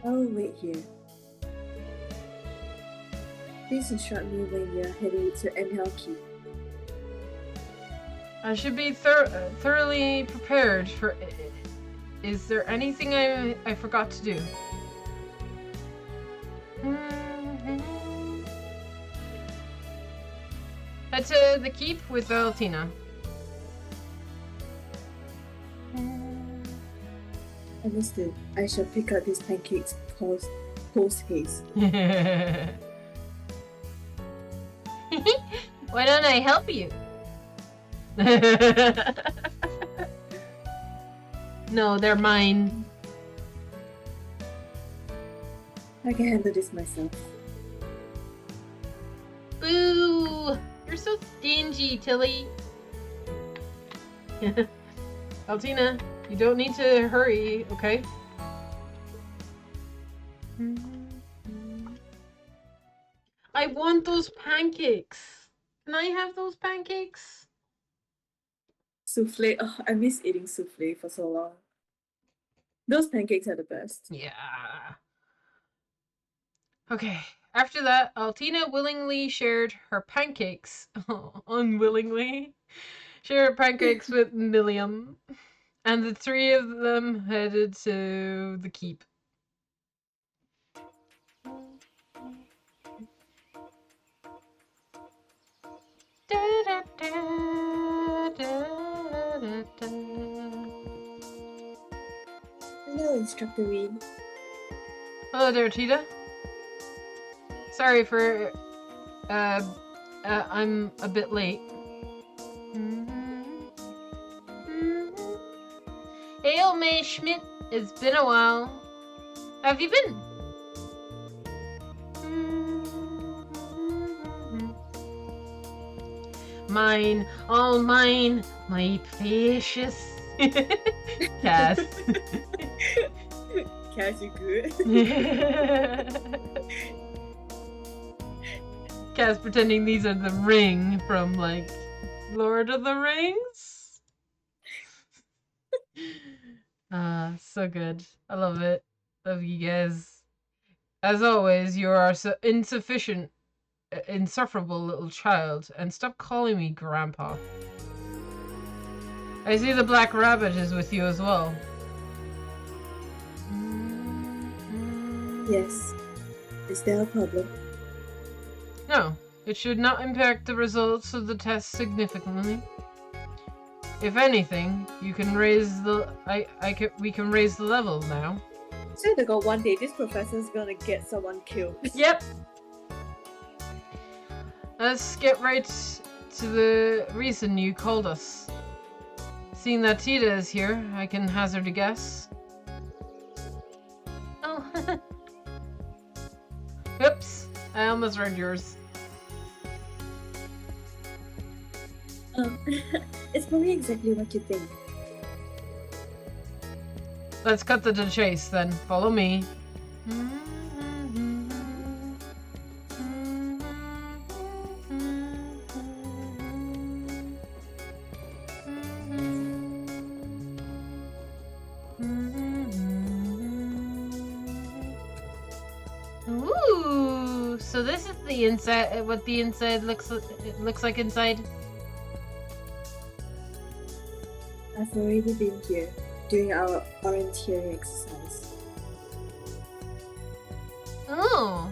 Speaker 2: I'll wait here. Please instruct me when you're heading to Enhel Keep.
Speaker 1: I should be thoroughly prepared for... Is there anything I forgot to do? Head to the keep with Altina.
Speaker 2: Understood. I shall pick up these pancakes post haste.
Speaker 1: Why don't I help you? No, they're mine.
Speaker 2: I can handle this myself.
Speaker 1: Boo! You're so stingy, Tilly. Altina, you don't need to hurry, okay? I want those pancakes. Can I have those pancakes?
Speaker 2: Souffle. Oh, I miss eating souffle for so long. Those pancakes are the best.
Speaker 1: Yeah. Okay. After that, Altina willingly shared her pancakes. Unwillingly. Shared her pancakes with Milliam. And the three of them headed to the keep.
Speaker 2: Hello, Instructor Reed.
Speaker 1: Hello there, Tita. Sorry for, I'm a bit late. Hey, old May Schmidt, it's been a while. How have you been? Mine, all mine, my precious. Cass.
Speaker 2: Cass, you good?
Speaker 1: Cass pretending these are the ring from, like, Lord of the Rings? So good. I love it. Love you guys. As always, you are so insufficient, insufferable little child, and stop calling me Grandpa. I see the Black Rabbit is with you as well.
Speaker 2: Yes. Is there a problem?
Speaker 1: No, it should not impact the results of the test significantly. If anything, you can raise the we can raise the level now.
Speaker 2: Swear to God, one day this professor's gonna get someone killed.
Speaker 1: Yep. Let's get right to the reason you called us. Seeing that Tita is here, I can hazard a guess. Oh. Oops, I almost read yours.
Speaker 2: It's probably exactly what you think.
Speaker 1: Let's cut to the chase then. Follow me. Ooh, so this is the inside. What the inside looks like inside.
Speaker 2: I've already been here doing our orienteering exercise.
Speaker 1: Oh,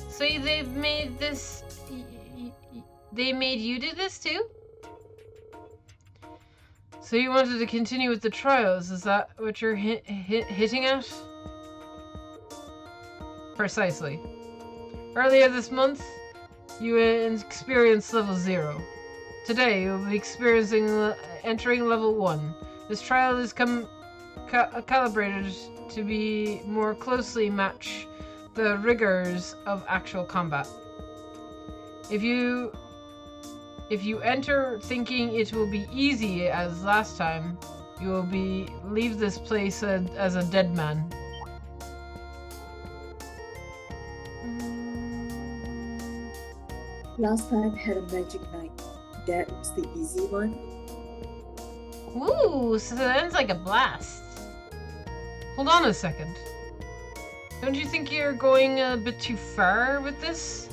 Speaker 1: so they've made this. They made you do this too? So you wanted to continue with the trials? Is that what you're hitting at? Precisely. Earlier this month, you experienced level 0. Today, you'll be entering level 1. This trial is calibrated to be more closely match the rigors of actual combat. If you enter thinking it will be easy as last time, You will leave this place as a dead man.
Speaker 2: Last time had a magic night. That was the easy one.
Speaker 1: Ooh, so that ends like a blast. Hold on a second. Don't you think you're going a bit too far with this?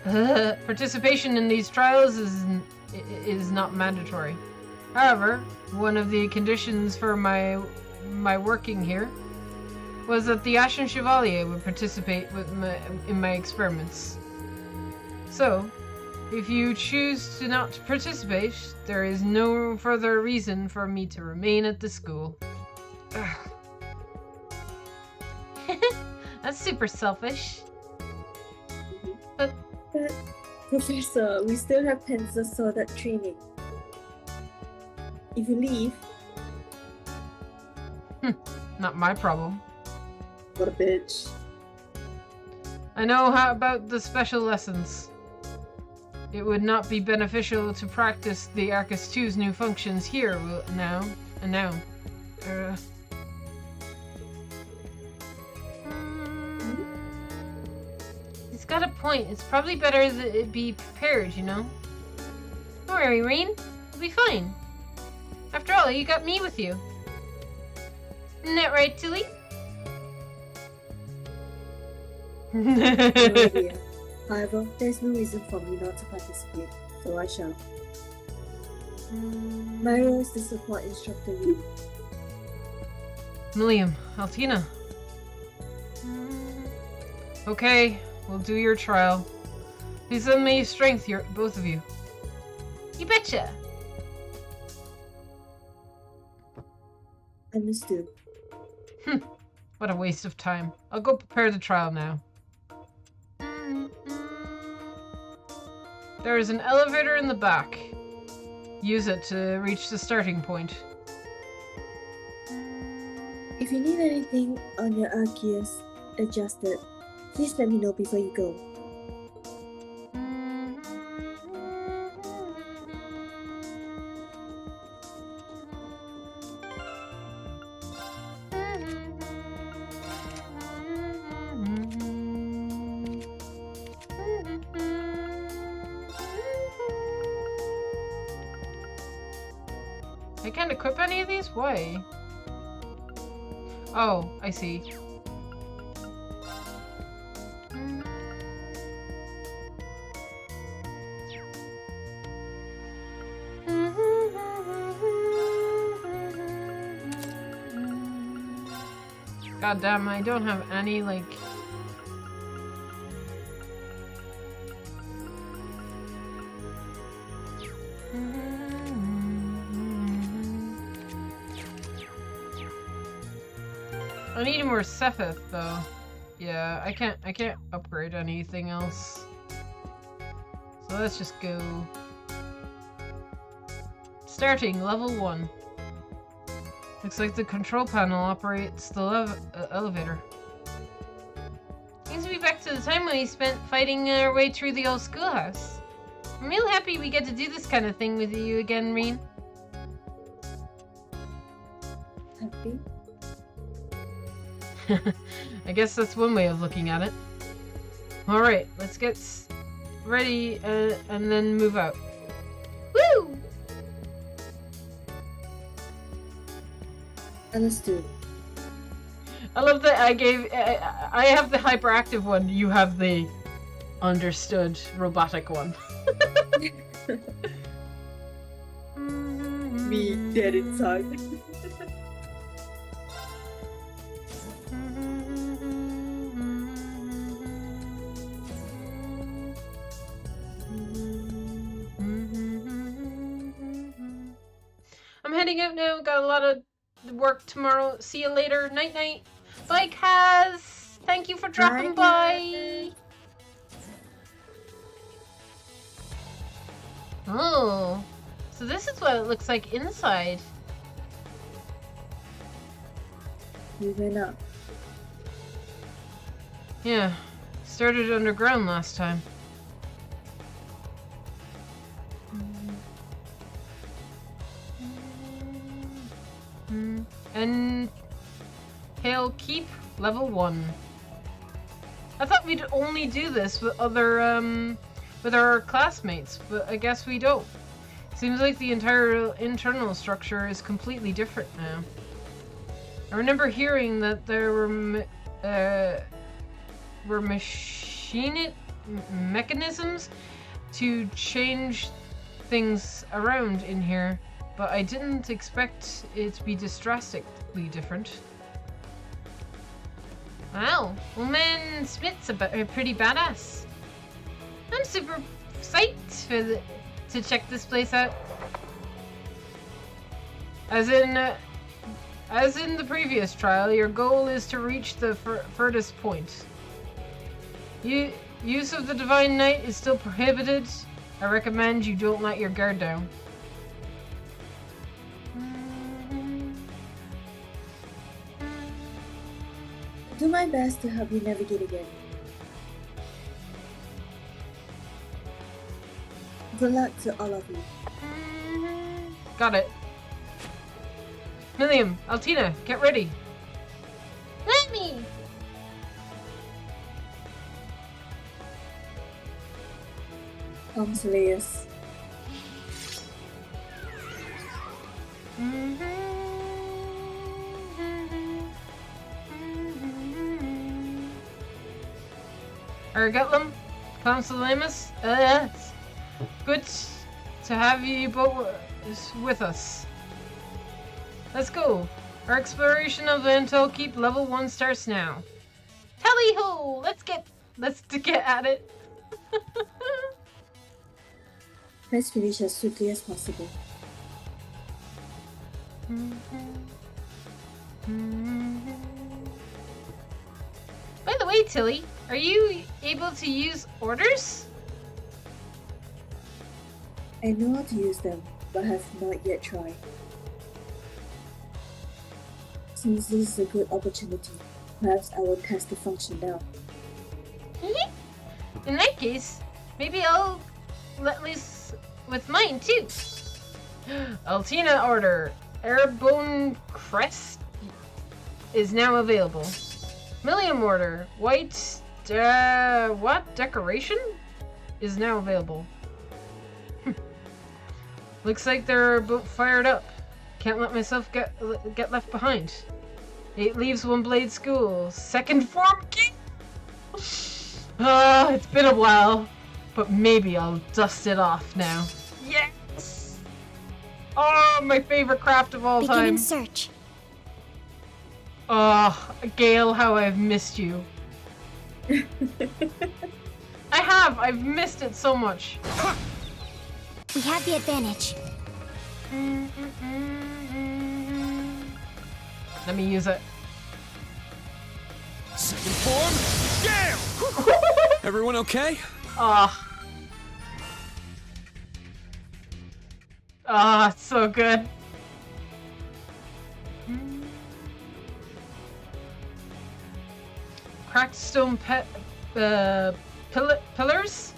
Speaker 1: Participation in these trials is not mandatory. However, one of the conditions for my working here was that the Ashen Chevalier would participate in my experiments. So, if you choose to not participate, there is no further reason for me to remain at the school. That's super selfish.
Speaker 2: But Professor, we still have Pencil Sword training. If you leave...
Speaker 1: Not my problem.
Speaker 2: What a bitch.
Speaker 1: I know how about the special lessons. It would not be beneficial to practice the Arcus 2's new functions here now. He's got a point. It's probably better that it be prepared, you know? Don't worry, Rain. It'll be fine. After all, you got me with you. Isn't that right, Tilly?
Speaker 2: No idea. However, there's no reason for me not to participate, so I shall. My role is to support Instructor Lee.
Speaker 1: William, Altina. Okay, we'll do your trial. Please lend me strength, both of you. You betcha!
Speaker 2: Understood.
Speaker 1: What a waste of time. I'll go prepare the trial now. There is an elevator in the back. Use it to reach the starting point.
Speaker 2: If you need anything on your Arceus adjusted, please let me know before you go.
Speaker 1: I can't equip any of these? Why? Oh, I see. God damn, I don't have any, like... I need more Sepith though. Yeah, I can't upgrade anything else. So let's just go. Starting level 1. Looks like the control panel operates the elevator. Seems to be back to the time when we spent fighting our way through the old schoolhouse. I'm real happy we get to do this kind of thing with you again, Reen.
Speaker 2: Happy?
Speaker 1: I guess that's one way of looking at it. Alright, let's get ready and then move out. Woo!
Speaker 2: Understood.
Speaker 1: I love that I have the hyperactive one, you have the understood robotic one.
Speaker 2: Me dead inside.
Speaker 1: I'm heading out now, got a lot of work tomorrow. See you later. Night night. Bye, Kaz. Thank you for dropping by. Oh, so this is what it looks like inside.
Speaker 2: We went up.
Speaker 1: Yeah, started underground last time. And Hail Keep level 1. I thought we'd only do this with with our classmates, but I guess we don't. Seems like the entire internal structure is completely different now. I remember hearing that there were mechanisms to change things around in here, but I didn't expect it to be this drastically different. Wow, Old Man Smith's a pretty badass. I'm super psyched to check this place out. As in the previous trial, your goal is to reach the furthest point. Use of the Divine Knight is still prohibited. I recommend you don't let your guard down.
Speaker 2: Do my best to help you navigate again. Good luck to all of you.
Speaker 1: Got it. Millium, Altina, get ready.
Speaker 5: Let me!
Speaker 2: Slayers.
Speaker 1: Argatlam, Consulemus, good to have you both with us. Let's go. Our exploration of the Intel Keep level 1 starts now. Tally-ho! Let's get at it.
Speaker 2: Let's finish as swiftly as possible.
Speaker 1: By the way, Tilly, are you able to use orders?
Speaker 2: I know how to use them, but have not yet tried. Since this is a good opportunity, perhaps I will test the function now.
Speaker 1: In that case, maybe I'll let loose with mine too. Altina order. Airbone Crest is now available. Millium order. White what? Decoration? Is now available. Looks like they're both fired up. Can't let myself get left behind. 8 leaves, 1 blade school. Second form king. It's been a while, but maybe I'll dust it off now. Yes! Oh, my favorite craft of all time.
Speaker 5: Beginning search.
Speaker 1: Oh, Gale, how I've missed you. I've missed it so much.
Speaker 5: We have the advantage.
Speaker 1: Let me use it.
Speaker 7: Second form, Gale! Everyone okay?
Speaker 1: It's so good. Cracked stone pillars?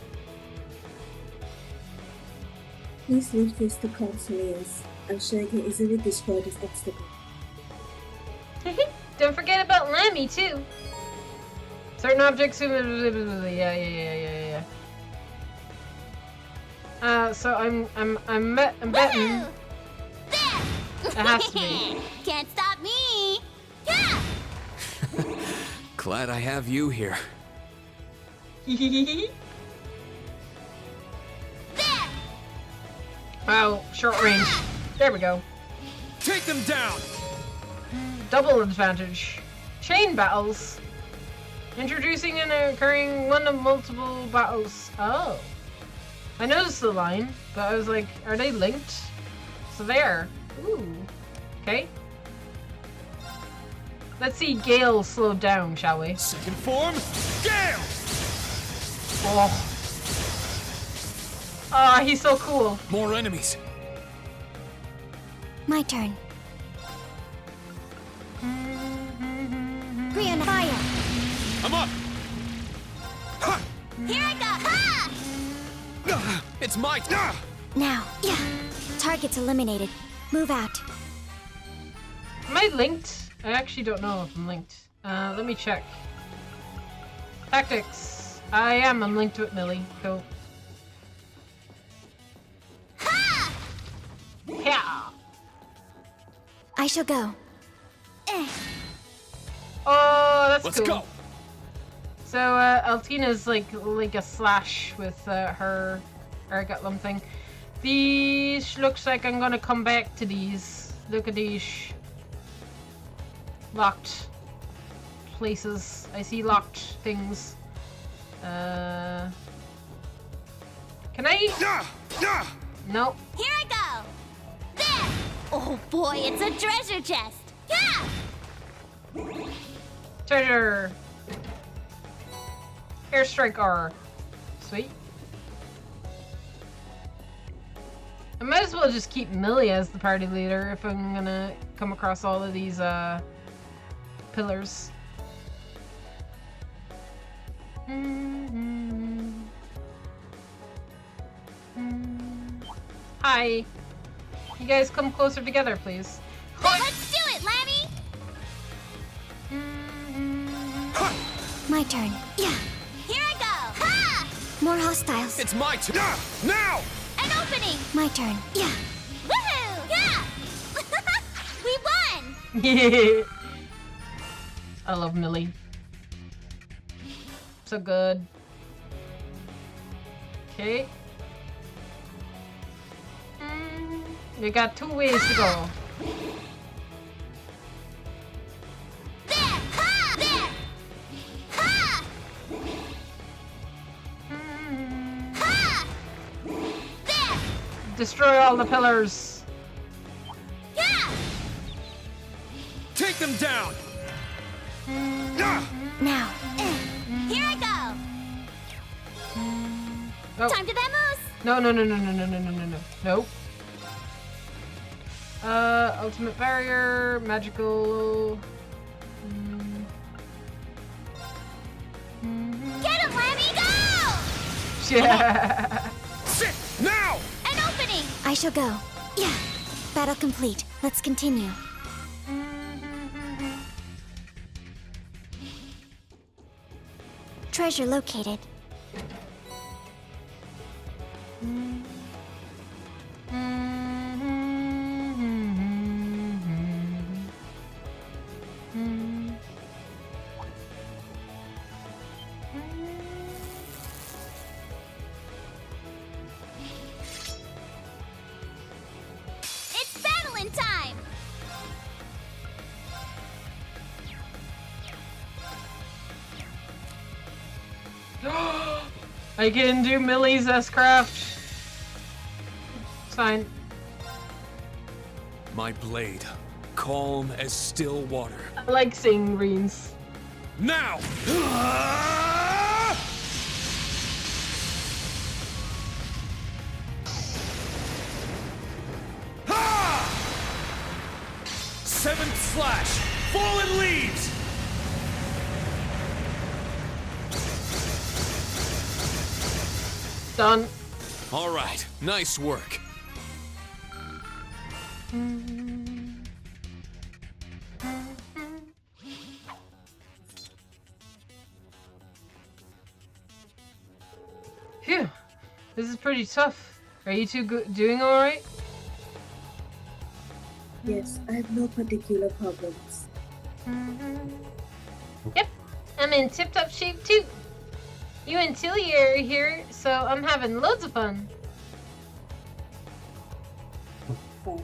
Speaker 2: Please leave this to Slayers. I'm sure I can easily destroy this obstacle.
Speaker 1: Don't forget about Lammy too. Certain objects. Yeah. So I'm betting. It has to be.
Speaker 5: Can't stop me. Yeah.
Speaker 7: Glad I have you here.
Speaker 1: Wow, short range. There we go.
Speaker 7: Take them down.
Speaker 1: Double advantage. Chain battles. Introducing and occurring one of multiple battles. Oh. I noticed the line, but I was like, are they linked? So there. Ooh. Okay. Let's see Gale slow down, shall we?
Speaker 7: Second form, Gale!
Speaker 1: Oh. Ah, he's so cool.
Speaker 7: More enemies.
Speaker 5: My turn. Free on fire.
Speaker 7: I'm up. Ha!
Speaker 5: Here I go. Ha!
Speaker 7: It's my
Speaker 5: Now, yeah. Target's eliminated. Move out.
Speaker 1: Am I linked? I actually don't know if I'm linked. Let me check. Tactics. I am. I'm linked with Millie. Cool.
Speaker 5: Ha!
Speaker 1: Yeah.
Speaker 3: I shall go.
Speaker 1: Oh, that's
Speaker 7: Let's
Speaker 1: cool.
Speaker 7: go.
Speaker 1: So, Altina's like a slash with her Ergatlum thing. These looks like I'm gonna come back to these. Look at these. Locked places. I see locked things. Can I? Nope.
Speaker 5: Here I go! There! Oh boy, it's a treasure chest! Yeah!
Speaker 1: Treasure! Airstrike R. Sweet. I might as well just keep Millie as the party leader if I'm gonna come across all of these, pillars. Hi. You guys come closer together, please.
Speaker 5: Let's do it, Lammy!
Speaker 3: My turn. Yeah.
Speaker 5: Here I go! Ha!
Speaker 3: More hostiles.
Speaker 7: It's my turn. Now!
Speaker 5: An opening!
Speaker 3: My turn. Yeah.
Speaker 5: Woohoo! Yeah! We won!
Speaker 1: Yeah. I love Millie. So good. Okay. We got 2 ways to go.
Speaker 5: There! Ha! There! Ha! Ha! There!
Speaker 1: Destroy all the pillars.
Speaker 5: Yeah!
Speaker 7: Take them down!
Speaker 3: Now.
Speaker 5: Here I go!
Speaker 1: Oh.
Speaker 5: Time to vamoose!
Speaker 1: No. Nope. Ultimate barrier, magical.
Speaker 5: Get him, Lammy, go!
Speaker 1: Yeah.
Speaker 7: Sit! Now!
Speaker 5: An opening!
Speaker 3: I shall go. Yeah. Battle complete. Let's continue. Treasure located.
Speaker 5: It's battling time!
Speaker 1: I can do Millie's S-Craft. It's fine.
Speaker 7: My blade, calm as still water.
Speaker 1: I like seeing greens.
Speaker 7: Now! Seventh slash! Fallen leaves!
Speaker 1: Done.
Speaker 7: All right, nice work.
Speaker 1: Phew. This is pretty tough. Are you two doing alright?
Speaker 2: Yes, I have no particular problems.
Speaker 1: Yep. I'm in tip-top shape too. You and Tilly are here, so I'm having loads of fun.
Speaker 2: Fine.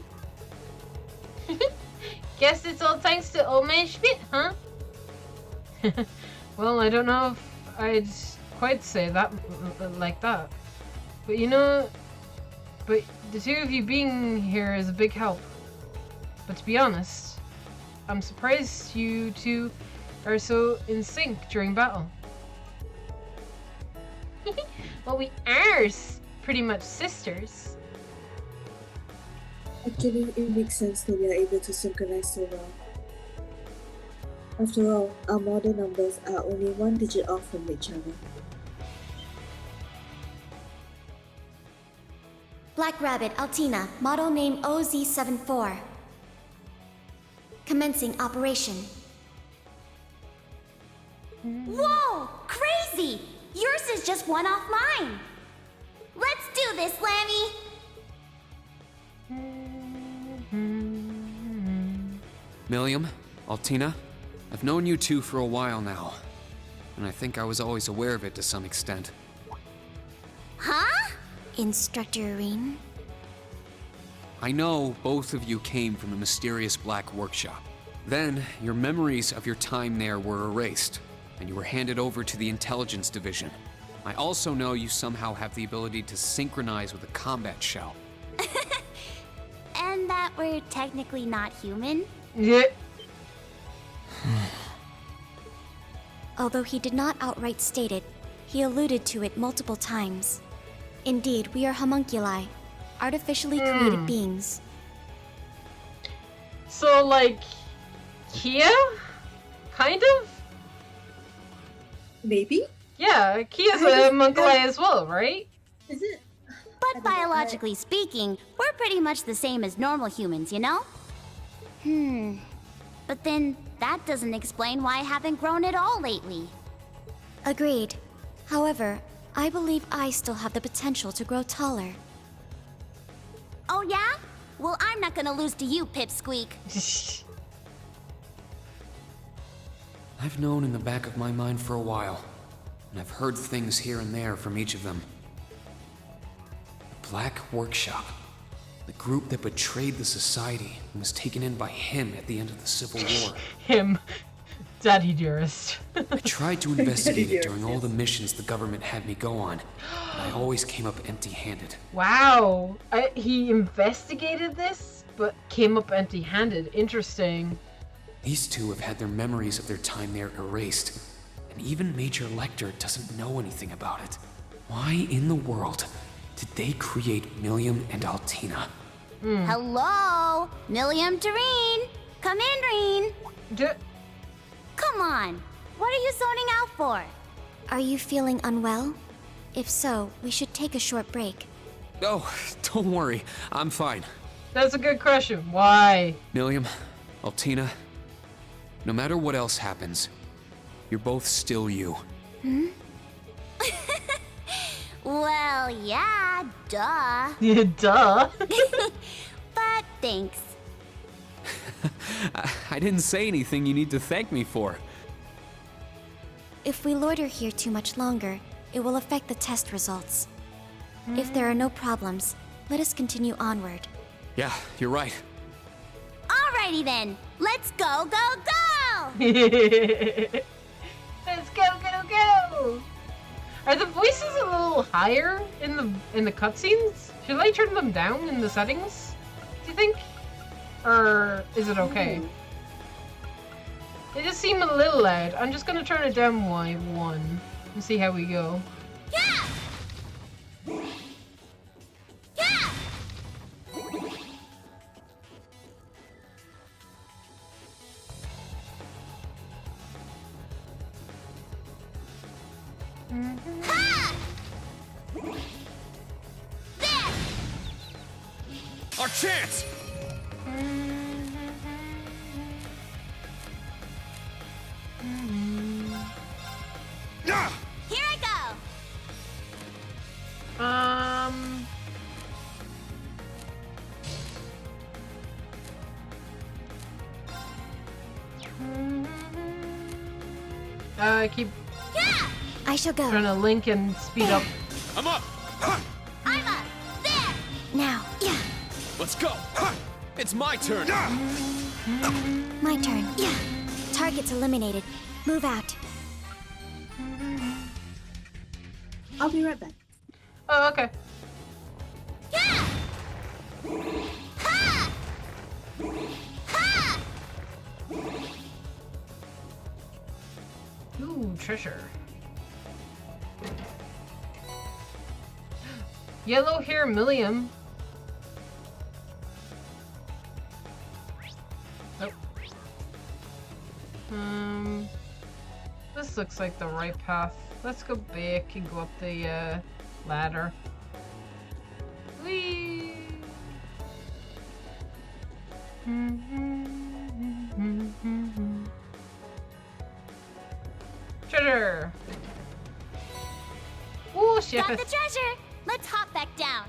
Speaker 1: Guess it's all thanks to Old Man Schmidt, huh? Well, I don't know if I'd quite say that like that. But you know, the two of you being here is a big help. But to be honest, I'm surprised you two are so in sync during battle. Well, we are pretty much sisters.
Speaker 2: Actually, it makes sense that we are able to synchronize so well. After all, our model numbers are only 1 digit off from each other.
Speaker 3: Black Rabbit, Altina, model name OZ74. Commencing operation. Whoa! Crazy! Yours is just one off mine! Let's do this, Lammy!
Speaker 7: Millium, Altina, I've known you two for a while now, and I think I was always aware of it to some extent.
Speaker 3: Huh? Instructor Irene?
Speaker 7: I know both of you came from the mysterious Black Workshop. Then, your memories of your time there were erased, and you were handed over to the Intelligence Division. I also know you somehow have the ability to synchronize with a combat shell.
Speaker 5: And that we're technically not human?
Speaker 1: Yeah.
Speaker 3: Although he did not outright state it, he alluded to it multiple times. Indeed, we are homunculi, artificially created beings.
Speaker 1: So, like, Kia? Kind of?
Speaker 2: Maybe?
Speaker 1: Yeah, Kia's a homunculi as well, right?
Speaker 2: Is it?
Speaker 5: But biologically speaking, we're pretty much the same as normal humans, you know? But then, that doesn't explain why I haven't grown at all lately.
Speaker 3: Agreed. However, I believe I still have the potential to grow taller.
Speaker 5: Oh yeah? Well, I'm not gonna lose to you, Pipsqueak.
Speaker 7: I've known in the back of my mind for a while, and I've heard things here and there from each of them. The Black Workshop, the group that betrayed the society and was taken in by him at the end of the Civil War.
Speaker 1: Him. Daddy dearest.
Speaker 7: I tried to investigate it during all the missions the government had me go on, but I always came up empty-handed.
Speaker 1: Wow. He investigated this, but came up empty-handed. Interesting.
Speaker 7: These two have had their memories of their time there erased, and even Major Lecter doesn't know anything about it. Why in the world did they create Millium and Altina?
Speaker 5: Hello? Millium Doreen? Come in, Reen. Come on. What are you zoning out for?
Speaker 3: Are you feeling unwell? If so, we should take a short break.
Speaker 7: Oh, don't worry. I'm fine.
Speaker 1: That's a good question. Why?
Speaker 7: Millium, Altina, no matter what else happens, you're both still you.
Speaker 5: Well, yeah, duh.
Speaker 1: Yeah, duh.
Speaker 5: But thanks.
Speaker 7: I didn't say anything you need to thank me for.
Speaker 3: If we loiter here too much longer, it will affect the test results. If there are no problems, let us continue onward.
Speaker 7: Yeah, you're right.
Speaker 5: Alrighty then. Let's go, go, go!
Speaker 1: Let's go, go, go! Are the voices a little higher in the cutscenes? Should I turn them down in the settings? Do you think? Or is it okay? They just seem a little loud. I'm just gonna turn it down by 1 and see how we go.
Speaker 5: Yeah! Yeah! Ha! There!
Speaker 7: Our chance!
Speaker 5: Here I go!
Speaker 1: Keep
Speaker 5: Yeah!
Speaker 3: I shall go.
Speaker 1: trying to link and speed up.
Speaker 7: I'm up!
Speaker 5: I'm up! There!
Speaker 3: Now. Yeah.
Speaker 7: Let's go! It's my turn!
Speaker 3: My turn. Yeah. Target's eliminated. Move out.
Speaker 2: I'll be right back.
Speaker 1: Oh, okay.
Speaker 5: Yeah! Ha! Ha!
Speaker 1: Ooh, treasure. Yellow hair Millium. Nope. This looks like the right path. Let's go back and go up the ladder. Whee! treasure! Ooh,
Speaker 5: Got
Speaker 1: shit.
Speaker 5: the treasure! Let's hop back down.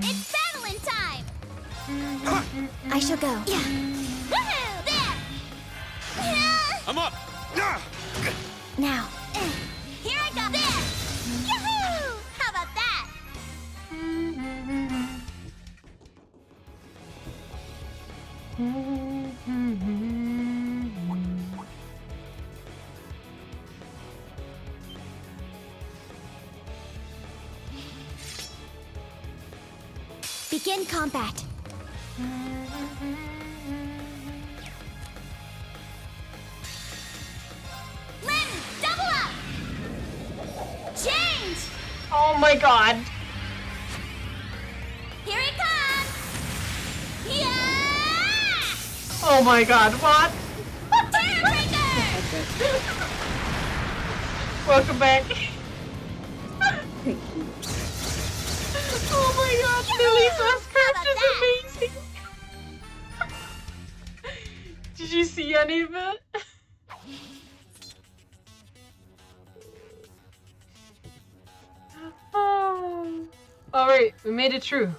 Speaker 5: It's battling time!
Speaker 3: I shall go.
Speaker 5: Yeah. Woohoo! There! Yeah.
Speaker 7: I'm up!
Speaker 3: Now.
Speaker 5: Here I go! There! Yahoo! How about that?
Speaker 3: Begin combat.
Speaker 5: Lynn, double up! Change!
Speaker 1: Oh my god.
Speaker 5: Here it comes! Yeah!
Speaker 1: Oh my god, what?
Speaker 5: Terrabreaker!
Speaker 1: Welcome back.
Speaker 2: Thank you.
Speaker 1: Oh my god, Lily's last curse is amazing. Did you see any of it? Oh. Alright, we made it through.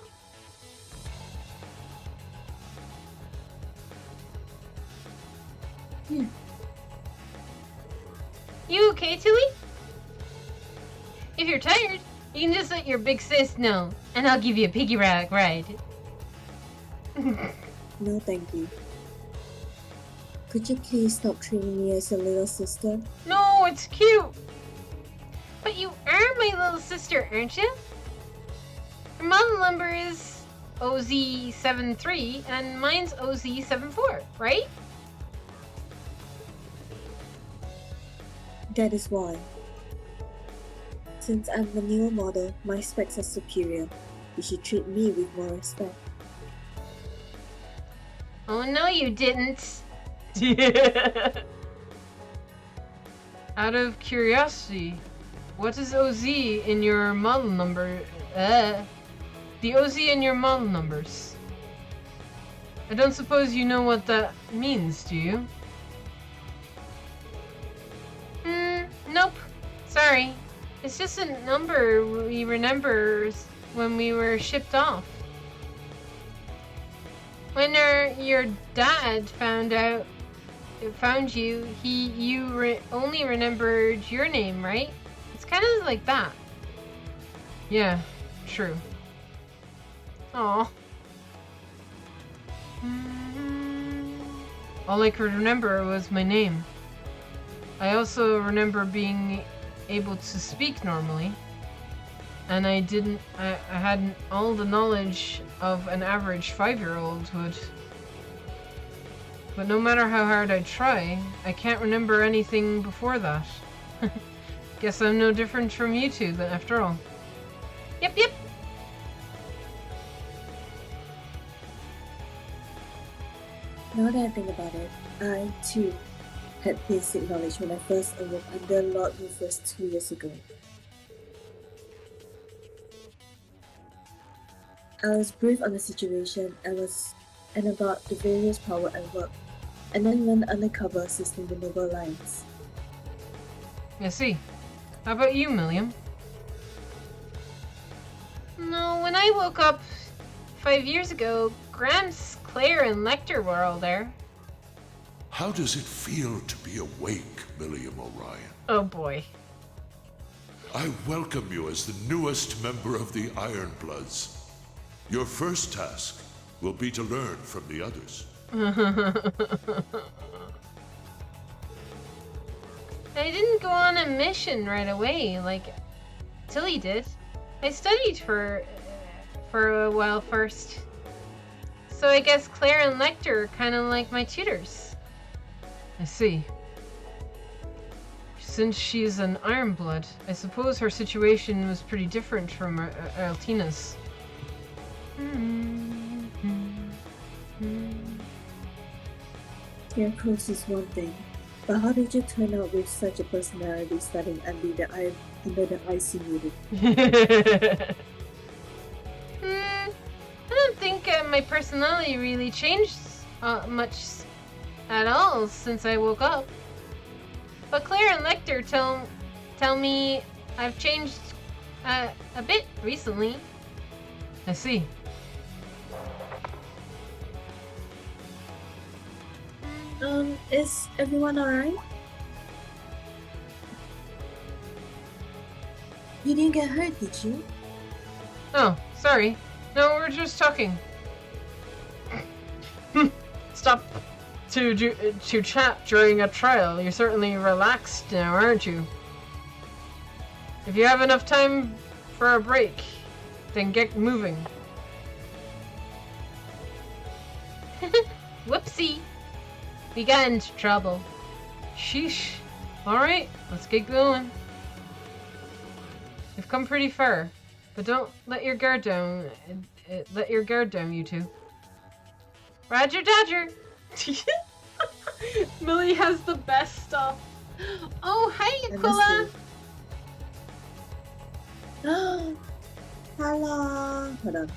Speaker 1: You okay, Tilly? If you're tired, you can just let your big sis know, and I'll give you a piggyback ride.
Speaker 2: No, thank you. Could you please stop treating me as a little sister?
Speaker 1: No, it's cute. But you are my little sister, aren't you? Your model number is OZ73, and mine's OZ74, right?
Speaker 2: That is why. Since I'm the newer model, my specs are superior. You should treat me with more respect.
Speaker 1: Oh no, you didn't. Out of curiosity, what is OZ in your model number? The OZ in your model numbers. I don't suppose you know what that means, do you? Nope. Sorry. It's just a number we remember when we were shipped off. When your dad found you, only remembered your name, right? It's kind of like that. Yeah, true. Aw. All I could remember was my name. I also remember being able to speak normally, and I hadn't all the knowledge of an average 5-year-old would. But no matter how hard I try, I can't remember anything before that. Guess I'm no different from you two, then, after all. Yep.
Speaker 2: Now that I think about it, I too had basic knowledge when I first awoke under Lord Rufus 2 years ago. I was briefed on the situation and about the various power at work, and then went undercover assisting the Noble Alliance.
Speaker 1: I see. How about you, Milliam? No, when I woke up 5 years ago, Gramps, Claire, and Lecter were all there.
Speaker 11: How does it feel to be awake, Milliam Orion?
Speaker 1: Oh boy.
Speaker 11: I welcome you as the newest member of the Ironbloods. Your first task will be to learn from the others.
Speaker 1: I didn't go on a mission right away like Tilly did. I studied for a while first. So I guess Claire and Lecter are kind of like my tutors. I see. Since she's an Ironblood, I suppose her situation was pretty different from Altina's.
Speaker 2: Your clothes is one thing, But how did you turn out with such a personality studying under the icy unit?
Speaker 1: I don't think my personality really changed much at all since I woke up. But Claire and Lecter tell me I've changed a bit recently. I see.
Speaker 2: Is everyone alright? You didn't get hurt, did you?
Speaker 1: Oh, sorry. No, we're just talking. Stop to chat during a trial. You're certainly relaxed now, aren't you? If you have enough time for a break, then get moving. Whoopsie! We got into trouble. Sheesh. Alright, let's get going. We've come pretty far, but don't let your guard down. Let your guard down, you two. Roger Dodger! Millie has the best stuff. Oh, hi, Aquila!
Speaker 2: Oh, hello. Hold on.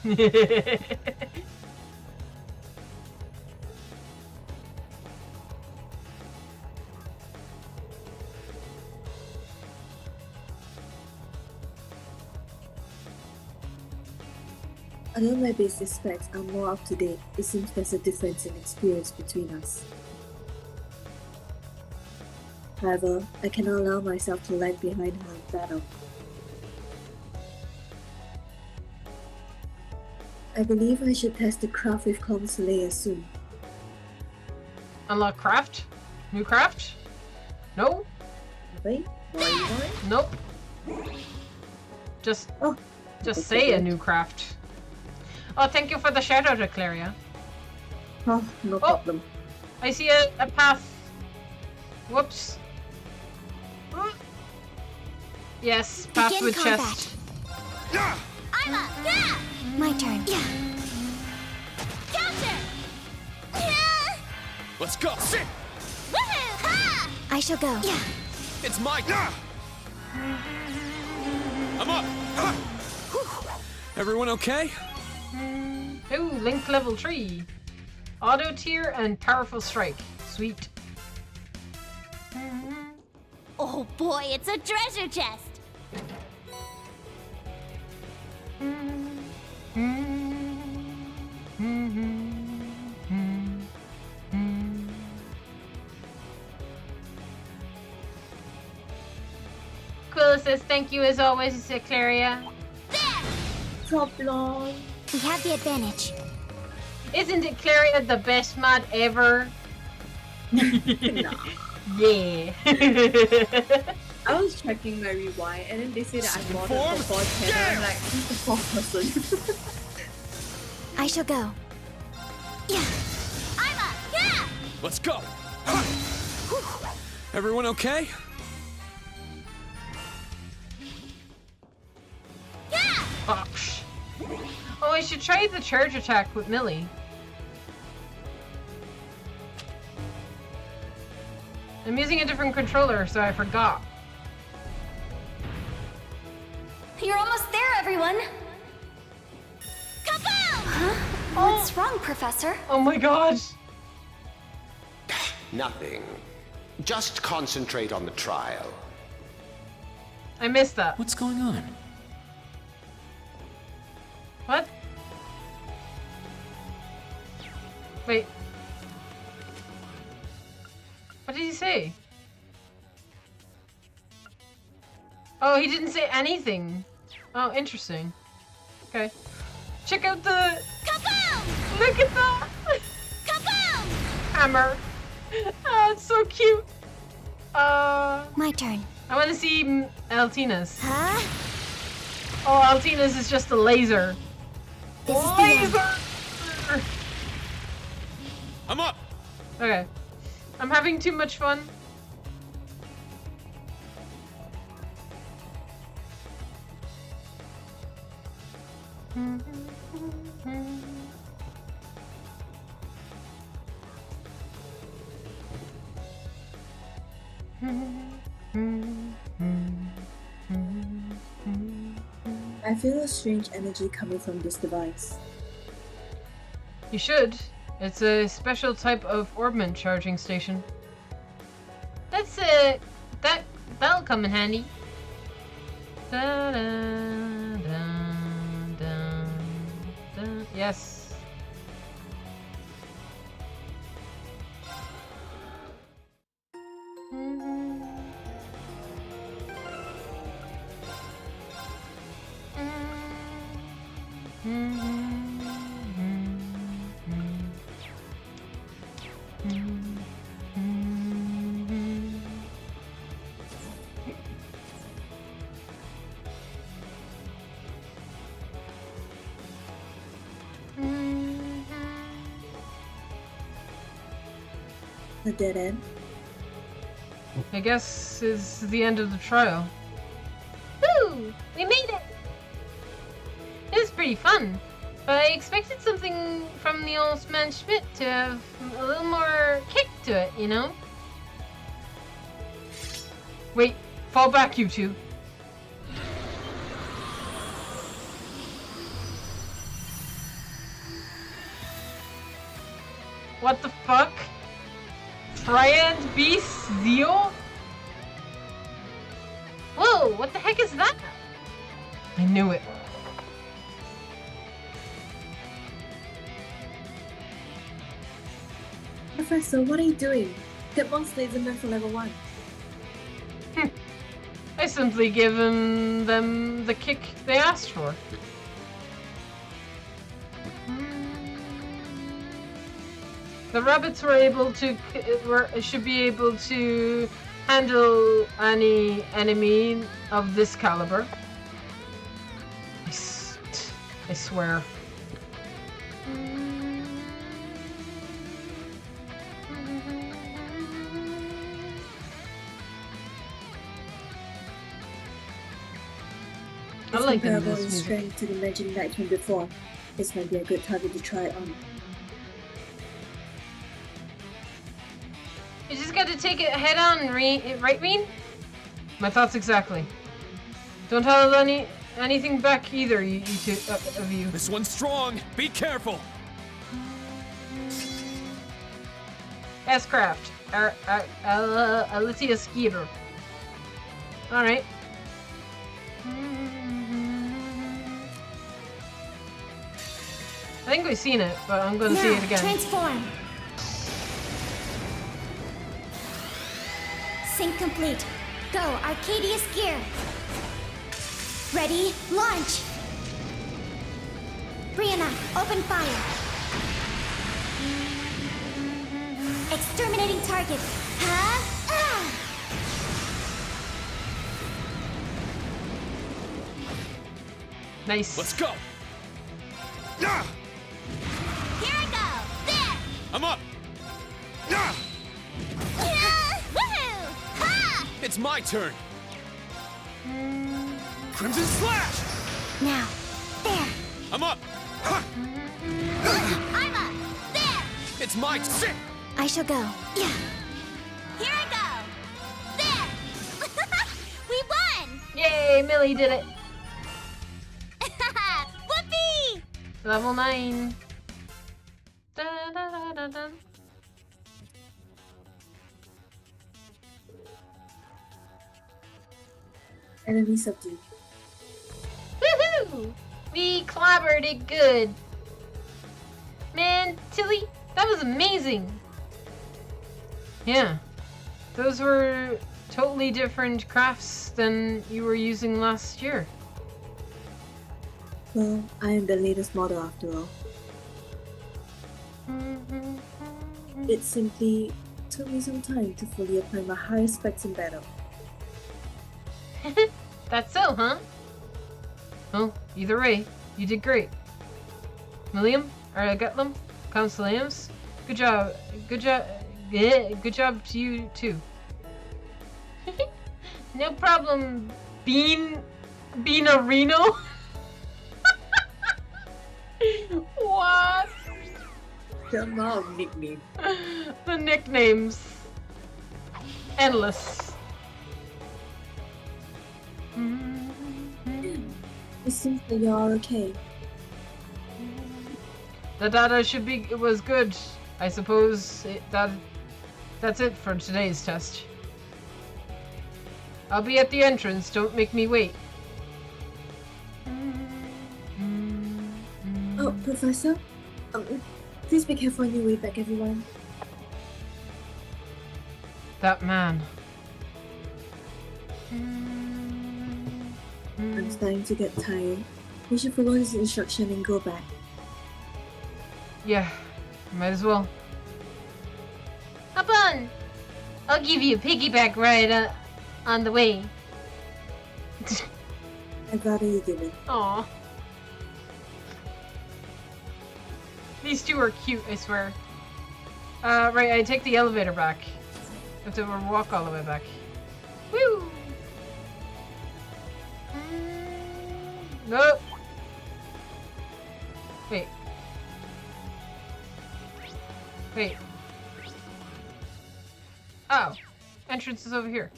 Speaker 2: Although my basic specs are more up to date, it seems there's a difference in experience between us. However, I cannot allow myself to lag behind her in battle. I believe I should test the craft with Consulea soon.
Speaker 1: Unlock craft? New craft? No?
Speaker 2: Wait, why are you going?
Speaker 1: Nope. Just say a new craft. Oh, thank you for the shout out, Eclaria.
Speaker 2: Oh, no problem.
Speaker 1: I see a path. Whoops. Yes, path
Speaker 3: Begin
Speaker 1: with
Speaker 3: combat.
Speaker 1: chest.
Speaker 5: I'm up! Yeah!
Speaker 3: My turn.
Speaker 5: Counter! Yeah!
Speaker 9: Let's go. Sit.
Speaker 5: Woohoo! Ha!
Speaker 3: I shall go.
Speaker 9: It's my turn. I'm up. Everyone okay?
Speaker 1: Ooh, Link level 3. Auto tier and powerful strike. Sweet.
Speaker 5: Oh boy, it's a treasure chest!
Speaker 1: Quilla says thank you as always, Eclaria.
Speaker 2: Problem.
Speaker 3: We have the advantage.
Speaker 1: Isn't Eclaria the best mod ever?
Speaker 2: No.
Speaker 1: Yeah.
Speaker 2: I was checking my rewind and then they say that I bought it for 410 and I'm like, who's the fourth person?
Speaker 3: I shall go.
Speaker 5: I'm up! Yeah!
Speaker 9: Let's go. Everyone okay?
Speaker 1: Box. Oh, I should try the charge attack with Millie. I'm using a different controller, so I forgot.
Speaker 3: You're almost there, everyone.
Speaker 5: Kaboom!
Speaker 3: Huh? What's wrong, Professor?
Speaker 1: Oh my god.
Speaker 12: Nothing. Just concentrate on the trial.
Speaker 1: I missed that.
Speaker 7: What's going on?
Speaker 1: What? Wait. What did he say? Oh, he didn't say anything. Oh, interesting. Okay. Check out the...
Speaker 5: Kaboom!
Speaker 1: Look at that!
Speaker 5: Kaboom!
Speaker 1: Hammer. Oh, it's so cute.
Speaker 3: My turn.
Speaker 1: I want to see Altina's.
Speaker 3: Huh?
Speaker 1: Oh, Altina's is just a laser.
Speaker 3: This is the end.
Speaker 1: Laser!
Speaker 9: I'm up.
Speaker 1: Okay. I'm having too much fun.
Speaker 2: I feel a strange energy coming from this device.
Speaker 1: You should. It's a special type of orbment charging station. That's that'll come in handy. Da, da, da, da, da. Yes.
Speaker 2: A dead end?
Speaker 1: I guess it's the end of the trial. Woo! We made it! It was pretty fun, but I expected something from the old man Schmidt to have a little more kick to it, you know? Wait, fall back, you two. What the fuck? Triad Beast Zeo? Whoa, what the heck is that? I knew it.
Speaker 2: Professor, what are you doing? That monster isn't meant for level 1.
Speaker 1: I simply gave them the kick they asked for. The rabbits should be able to handle any enemy of this caliber. I swear. I like
Speaker 2: comparable
Speaker 1: this
Speaker 2: in
Speaker 1: music.
Speaker 2: strength to the Magic Knight from before. This might be a good target to try it on.
Speaker 1: You just got to take it head on, right, Reen? My thoughts exactly. Don't hold anything back either, you two of you.
Speaker 9: This one's strong. Be careful.
Speaker 1: S-Craft. Alicia Skeeter. Alright. I think we've seen it, but I'm gonna see it again.
Speaker 3: Transform. Sync complete. Go, Arcadius gear. Ready, launch. Brianna, open fire. Exterminating target. Huh? Ah!
Speaker 1: Nice.
Speaker 9: Let's go.
Speaker 5: Here I go! There!
Speaker 9: I'm up.
Speaker 5: Woohoo! Ha!
Speaker 9: It's my turn. Crimson Slash.
Speaker 3: Now, there.
Speaker 9: I'm up.
Speaker 5: I'm up! There!
Speaker 9: It's my turn.
Speaker 3: I shall go. Yeah.
Speaker 5: Here I go! There! We won!
Speaker 1: Yay, Millie did it.
Speaker 5: Whoopee!
Speaker 1: Level 9. Da, da, da, da, da.
Speaker 2: Enemy subdued.
Speaker 1: Woohoo! We clobbered it good. Man, Tilly, that was amazing. Yeah. Those were totally different crafts than you were using last year.
Speaker 2: Well, I am the latest model after all. It simply took me some time to fully apply my higher specs in battle.
Speaker 1: That's so, huh? Well, either way, you did great. William, Gutlam, Consuliums, good job. Good job to you too. No problem, Beanarino. What?
Speaker 2: The amount of nickname.
Speaker 1: The nicknames. Endless.
Speaker 2: It seems that you're okay.
Speaker 1: The data was good. I suppose that's it for today's test. I'll be at the entrance. Don't make me wait.
Speaker 2: Oh, Professor? Please be careful on your way back, everyone.
Speaker 1: That man.
Speaker 2: I'm starting to get tired. We should follow his instruction and go back.
Speaker 1: Yeah, might as well. Hop on! I'll give you a piggyback ride on the way.
Speaker 2: I'd rather you didn't.
Speaker 1: Aww. These two are cute, I swear. Right, I take the elevator back. I have to walk all the way back. Woo! Nope. Wait. Wait. Oh. Entrance is over here.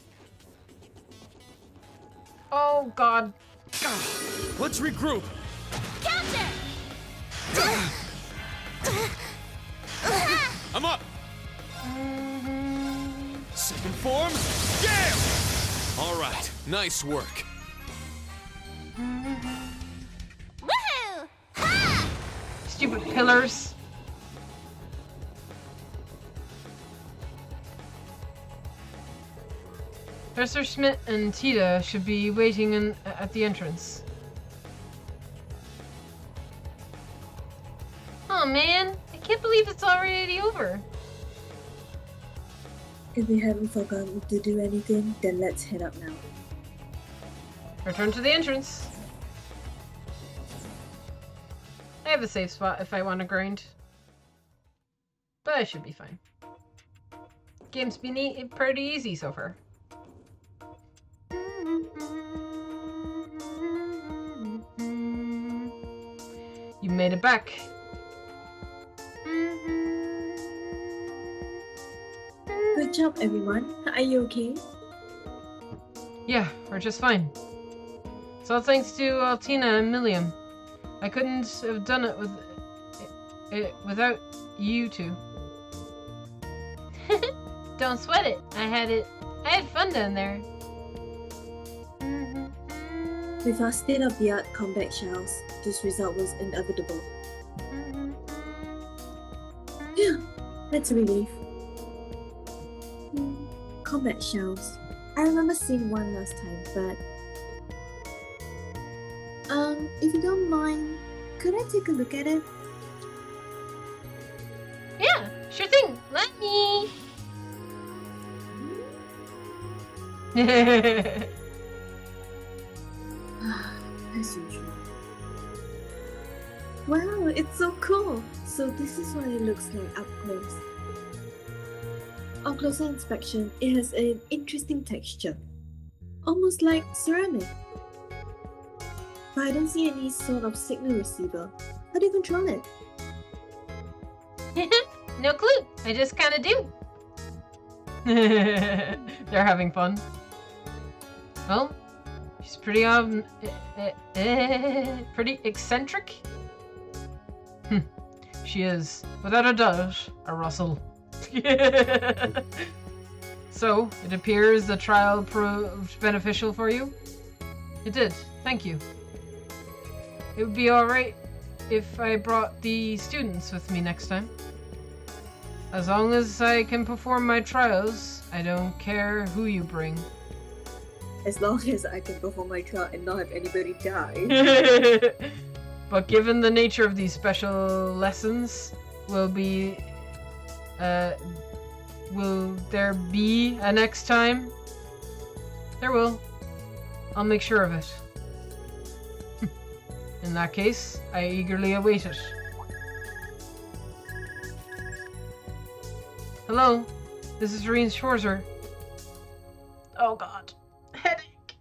Speaker 1: Oh, God.
Speaker 8: Let's regroup.
Speaker 5: Counter!
Speaker 8: I'm up. Second form. Yeah!
Speaker 7: All right, nice work.
Speaker 5: Woohoo! Ha!
Speaker 1: Stupid pillars. Professor Schmidt and Tita should be waiting at the entrance. Oh man, I can't believe it's already over.
Speaker 2: If we haven't forgotten to do anything, then let's head up now.
Speaker 1: Return to the entrance. I have a safe spot if I want to grind. But I should be fine. Game's been pretty easy so far. You made it back.
Speaker 2: Good job, everyone. Are you okay?
Speaker 1: Yeah, we're just fine. It's all thanks to Altina and Millium. I couldn't have done it without you two. Don't sweat it. I had fun down there.
Speaker 2: With our state-of-the-art combat shells, this result was inevitable. Phew, that's a relief. Combat shells. I remember seeing one last time, but... if you don't mind, could I take a look at it?
Speaker 1: Yeah, sure thing. Let me.
Speaker 2: As usual. Wow, it's so cool! So this is what it looks like up close. On closer inspection, it has an interesting texture. Almost like ceramic. But I don't see any sort of signal receiver. How do you control it?
Speaker 1: No clue. I just kind of do. They're having fun. Well, she's pretty pretty eccentric. She is, without a doubt, a Russell. So, it appears the trial proved beneficial for you? It did, thank you. It would be alright if I brought the students with me next time. As long as I can perform my trials, I don't care who you bring.
Speaker 2: As long as I can perform my trial and not have anybody die.
Speaker 1: But given the nature of these special lessons, will there be a next time? There will. I'll make sure of it. In that case, I eagerly await it. Hello, this is Reen Schwarzer. Oh god. Headache.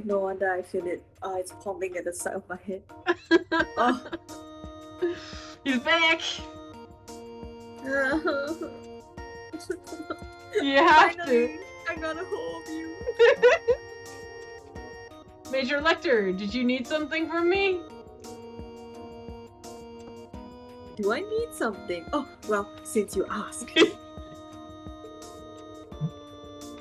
Speaker 2: No wonder I feel it. It's popping at the side of my head. Oh.
Speaker 1: He's back! You have
Speaker 2: Finally, I gotta hold you.
Speaker 1: Major Lecter, did you need something from me?
Speaker 2: Do I need something? Oh, well, since you ask.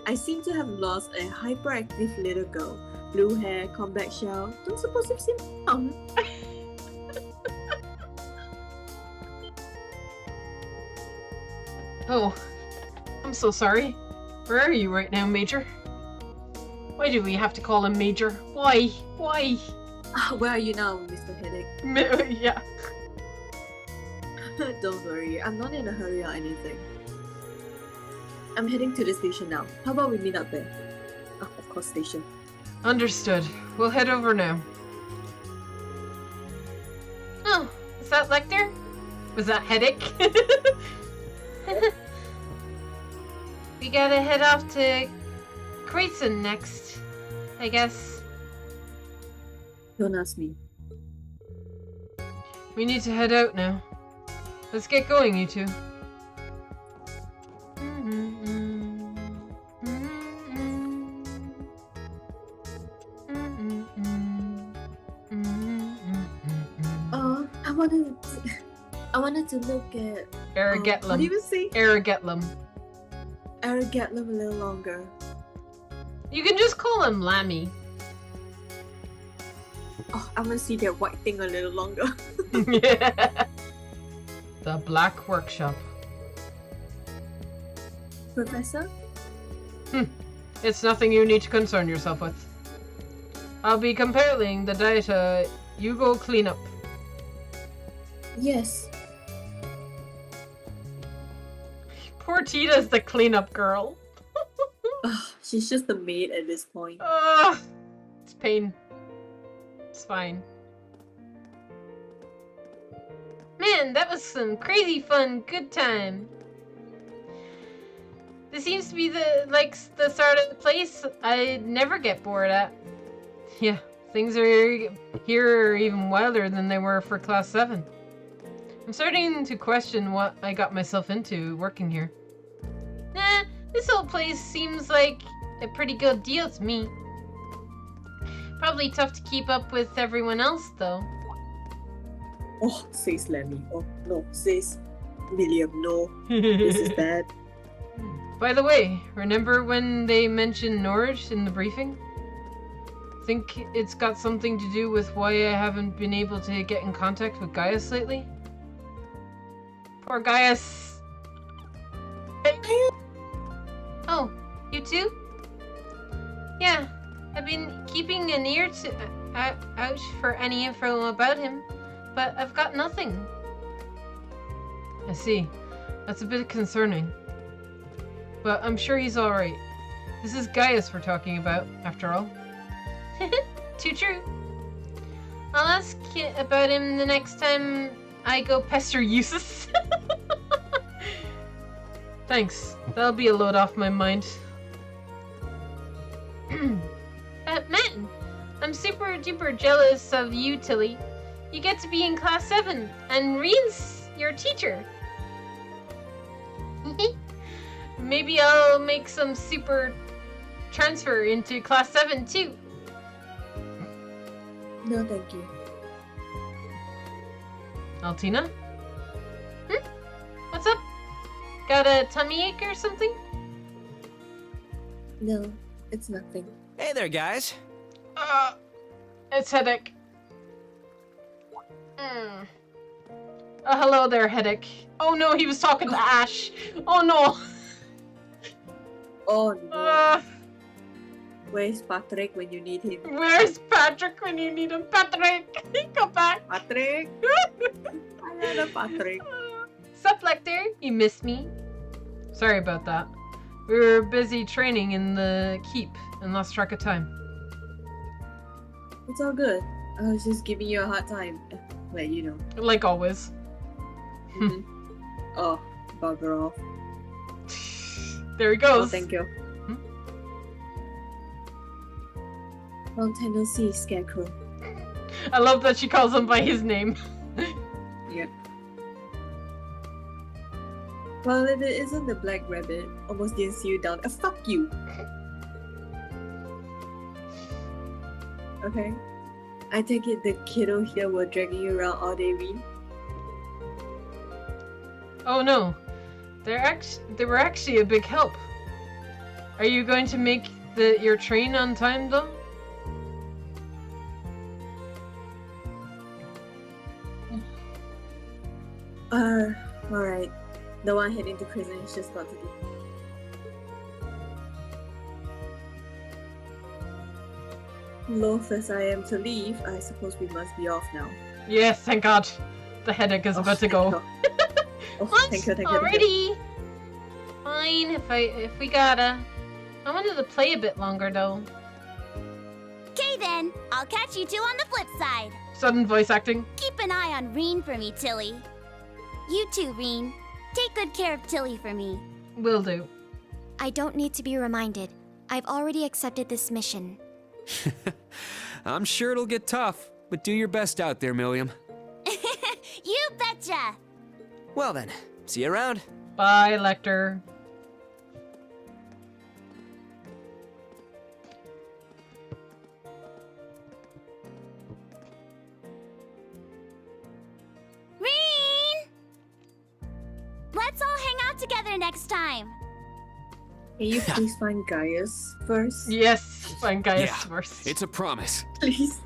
Speaker 2: I seem to have lost a hyperactive little girl. Blue hair, combat shell. Don't suppose you've seen them.
Speaker 1: Oh, I'm so sorry. Where are you right now, Major? Why do we have to call him Major? Why? Why?
Speaker 2: Where are you now, Mr. Headache?
Speaker 1: Yeah.
Speaker 2: Don't worry, I'm not in a hurry or anything. I'm heading to the station now. How about we meet up there? Oh, of course, station.
Speaker 1: Understood. We'll head over now. Oh, is that Lecter? Was that Headache? We gotta head off to Kreisen next, I guess.
Speaker 2: Don't ask me.
Speaker 1: We need to head out now. Let's get going, you two.
Speaker 2: I wanted to look at
Speaker 1: Aragetlum.
Speaker 2: what do you say?
Speaker 1: Aragetlum.
Speaker 2: Aragetlum a little longer.
Speaker 1: You can just call him Lammy.
Speaker 2: Oh, I want to see that white thing a little longer.
Speaker 1: The Black Workshop.
Speaker 2: Professor?
Speaker 1: It's nothing you need to concern yourself with. I'll be compiling the data. You go clean up.
Speaker 2: Yes.
Speaker 1: Poor Tita's the cleanup girl.
Speaker 2: She's just a maid at this point.
Speaker 1: It's pain. It's fine. Man, that was some crazy fun, good time. This seems to be the sort of place I'd never get bored at. Yeah, things are here are even wilder than they were for Class 7. I'm starting to question what I got myself into working here. Nah, this whole place seems like a pretty good deal to me. Probably tough to keep up with everyone else, though.
Speaker 2: Oh, says Lemmy. Oh, no, says William. No, this is bad.
Speaker 1: By the way, remember when they mentioned Norwich in the briefing? Think it's got something to do with why I haven't been able to get in contact with Gaius lately? Poor Gaius. Oh, you too? Yeah, I've been keeping an ear out for any info about him, but I've got nothing. I see. That's a bit concerning. But I'm sure he's alright. This is Gaius we're talking about, after all. Too true. I'll ask about him the next time I go pester Eustace. Thanks. That'll be a load off my mind. Man, I'm super duper jealous of you, Tilly. You get to be in Class 7, and Reen's your teacher. Maybe I'll make some super transfer into Class 7 too.
Speaker 2: No, thank you.
Speaker 1: Altina? What's up? Got a tummy ache or something?
Speaker 2: No, it's nothing.
Speaker 6: Hey there, guys.
Speaker 1: It's Headache. Oh, hello there, Headache. Oh no, he was talking to Ash. Oh no.
Speaker 2: Oh no. Where's Patrick when you need him?
Speaker 1: Where's Patrick when you need him? Patrick! Come back!
Speaker 2: Patrick! Another Patrick.
Speaker 1: Sup, Lecter? You missed me? Sorry about that. We were busy training in the keep and lost track of time.
Speaker 2: It's all good. I was just giving you a hard time. Well, you know.
Speaker 1: Like always.
Speaker 2: Oh, bugger off.
Speaker 1: There he goes.
Speaker 2: Oh, thank you. Long time no see, Scarecrow.
Speaker 1: I love that she calls him by his name.
Speaker 2: Yep. Well, if it isn't the Black Rabbit, almost didn't see you down. Fuck you! Okay. I take it the kiddo here were dragging you around all day, Rean?
Speaker 1: Oh no, they were actually a big help. Are you going to make your train on time though?
Speaker 2: Alright. The one heading to prison is just about to leave. Loath as I am to leave, I suppose we must be off now.
Speaker 1: Yes, thank God. The headache is about to go.
Speaker 2: Thank you.
Speaker 1: Already. Fine, if we gotta. I wanted to play a bit longer though.
Speaker 5: Okay then, I'll catch you two on the flip side.
Speaker 1: Sudden voice acting.
Speaker 5: Keep an eye on Rean for me, Tilly. You too, Rean. Take good care of Tilly for me.
Speaker 1: Will do.
Speaker 3: I don't need to be reminded. I've already accepted this mission.
Speaker 7: I'm sure it'll get tough, but do your best out there, Millium.
Speaker 5: You betcha!
Speaker 6: Well then, see you around.
Speaker 1: Bye, Lecter.
Speaker 5: Rean! Let's all hang out together next time.
Speaker 2: Can you please find Gaius first?
Speaker 1: Yes, find Gaius
Speaker 7: Yeah,
Speaker 1: first.
Speaker 7: it's a promise.
Speaker 2: Please.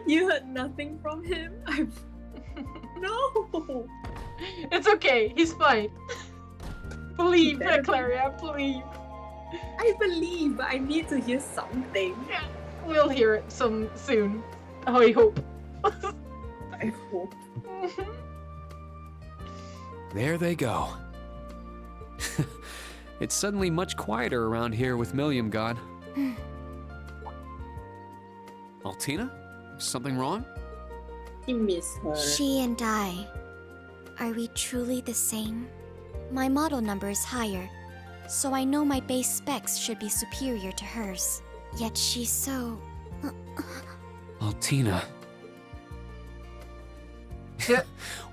Speaker 2: You heard nothing from him? No!
Speaker 1: It's okay, he's fine. Believe,
Speaker 2: better be.
Speaker 1: Claria, believe.
Speaker 2: I believe, but I need to hear something.
Speaker 1: Yeah, we'll hear it soon. I hope.
Speaker 2: I hope.
Speaker 7: There they go. It's suddenly much quieter around here with Millium God. Altina? Something wrong?
Speaker 2: I miss her.
Speaker 3: She and I. Are we truly the same? My model number is higher, so I know my base specs should be superior to hers. Yet she's so...
Speaker 7: Altina.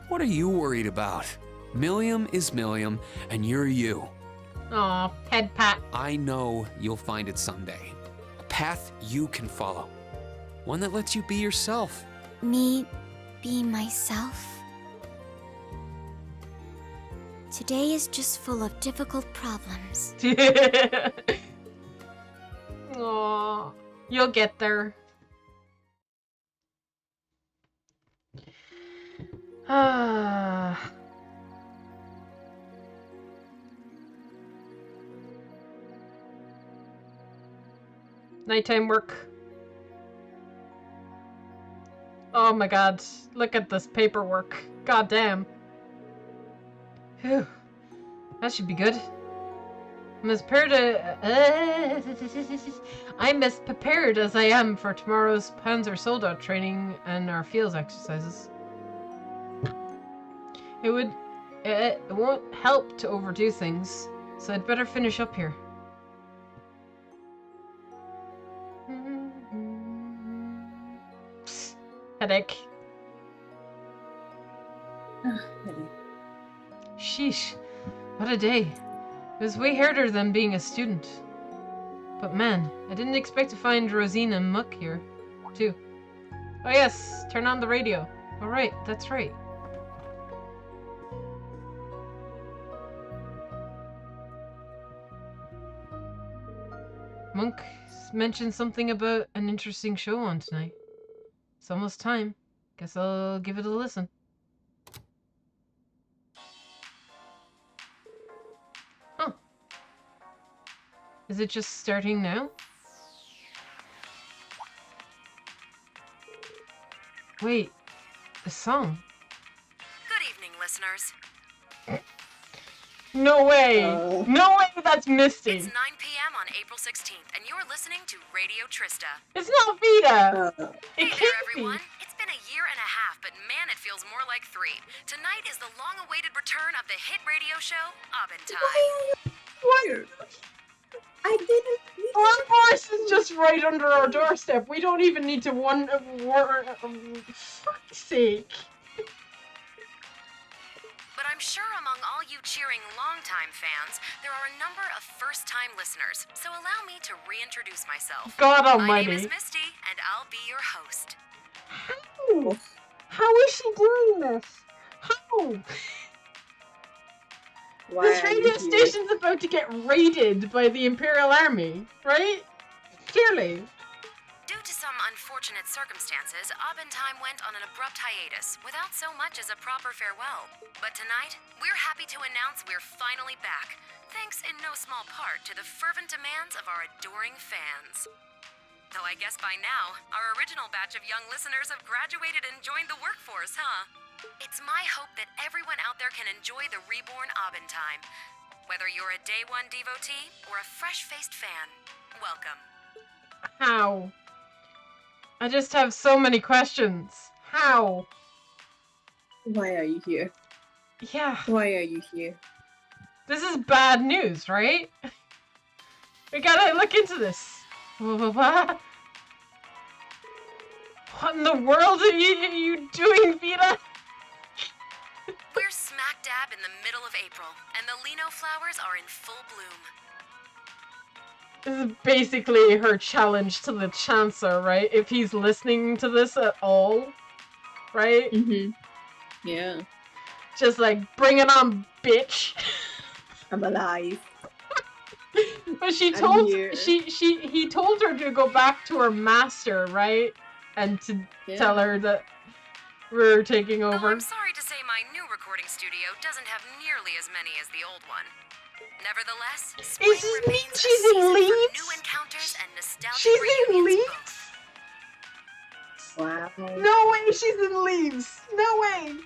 Speaker 7: What are you worried about? Millium is Millium, and you're you.
Speaker 1: Aw, head pat.
Speaker 7: I know you'll find it someday. A path you can follow. One that lets you be yourself.
Speaker 3: Me be myself? Today is just full of difficult problems.
Speaker 1: Aw, you'll get there. Nighttime work. Oh my god, look at this paperwork. God damn. Phew. That should be good. I'm as prepared as I am for tomorrow's Panzer Soldat training and our fields exercises. It won't help to overdo things, so I'd better finish up here. Psst. Headache. Sheesh, what a day. It was way harder than being a student. But man, I didn't expect to find Rosine and Muck here, too. Oh yes, turn on the radio. Alright, that's right. Monk mentioned something about an interesting show on tonight. It's almost time. Guess I'll give it a listen. Huh. Is it just starting now? Wait, a song?
Speaker 13: Good evening, listeners.
Speaker 1: No way! No way that's Misty!
Speaker 13: It's 9 p.m. on April 16th, and you're listening to Radio Trista.
Speaker 1: It's not Vita!
Speaker 13: Hey there, everyone. It's been a year and a half, but man, it feels more like 3. Tonight is the long-awaited return of the hit radio show, Abenteuer.
Speaker 2: What? I didn't...
Speaker 1: Force is just right under our doorstep. We don't even need to fuck's sake.
Speaker 13: But I'm I'm sure among all you cheering longtime fans, there are a number of first-time listeners, so allow me to reintroduce myself.
Speaker 1: God
Speaker 13: My name
Speaker 1: almighty.
Speaker 13: is Misty, and I'll be your host.
Speaker 1: How? How is she doing this? How?
Speaker 2: Why
Speaker 1: This
Speaker 2: are you
Speaker 1: radio
Speaker 2: here?
Speaker 1: station's about to get raided by the Imperial Army, right? Clearly.
Speaker 13: Due to some unfortunate circumstances, Abentime went on an abrupt hiatus without so much as a proper farewell. But tonight, we're happy to announce we're finally back, thanks in no small part to the fervent demands of our adoring fans. Though I guess by now, our original batch of young listeners have graduated and joined the workforce, huh? It's my hope that everyone out there can enjoy the reborn Abentime. Whether you're a day one devotee or a fresh-faced fan, welcome.
Speaker 1: How? I just have so many questions. How?
Speaker 2: Why are you here?
Speaker 1: Yeah.
Speaker 2: Why are you here?
Speaker 1: This is bad news, right? We gotta look into this. What? What in the world are you doing, Vita?
Speaker 13: We're smack dab in the middle of April, and the Lino flowers are in full bloom.
Speaker 1: This is basically her challenge to the Chancellor, right? If he's listening to this at all, right?
Speaker 2: Mm-hmm. Yeah.
Speaker 1: Just like, bring it on, bitch.
Speaker 2: I'm alive.
Speaker 1: But he told her to go back to her master, right? And to tell her that we're taking over.
Speaker 13: Though I'm sorry to say my new recording studio doesn't have nearly as many as the old one. Nevertheless, spring remains a
Speaker 1: she's in
Speaker 13: season for
Speaker 1: Leeds?
Speaker 13: new encounters and nostalgic
Speaker 1: She's in
Speaker 13: reunions
Speaker 1: Leeds?
Speaker 13: both.
Speaker 2: Wow.
Speaker 1: No way she's in Leeds! No way!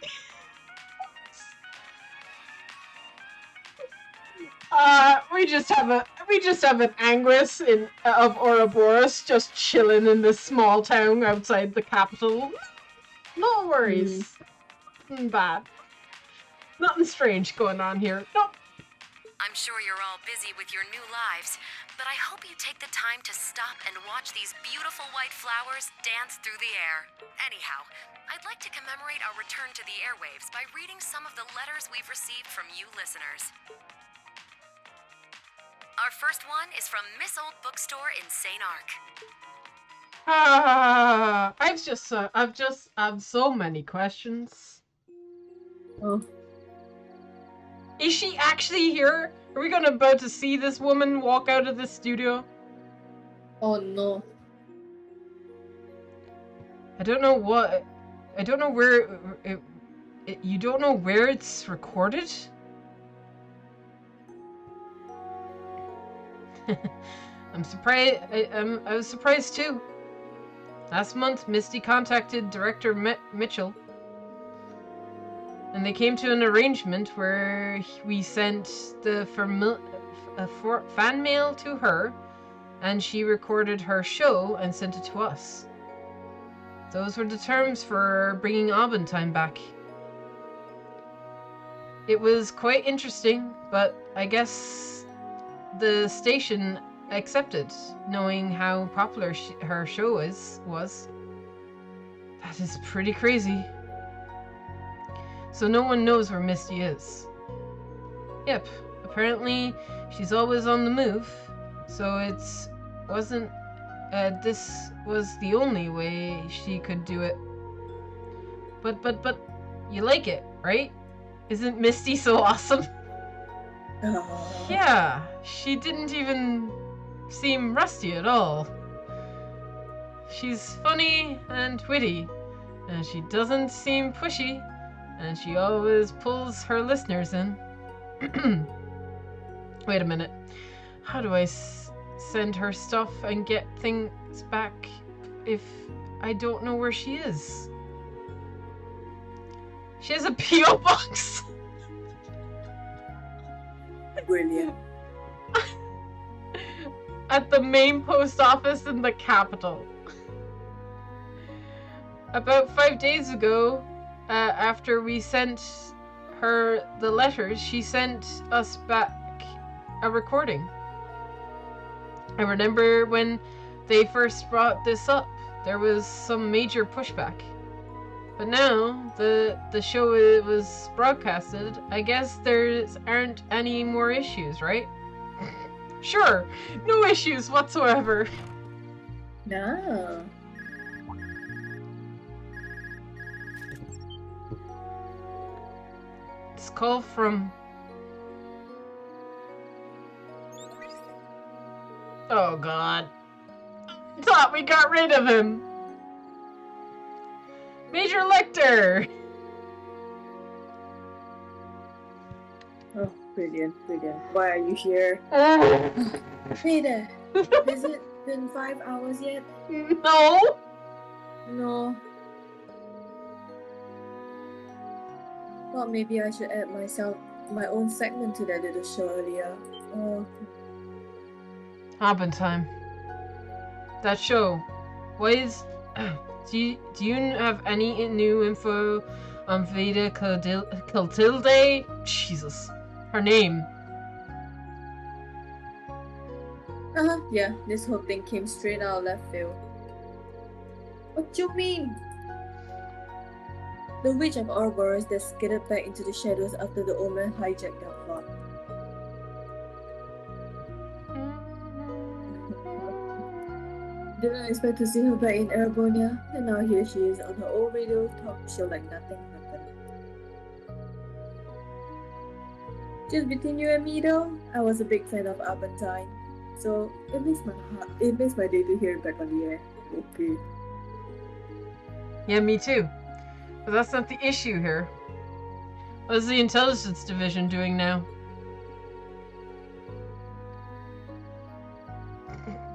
Speaker 1: We just have an Anguis of Ouroboros just chilling in this small town outside the capital. No worries. Nothing bad. Nothing strange going on here. Nope.
Speaker 13: I'm sure you're all busy with your new lives, but I hope you take the time to stop and watch these beautiful white flowers dance through the air. Anyhow, I'd like to commemorate our return to the airwaves by reading some of the letters we've received from you listeners. Our first one is from Miss Old Bookstore in St. Arc.
Speaker 1: I've so many questions.
Speaker 2: Oh.
Speaker 1: Is she actually here? Are we about to see this woman walk out of the studio?
Speaker 2: Oh no.
Speaker 1: I don't know where you don't know where it's recorded? I'm surprised. I was surprised too. Last month, Misty contacted Director Mitchell, and they came to an arrangement where we sent the fan mail to her, and she recorded her show and sent it to us. Those were the terms for bringing Abentime back. It was quite interesting, but I guess the station accepted, knowing how popular her show was. That is pretty crazy. So no one knows where Misty is. Yep, apparently she's always on the move, so this was the only way she could do it. But, you like it, right? Isn't Misty so awesome?
Speaker 2: Oh.
Speaker 1: Yeah, she didn't even seem rusty at all. She's funny and witty, and she doesn't seem pushy, and she always pulls her listeners in. Wait a minute. How do I send her stuff and get things back if I don't know where she is? She has a P.O. box!
Speaker 2: Brilliant.
Speaker 1: At the main post office in the capital. About 5 days ago, after we sent her the letters, she sent us back a recording. I remember when they first brought this up, there was some major pushback. But now the show was broadcasted. I guess there aren't any more issues, right? Sure, no issues whatsoever.
Speaker 2: No.
Speaker 1: It's call from... Oh god. I thought we got rid of him. Major Lecter!
Speaker 2: Oh, brilliant, brilliant. Why are you here? Hey there. Has it been 5 hours yet?
Speaker 1: No!
Speaker 2: No. Well, maybe I should add my own segment to that little show earlier. Oh.
Speaker 1: Abentime. That show. What is... Do you have any new info on Vida Clotilde? Jesus. Her name.
Speaker 2: Yeah, this whole thing came straight out of left field. What do you mean? The Witch of Ouroboros that skidded back into the shadows after the Omen hijacked our plot. Didn't expect to see her back in Erebonia, and now here she is on her old radio talk show like nothing happened. Just between you and me though, I was a big fan of Abentine, so it makes my day to hear it back on the air. Okay.
Speaker 1: Yeah, me too. But that's not the issue here. What is the intelligence division doing now?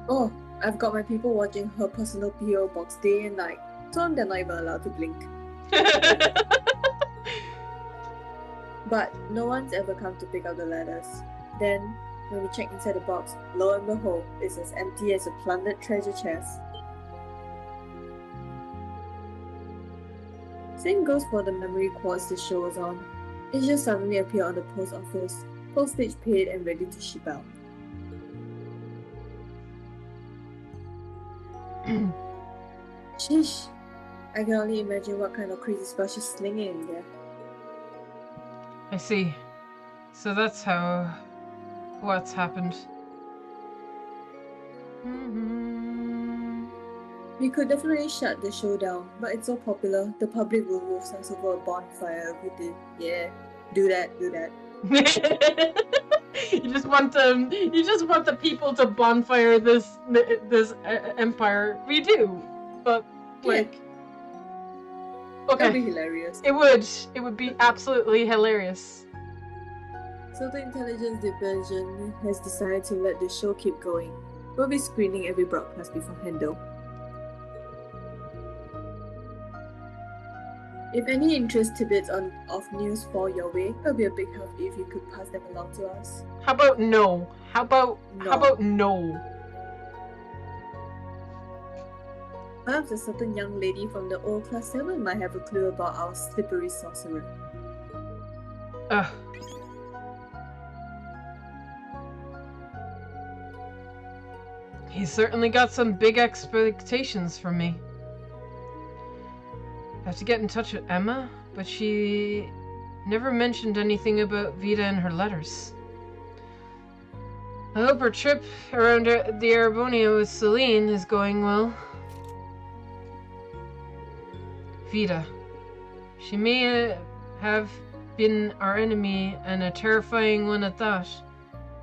Speaker 2: Oh, I've got my people watching her personal PO box day and night. Told them they're not even allowed to blink. But no one's ever come to pick up the letters. Then, when we check inside the box, lo and behold, it's as empty as a plundered treasure chest. Same goes for the memory quartz the show was on. It just suddenly appeared on the post office, postage paid and ready to ship out. Sheesh. I can only imagine what kind of crazy spell she's slinging in there.
Speaker 1: I see. So that's what's happened.
Speaker 2: We could definitely shut the show down, but it's so popular, the public will roast us over a bonfire if we did. Yeah, do that.
Speaker 1: You just want the people to bonfire this empire. We do, but like,
Speaker 2: yeah.
Speaker 1: Okay,
Speaker 2: That'd be hilarious.
Speaker 1: It would be absolutely hilarious.
Speaker 2: So the intelligence division has decided to let the show keep going. We'll be screening every broadcast beforehand though. If any interest tidbits of news fall your way, it'll be a big help if you could pass them along to us.
Speaker 1: How about no? How about no?
Speaker 2: Perhaps a certain young lady from the old class 7 might have a clue about our slippery sorcerer.
Speaker 1: Ugh. He's certainly got some big expectations from me. I have to get in touch with Emma, but she never mentioned anything about Vida in her letters. I hope her trip around the Erebonia with Celine is going well. Vida. She may have been our enemy, and a terrifying one at that,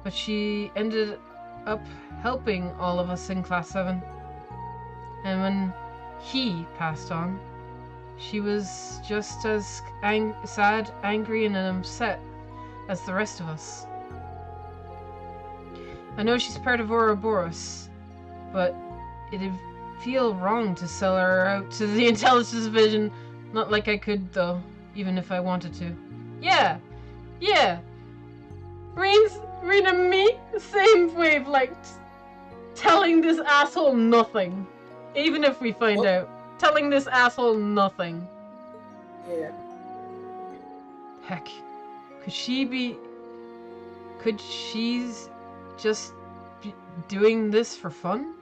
Speaker 1: but she ended up helping all of us in Class 7. And when he passed on, she was just as sad, angry, and upset as the rest of us. I know she's part of Ouroboros, but it'd feel wrong to sell her out to the intelligence division. Not like I could, though, even if I wanted to. Yeah! Read and me, same wavelength. Telling this asshole nothing. Even if we find out. Telling this asshole nothing.
Speaker 2: Yeah.
Speaker 1: Heck. Could she just be doing this for fun?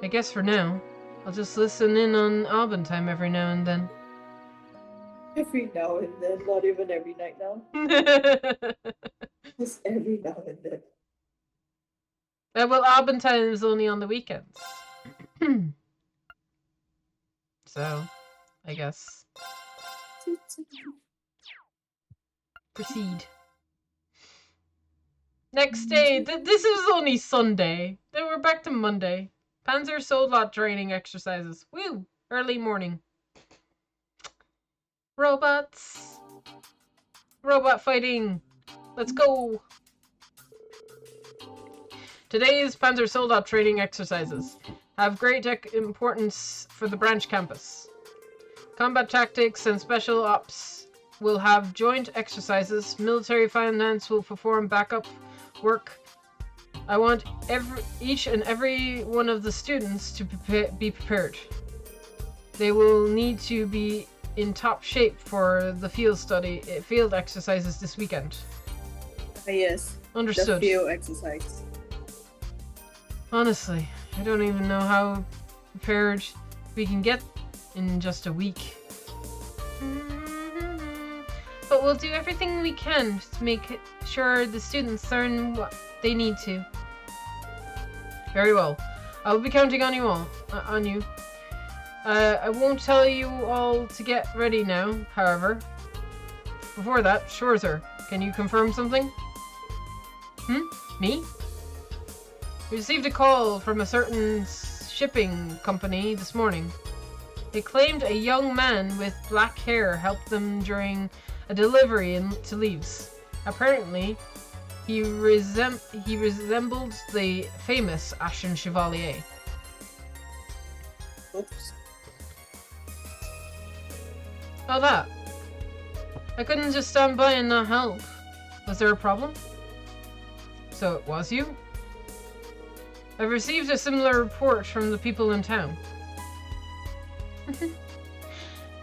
Speaker 1: I guess for now. I'll just listen in on Abendheim every now and then.
Speaker 2: Every now and then, not even every night now. Just every now and then.
Speaker 1: Well, Abendheim is only on the weekends. So, I guess. Proceed. Next day. This is only Sunday. Then we're back to Monday. Panzer Soldat training exercises. Woo! Early morning. Robots. Robot fighting. Let's go. Today's Panzer Soldat training exercises have great importance for the branch campus. Combat tactics and special ops will have joint exercises. Military finance will perform backup work. I want each and every one of the students to be prepared. They will need to be in top shape for the field exercises this weekend.
Speaker 2: Yes.
Speaker 1: Understood.
Speaker 2: The field exercise.
Speaker 1: Honestly, I don't even know how prepared we can get in just a week. But we'll do everything we can to make sure the students learn what they need to. Very well. I will be counting on you all. I won't tell you all to get ready now, however. Before that, Schwarzer, can you confirm something? Me? We received a call from a certain shipping company this morning. They claimed a young man with black hair helped them during a delivery to Leaves. Apparently, he resembled the famous Ashen Chevalier.
Speaker 2: Oops.
Speaker 1: Oh, that. I couldn't just stand by and not help. Was there a problem? So it was you? I've received a similar report from the people in town.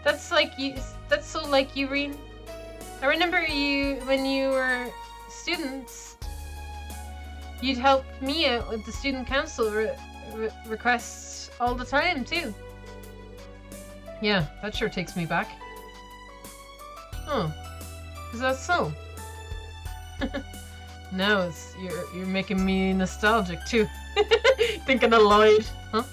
Speaker 1: That's so like you, Reen. I remember you when you were students. You'd help me out with the student council requests all the time, too. Yeah, that sure takes me back. Oh, is that so? Now you're making me nostalgic too. Thinking of Lloyd, huh?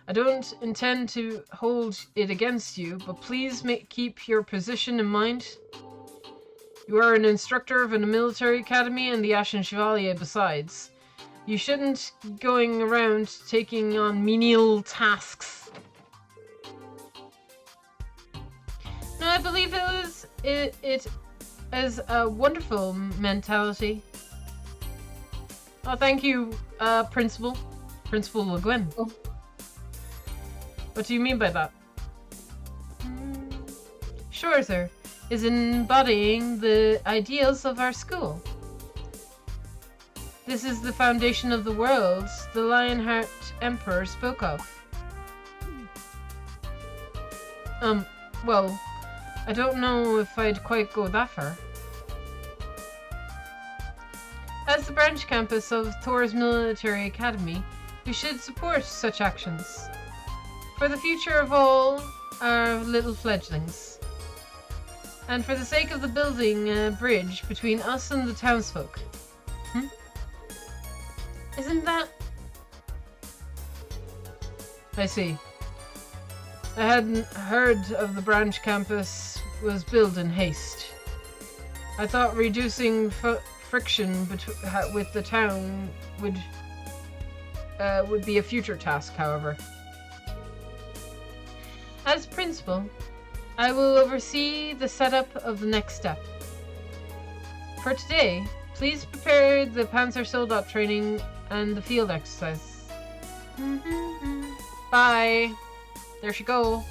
Speaker 1: I don't intend to hold it against you, but please keep your position in mind. You are an instructor of a military academy and the Ashen Chevalier besides. You shouldn't be going around taking on menial tasks. No, I believe it is a wonderful mentality. Oh, thank you, Principal Le Guin.
Speaker 2: Oh.
Speaker 1: What do you mean by that? Sure, sir. Is embodying the ideals of our school. This is the foundation of the world the Lionheart Emperor spoke of. Well, I don't know if I'd quite go that far. As the branch campus of Thor's Military Academy, we should support such actions. For the future of all our little fledglings. And for the sake of the building a bridge between us and the townsfolk. Isn't that... I see. I hadn't heard of the branch campus was built in haste. I thought reducing friction with the town would be a future task, however. As principal, I will oversee the setup of the next step. For today, please prepare the Panzer Soldat training and the field exercise. Bye. There she go.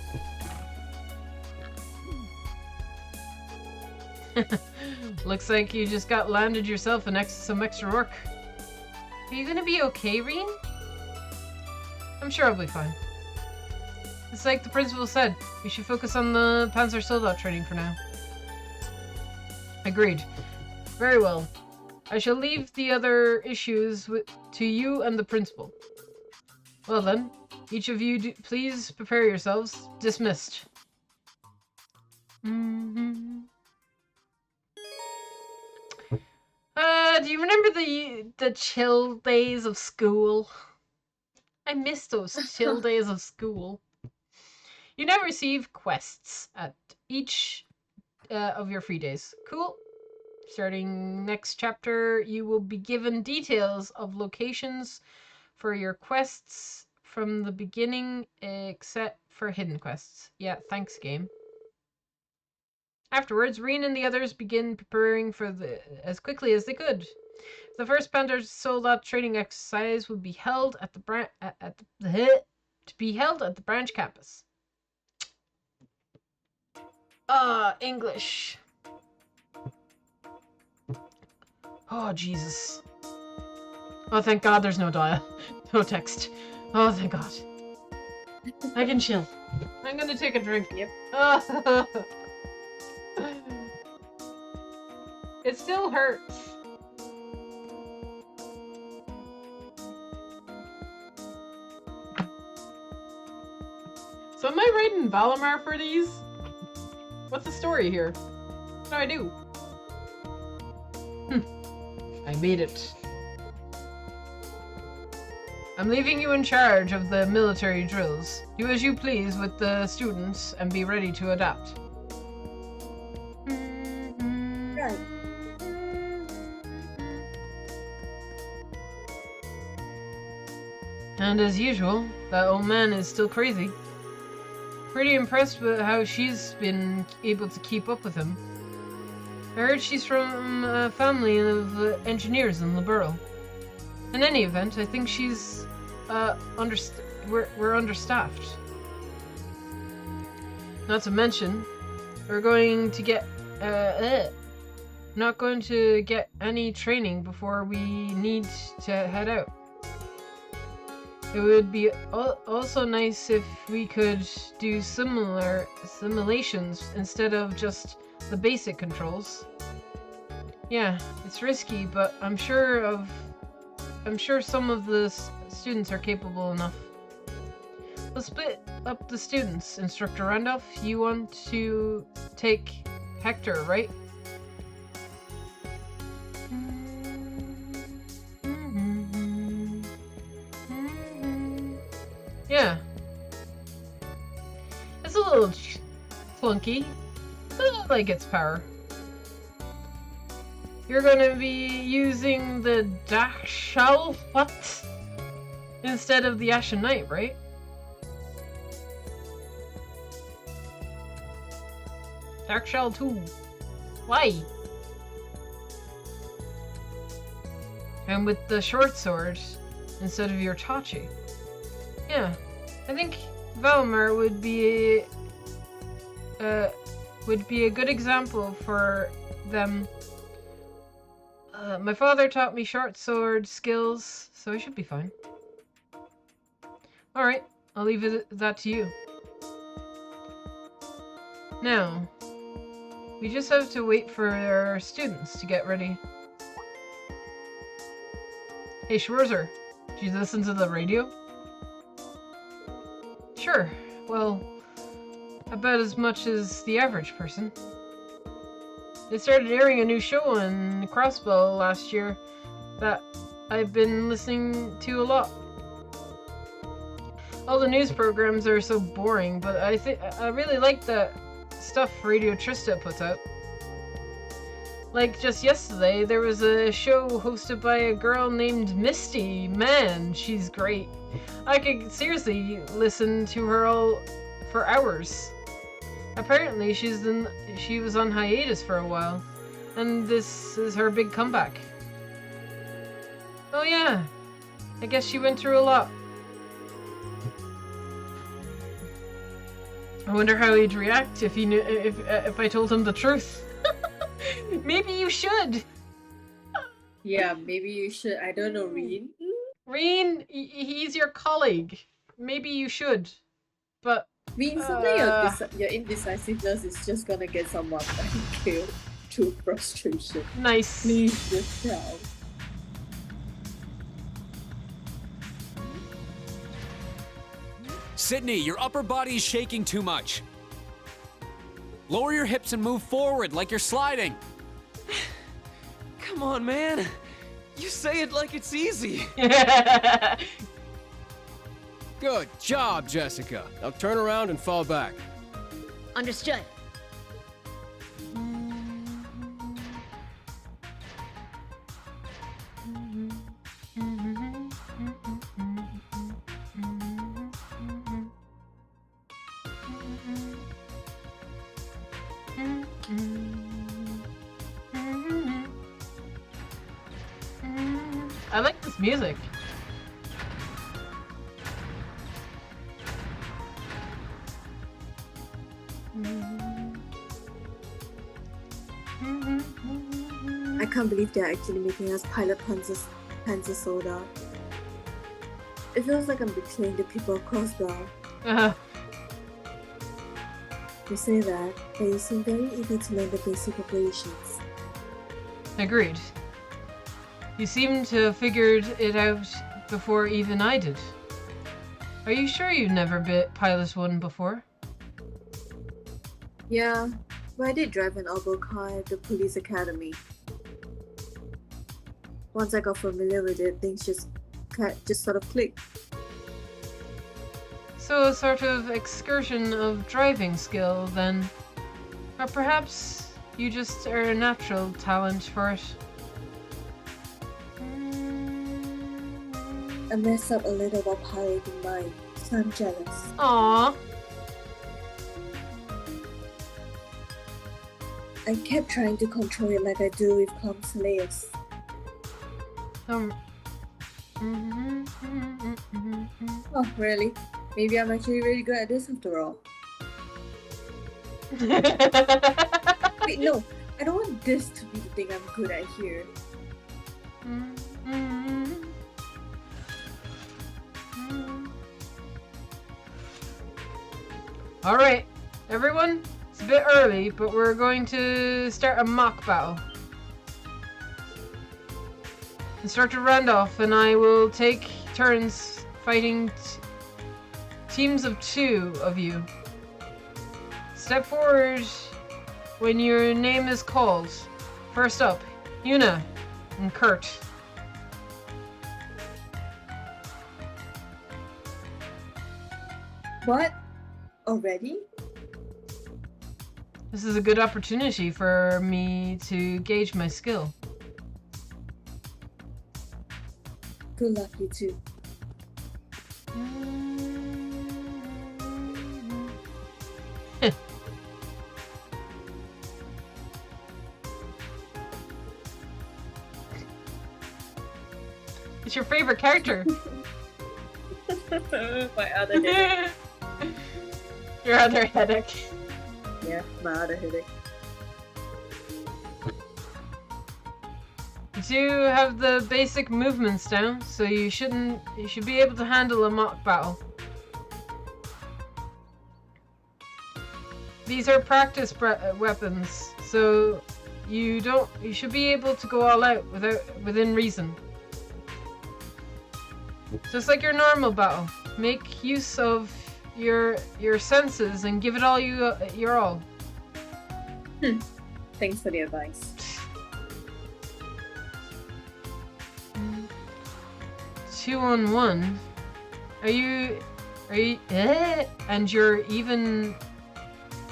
Speaker 1: Looks like you just landed yourself some extra work. Are you gonna be okay, Reen? I'm sure I'll be fine. It's like the principal said, we should focus on the Panzer Soldat training for now. Agreed. Very well. I shall leave the other issues to you and the principal. Well then, each of you please prepare yourselves. Dismissed. Do you remember the chill days of school? I miss those chill days of school. You now receive quests at each of your free days. Cool. Starting next chapter, you will be given details of locations for your quests from the beginning, except for hidden quests. Yeah, thanks, game. Afterwards, Rean and the others begin preparing for as quickly as they could. The first Panda Soldat training exercise will be held at the branch campus. English. Oh, Jesus. Oh, thank God there's no no text. Oh, thank God. I can chill. I'm gonna take a drink. Yep. It still hurts. So am I writing Valimar for these? What's the story here? What do I do? I made it. I'm leaving you in charge of the military drills. Do as you please with the students and be ready to adapt.
Speaker 2: Right.
Speaker 1: And as usual, that old man is still crazy. Pretty impressed with how she's been able to keep up with him. I heard she's from a family of engineers in the borough. In any event, I think she's we're understaffed. Not to mention, we're going to get not going to get any training before we need to head out. It would be also nice if we could do similar simulations instead of just the basic controls. Yeah, it's risky, but I'm sure some of the students are capable enough. We'll split up the students. Instructor Randolph, you want to take Hector, right? Yeah. It's a little clunky, but I like its power. You're gonna be using the Dakshal what? Instead of the Ashen Knight, right? Dakshal 2. Why? And with the short sword instead of your Tachi. Yeah, I think Valimar would be a good example for them. My father taught me short sword skills, so I should be fine. Alright, I'll leave that to you. Now, we just have to wait for our students to get ready. Hey Schwarzer, did you listen to the radio? Sure, well, about as much as the average person. They started airing a new show on Crossbell last year that I've been listening to a lot. All the news programs are so boring, but I really like the stuff Radio Trista puts out. Like just yesterday, there was a show hosted by a girl named Misty. Man, she's great. I could seriously listen to her all for hours. Apparently, she was on hiatus for a while, and this is her big comeback. Oh yeah, I guess she went through a lot. I wonder how he'd react if he knew if I told him the truth. Maybe you should.
Speaker 2: Yeah, maybe you should. I don't know, Rean.
Speaker 1: Rean, he's your colleague. Maybe you should, but.
Speaker 2: Rean, sometimes your indecisiveness is just gonna get someone killed through frustration.
Speaker 1: Nice.
Speaker 2: Please just tell.
Speaker 7: Sydney, your upper body's shaking too much. Lower your hips and move forward like you're sliding.
Speaker 6: Come on, man. You say it like it's easy.
Speaker 9: Good job, Jessica. Now turn around and fall back.
Speaker 14: Understood.
Speaker 1: I like this music.
Speaker 2: I can't believe they're actually making us pilot Panzer Soda. It feels like I'm betraying the people of Crossbow. You say that, but you seem very eager to learn the basic operations.
Speaker 1: Agreed. You seem to have figured it out before even I did. Are you sure you've never piloted one before?
Speaker 2: Yeah, but I did drive an elbow car at the police academy. Once I got familiar with it, things just sort of clicked.
Speaker 1: So a sort of excursion of driving skill, then. Or perhaps you just are a natural talent for it.
Speaker 2: I messed up a little while piloting mine, so I'm jealous.
Speaker 1: Aww.
Speaker 2: I kept trying to control it like I do with Plum Slayers. Oh, really? Maybe I'm actually really good at this after all. Wait, no. I don't want this to be the thing I'm good at here.
Speaker 1: Alright, everyone, it's a bit early, but we're going to start a mock battle. Instructor Randolph and I will take turns fighting teams of 2 of you. Step forward when your name is called. First up, Yuna and Kurt.
Speaker 2: What? Already?
Speaker 1: This is a good opportunity for me to gauge my skill.
Speaker 2: Good luck, you two.
Speaker 1: It's your favorite character.
Speaker 2: My other headache.
Speaker 1: Your other headache.
Speaker 2: Yeah, my other headache.
Speaker 1: You have the basic movements down, so you should be able to handle a mock battle. These are practice weapons, so you should be able to go all out within reason. Just like your normal battle, make use of your senses and give it all your all.
Speaker 2: Thanks for the advice.
Speaker 1: 2-on-1. Are you? And you're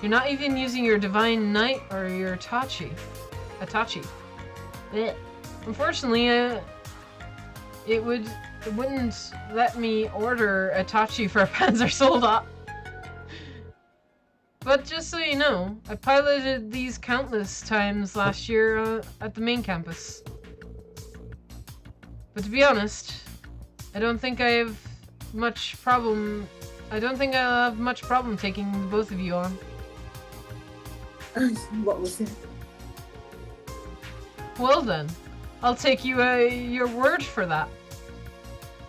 Speaker 1: not even using your Divine Knight or your Itachi. Unfortunately, it wouldn't let me order Itachi for a Panzer Soldat. But just so you know, I piloted these countless times last year at the main campus. But to be honest, I don't think I'll have much problem taking the both of you on.
Speaker 2: What was it?
Speaker 1: Well then, I'll take your word for that.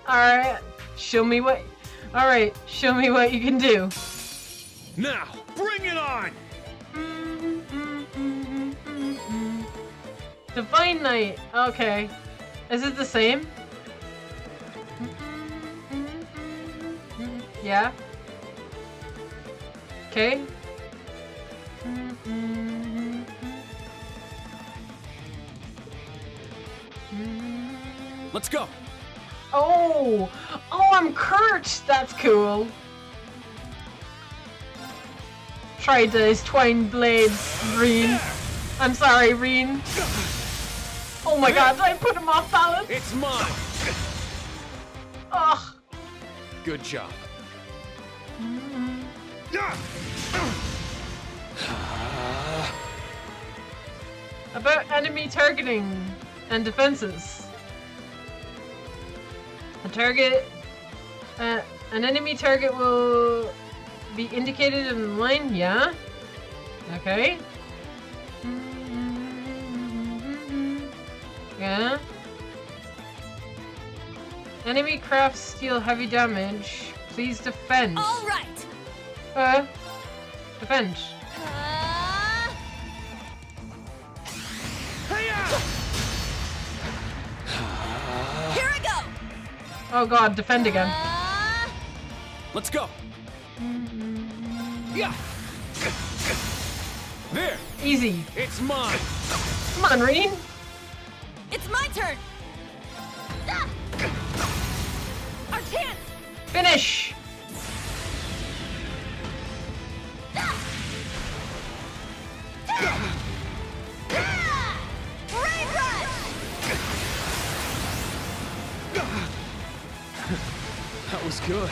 Speaker 1: Alright, show me what you can do.
Speaker 8: Now, bring it on!
Speaker 1: Divine Knight, okay. Is it the same? Yeah? Okay.
Speaker 9: Let's go.
Speaker 1: Oh! Oh, I'm Kurt! That's cool. Tried those twine blades, Reen. I'm sorry, Reen. Oh my god, did I put him off balance?
Speaker 9: It's mine.
Speaker 1: Ugh.
Speaker 9: Good job.
Speaker 1: About enemy targeting and defenses. An enemy target will be indicated in the line, yeah? Okay. Yeah. Enemy crafts deal heavy damage. Please defend.
Speaker 5: All right.
Speaker 1: Defend.
Speaker 5: Here I go.
Speaker 1: Oh god, defend again.
Speaker 9: Let's go. Yeah. There.
Speaker 1: Easy.
Speaker 9: It's mine.
Speaker 1: Come on, Reen.
Speaker 5: It's my turn. Ah! Our chance.
Speaker 1: Finish.
Speaker 5: Brain rush.
Speaker 9: That was good.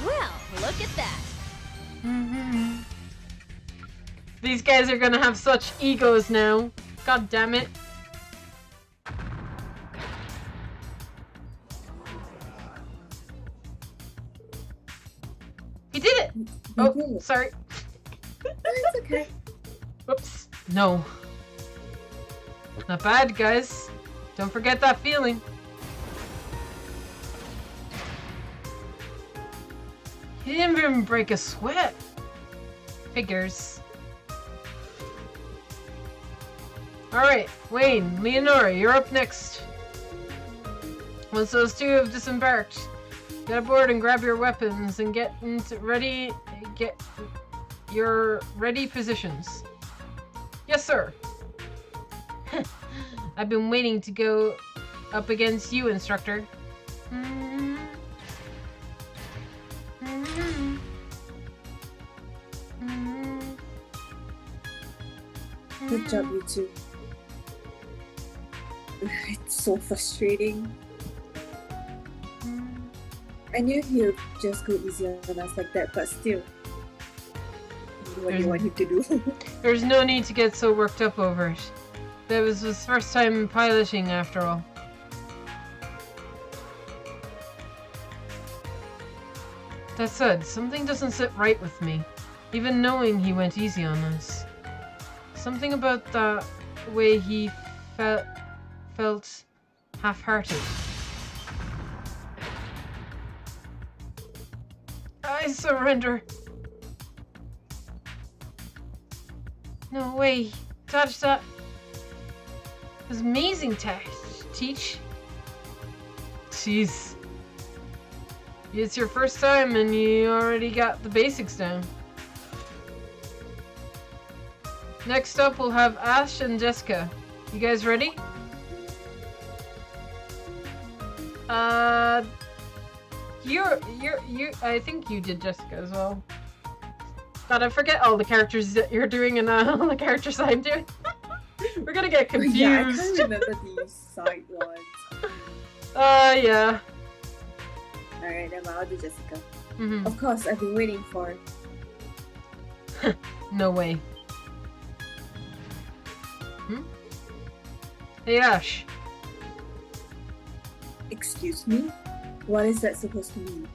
Speaker 14: Well, look at that.
Speaker 1: These guys are gonna have such egos now. God damn it. He did it! Oh, sorry.
Speaker 2: It's okay.
Speaker 1: Whoops. No. Not bad, guys. Don't forget that feeling. He didn't even break a sweat. Figures. Alright, Wayne, Leonora, you're up next. Once those two have disembarked, get aboard and grab your weapons and get your ready positions. Yes, sir. I've been waiting to go up against you, instructor.
Speaker 2: Good job, you two. It's so frustrating. I knew he would just go easy on us like that, but still. What do you want him to do?
Speaker 1: There's no need to get so worked up over it. That was his first time piloting, after all. That said, something doesn't sit right with me, even knowing he went easy on us. Something about the way he felt half-hearted. I surrender. No way. Touch that. It was amazing, Teach. Jeez. It's your first time and you already got the basics down. Next up, we'll have Ash and Jessica. You guys ready? I think you did Jessica as well. God, I forget all the characters that you're doing and all the characters I'm doing. We're gonna get confused.
Speaker 2: Yeah, I can't remember these side ones.
Speaker 1: Yeah.
Speaker 2: Alright, then I'll do Jessica.
Speaker 1: Mm-hmm.
Speaker 2: Of course, I've been waiting for.
Speaker 1: No way. Hey, Ash.
Speaker 2: Excuse me? What is that supposed to mean?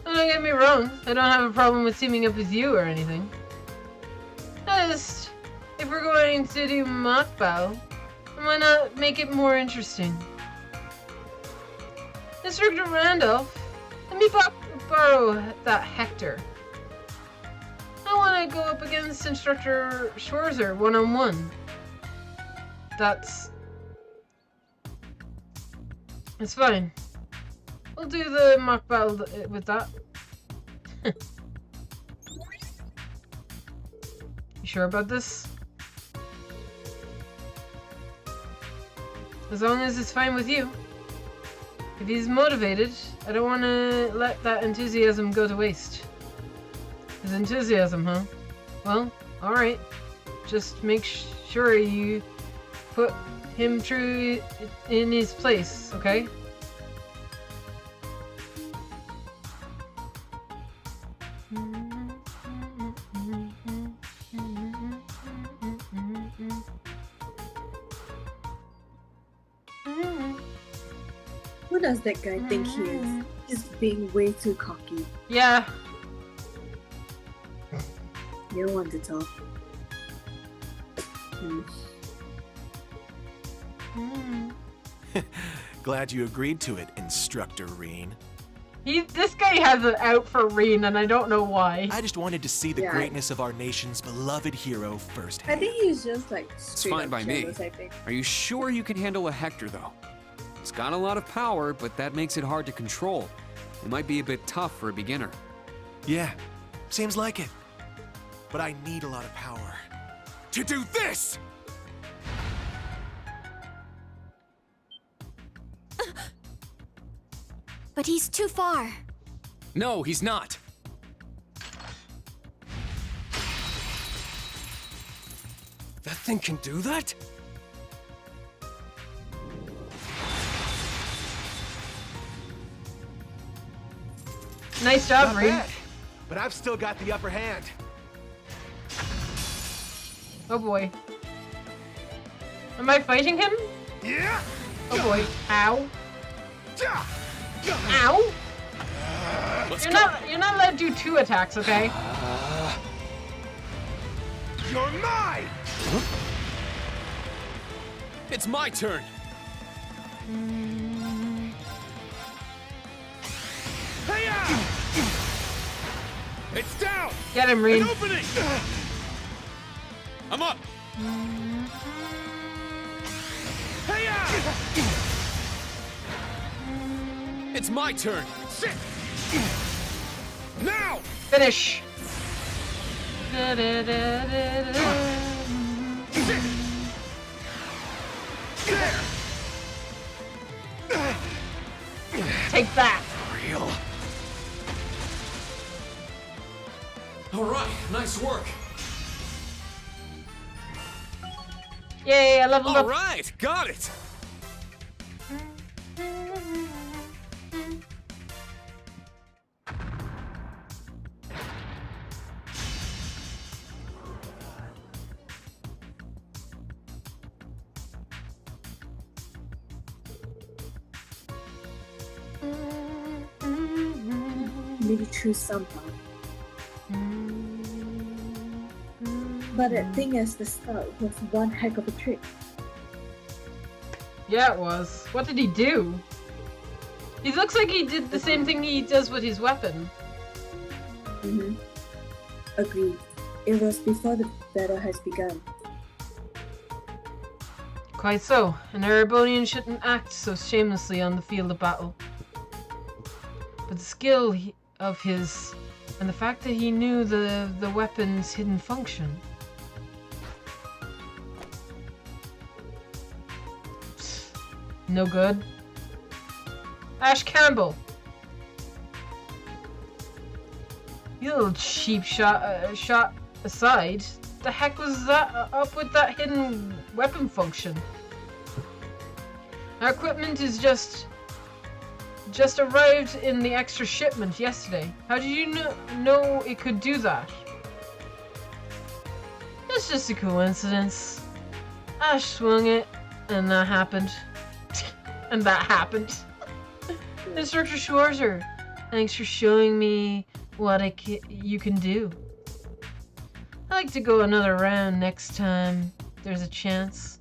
Speaker 1: Oh, don't get me wrong. I don't have a problem with teaming up with you or anything. Just, if we're going to do mock battle, why not make it more interesting? Instructor Randolph, let me borrow that Hector. I want to go up against Instructor Schwarzer one-on-one. It's fine. We'll do the mock battle with that. You sure about this? As long as it's fine with you. If he's motivated, I don't want to let that enthusiasm go to waste. His enthusiasm, huh? Well, alright. Just make sure you put him true in his place, okay?
Speaker 2: Who does that guy think he is? He's being way too cocky.
Speaker 1: Yeah.
Speaker 2: You don't want to talk.
Speaker 15: Glad you agreed to it, Instructor Reen.
Speaker 1: This guy has it out for Reen, and I don't know why.
Speaker 15: I just wanted to see the greatness of our nation's beloved hero firsthand.
Speaker 2: I think he's just like
Speaker 7: It's fine by
Speaker 2: jealous,
Speaker 7: me.
Speaker 2: I think.
Speaker 7: Are you sure you can handle a Hector, though? He's got a lot of power, but that makes it hard to control. It might be a bit tough for a beginner.
Speaker 15: Yeah, seems like it. But I need a lot of power to do this!
Speaker 3: But he's too far.
Speaker 7: No, he's not.
Speaker 9: That thing can do that?
Speaker 1: Nice job,
Speaker 15: Not
Speaker 1: Reen.
Speaker 15: bad, but I've still got the upper hand.
Speaker 1: Oh boy. Am I fighting him?
Speaker 15: Yeah.
Speaker 1: Oh boy. Ow. Ow. You're not allowed to do 2 attacks, okay?
Speaker 15: You're mine!
Speaker 7: It's my turn.
Speaker 15: It's down!
Speaker 1: Get him, Reen.
Speaker 15: An opening!
Speaker 7: I'm up. It's my turn.
Speaker 15: Sit! Now!
Speaker 1: Finish. Take that.
Speaker 15: Real.
Speaker 7: All right, nice work.
Speaker 1: Yay, I leveled
Speaker 7: All
Speaker 1: up.
Speaker 7: right, got it.
Speaker 2: Maybe true somehow. But that thing as the start was one heck of a trick.
Speaker 1: Yeah, it was. What did he do? He looks like he did the same thing he does with his weapon.
Speaker 2: Agreed. It was before the battle has begun.
Speaker 1: Quite so. An Erebonian shouldn't act so shamelessly on the field of battle. But the skill of his, and the fact that he knew the weapon's hidden function. No good. Ash Campbell. You little cheap shot aside. The heck was that up with that hidden weapon function? Our equipment is just arrived in the extra shipment yesterday. How did you know it could do that? It's just a coincidence. Ash swung it, and that happened. And that happened. Instructor Schwarzer, thanks for showing me what you can do. I'd like to go another round next time there's a chance.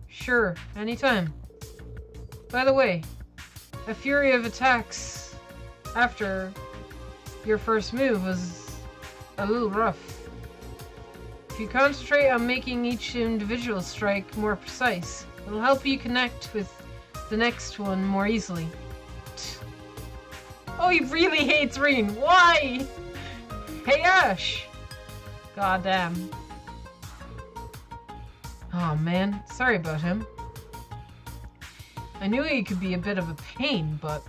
Speaker 1: Sure, anytime. By the way, a fury of attacks after your first move was a little rough. If you concentrate on making each individual strike more precise, it'll help you connect with the next one more easily. Oh Oh, he really hates Reen. Why? Hey, Ash. Goddamn. Oh, man. Sorry about him. I knew he could be a bit of a pain, but...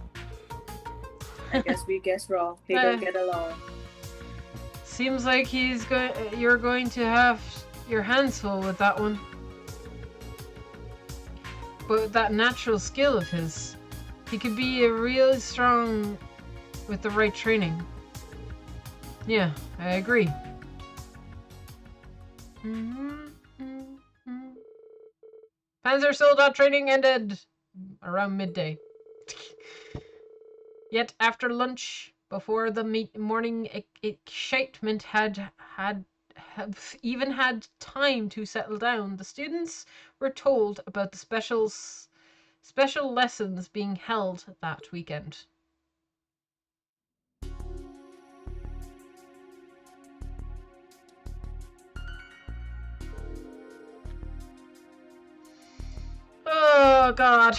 Speaker 2: I guess we guessed wrong. They don't get along.
Speaker 1: Seems like you're going to have your hands full with that one. But with that natural skill of his, he could be a really strong with the right training. Yeah, I agree. Panzer Soldat training ended around midday. Yet after lunch, before the morning excitement had even had time to settle down, the students were told about the special lessons being held that weekend. Oh God,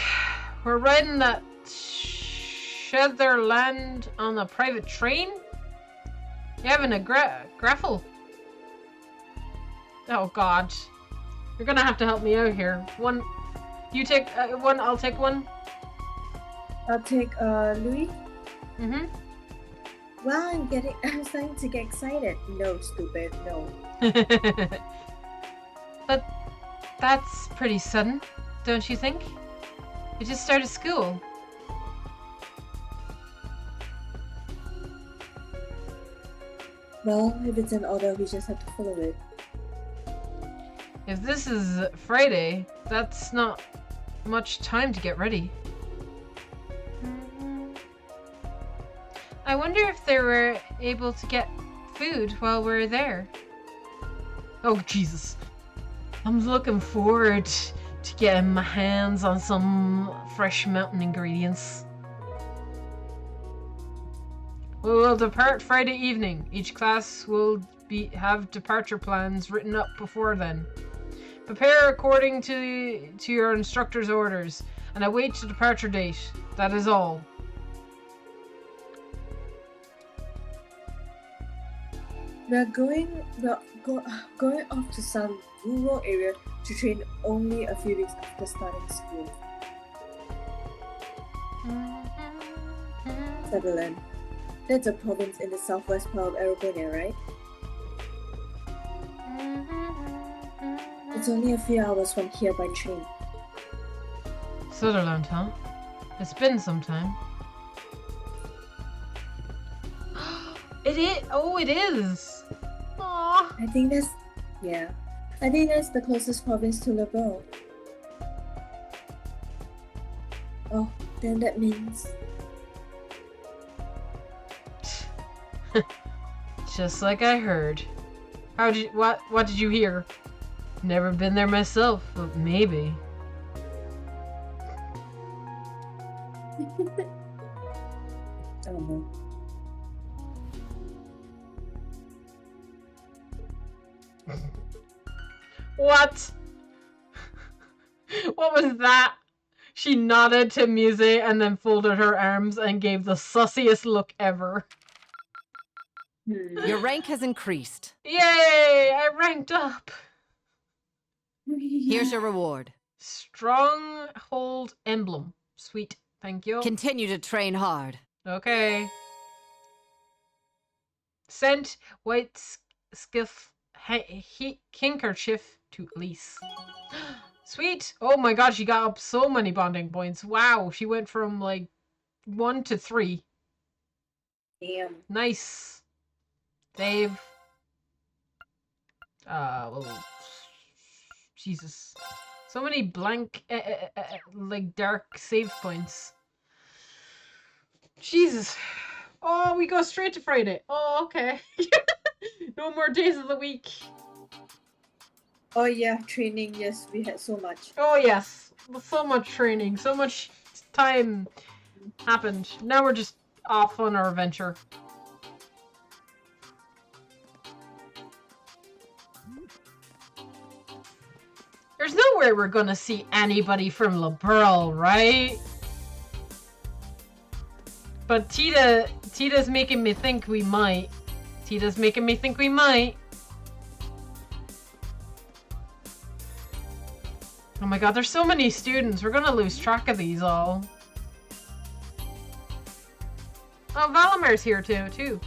Speaker 1: we're riding that Shetherland on a private train? You having a graffle? Oh God, you're gonna have to help me out here. One, you take one. I'll take one.
Speaker 2: I'll take Louis.
Speaker 1: Mm-hmm.
Speaker 2: Well, I'm starting to get excited. No, stupid, no.
Speaker 1: But that's pretty sudden, don't you think? You just started school.
Speaker 2: Well, if it's an order, we just have to follow it.
Speaker 1: If this is Friday, that's not much time to get ready. I wonder if they were able to get food while we're there. Oh, Jesus. I'm looking forward to getting my hands on some fresh mountain ingredients. We will depart Friday evening. Each class will have departure plans written up before then. Prepare according to your instructor's orders and await the departure date. That is all.
Speaker 2: We're going off to some rural area to train only a few weeks after starting school. Sutherland. That's a province in the southwest part of Arabania, right? It's only a few hours from here by train.
Speaker 1: Sutherland, huh? It's been some time. It is. Oh, it is. Aww.
Speaker 2: I think that's the closest province to Liberl. Oh, then that means.
Speaker 1: Just like I heard. What did you hear? Never been there myself, but maybe.
Speaker 2: Oh no.
Speaker 1: What? What was that? She nodded to Muse and then folded her arms and gave the sussiest look ever.
Speaker 10: Your rank has increased.
Speaker 1: Yay! I ranked up.
Speaker 10: Here's your reward.
Speaker 1: Stronghold emblem. Sweet. Thank you.
Speaker 10: Continue to train hard.
Speaker 1: Okay. Sent white skiff handkerchief to Elise. Sweet. Oh my god, she got up so many bonding points. Wow, she went from like 1 to 3.
Speaker 2: Damn.
Speaker 1: Nice. Save. Well, Jesus. So many blank, like dark save points. Jesus. Oh, we go straight to Friday. Oh, okay. No more days of the week.
Speaker 2: Oh yeah, training. Yes, we had so much.
Speaker 1: Oh yes, so much training, so much time happened. Now we're just off on our adventure. There's no way we're gonna see anybody from Liberl, right? But Tita's making me think we might. Tita's making me think we might. Oh my god, there's so many students. We're gonna lose track of these all. Oh, Valamir's here too.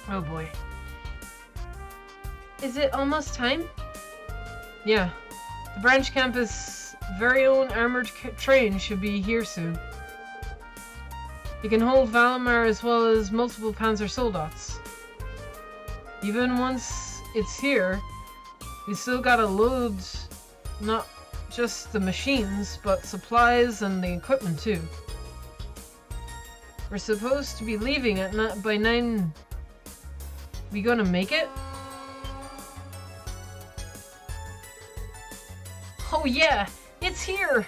Speaker 1: Oh boy. Is it almost time? Yeah. The branch campus' very own armored train should be here soon. It can hold Valimar as well as multiple Panzer Soldats. Even once it's here, we still gotta load not just the machines, but supplies and the equipment too. We're supposed to be leaving at by 9. We gonna make it? Oh yeah, it's here!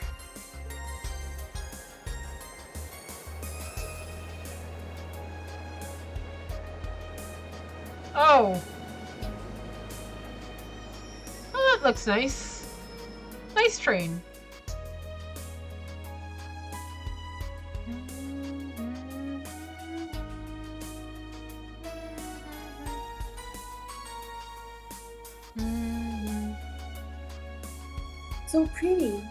Speaker 1: Oh! Oh, that looks nice. Nice train.
Speaker 2: So pretty.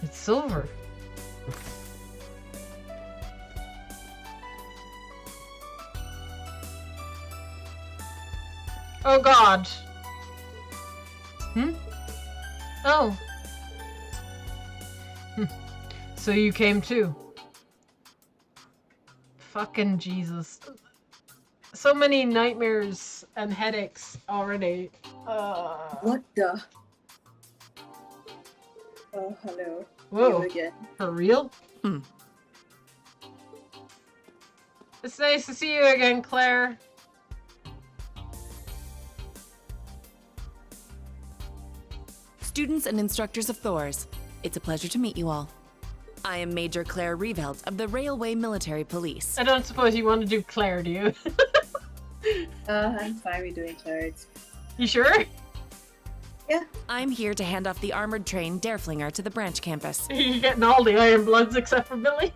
Speaker 1: It's silver. Oh god. Oh. So you came too. Fucking Jesus. So many nightmares and headaches already.
Speaker 2: What the? Oh, hello.
Speaker 1: Whoa.
Speaker 2: You again.
Speaker 1: For real? It's nice to see you again, Claire.
Speaker 16: Students and instructors of Thors, it's a pleasure to meet you all. I am Major Claire Revelt of the Railway Military Police.
Speaker 1: I don't suppose you want to do Claire, do you?
Speaker 2: I'm fine with doing Claire.
Speaker 1: You sure?
Speaker 2: Yeah.
Speaker 16: I'm here to hand off the armored train Derflinger to the branch campus.
Speaker 1: You're getting all the Iron Bloods except for Billy.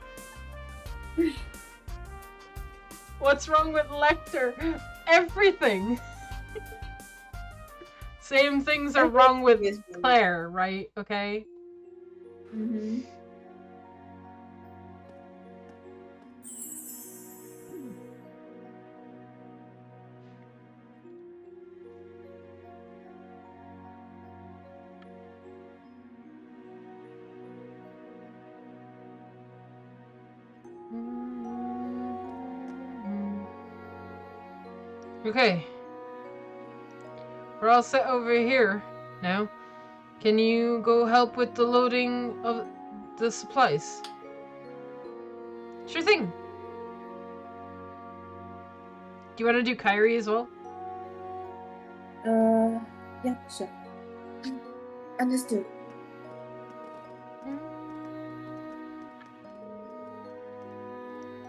Speaker 1: What's wrong with Lecter? Everything. Same things are wrong with Claire, right? Okay?
Speaker 2: Mm-hmm.
Speaker 1: Okay. We're all set over here now. Can you go help with the loading of the supplies? Sure thing. Do you want to do Kyrie as well?
Speaker 2: Yeah, sure. Understood.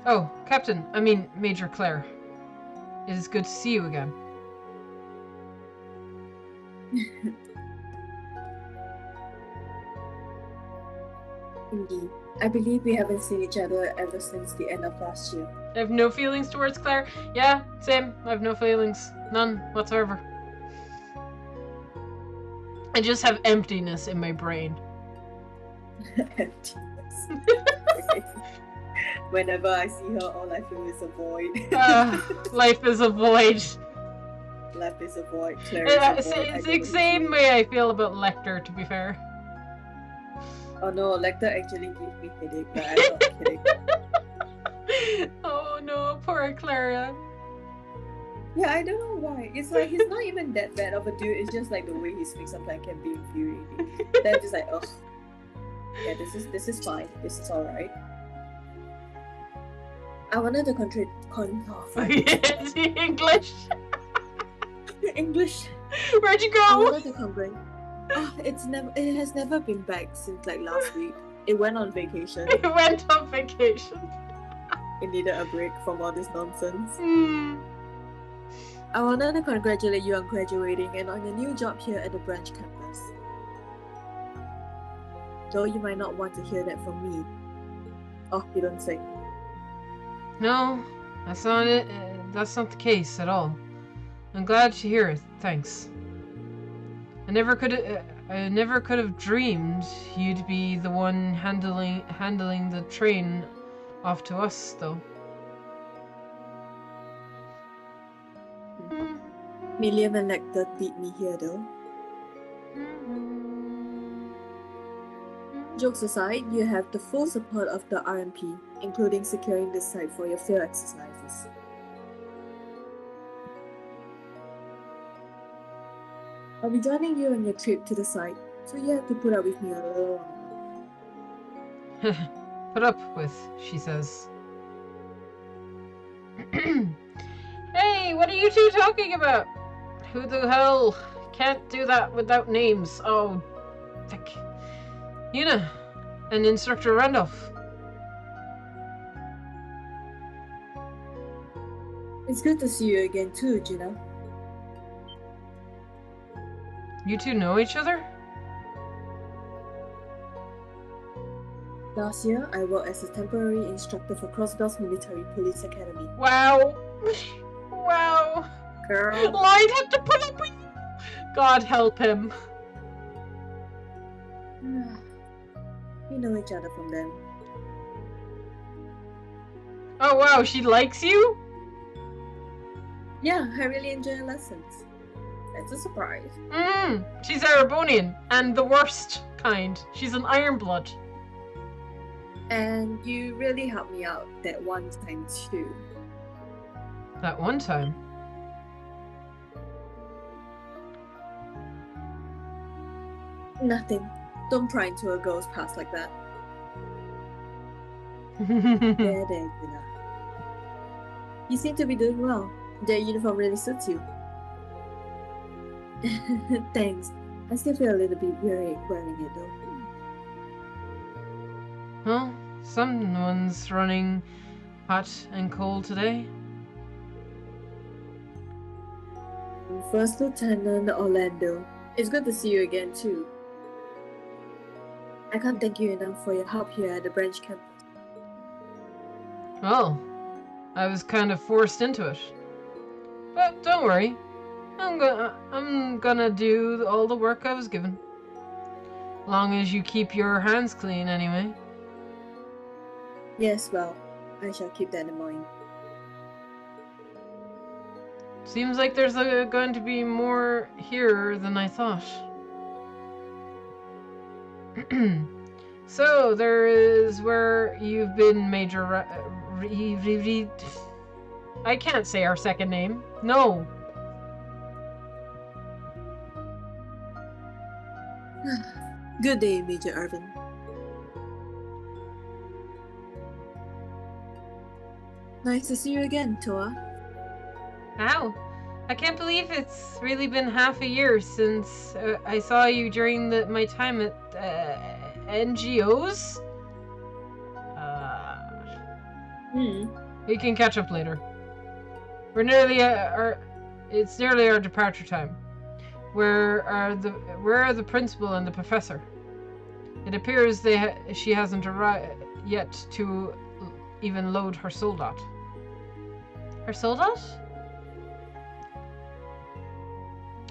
Speaker 1: Oh, Captain, I mean Major Claire. It is good to see you again.
Speaker 2: Indeed. I believe we haven't seen each other ever since the end of last year.
Speaker 1: I have no feelings towards Claire. Yeah, same. I have no feelings. None whatsoever. I just have emptiness in my brain.
Speaker 2: Emptiness. Whenever I see her, all I feel is a void.
Speaker 1: Life is a void.
Speaker 2: Life is a void. Claire is a void.
Speaker 1: It's the same way I feel about Lecter, to be fair.
Speaker 2: Oh no, Lecter actually gives me headache, but I'm not kidding.
Speaker 1: Oh no, poor Clara.
Speaker 2: Yeah, I don't know why. It's like he's not even that bad of a dude. It's just like the way he speaks sometimes can be infuriating. Then I'm just like, oh, yeah, this is fine. This is all right. I wanted to
Speaker 1: English.
Speaker 2: English.
Speaker 1: Where'd you go?
Speaker 2: I wanted to congratulate. Oh, it has never been back since like last week. It went on vacation.
Speaker 1: It went on vacation.
Speaker 2: It needed a break from all this nonsense. I wanted to congratulate you on graduating and on your new job here at the branch campus. though you might not want to hear that from me. Oh, you don't say.
Speaker 1: No, that's not it. That's not the case at all. I'm glad to hear it. Thanks. I never could have dreamed you'd be the one handling the train off to us, though.
Speaker 2: Milliam and Lecter beat me here, though. Jokes aside, you have the full support of the RMP, including securing the site for your field exercises. I'll be joining you on your trip to the site, so you have to put up with me a little longer.
Speaker 1: Put up with, she says. Hey, what are you two talking about? Who the hell can't do that without names? Oh, heck. Yuna and Instructor Randolph.
Speaker 2: It's good to see you again too, Gina.
Speaker 1: You two know each other?
Speaker 2: Last year, I worked as a temporary instructor for Crossbell's Military Police Academy.
Speaker 1: Wow. Wow.
Speaker 2: Girl.
Speaker 1: Lloyd had to put up with you. God help him.
Speaker 2: We know each other from then.
Speaker 1: Oh wow, she likes you?
Speaker 2: Yeah, I really enjoy lessons. That's a surprise.
Speaker 1: She's Erebonian, and the worst kind. She's an Ironblood.
Speaker 2: And you really helped me out that one time too.
Speaker 1: That one time?
Speaker 2: Nothing. Don't pry into a girl's past like that. There, Gina. You seem to be doing well. That uniform really suits you. Thanks. I still feel a little bit weary wearing it though.
Speaker 1: Well, someone's running hot and cold today.
Speaker 2: First Lieutenant Orlando. It's good to see you again too. I can't thank you enough for your help here at the branch campus.
Speaker 1: Well, I was kind of forced into it. But don't worry. I'm gonna do all the work I was given. Long as you keep your hands clean anyway.
Speaker 2: Yes, well, I shall keep that in mind.
Speaker 1: Seems like there's going to be more here than I thought. So, there is where you've been, Major I can't say our second name. No.
Speaker 2: Good day, Major Irvin. Nice to see you again, Toa.
Speaker 1: Wow. I can't believe it's really been half a year since I saw you during my time at NGOs. We can catch up later. We're nearly it's nearly our departure time. Where are the principal and the professor? It appears she hasn't arrived yet to even load her soldat. Her soldat?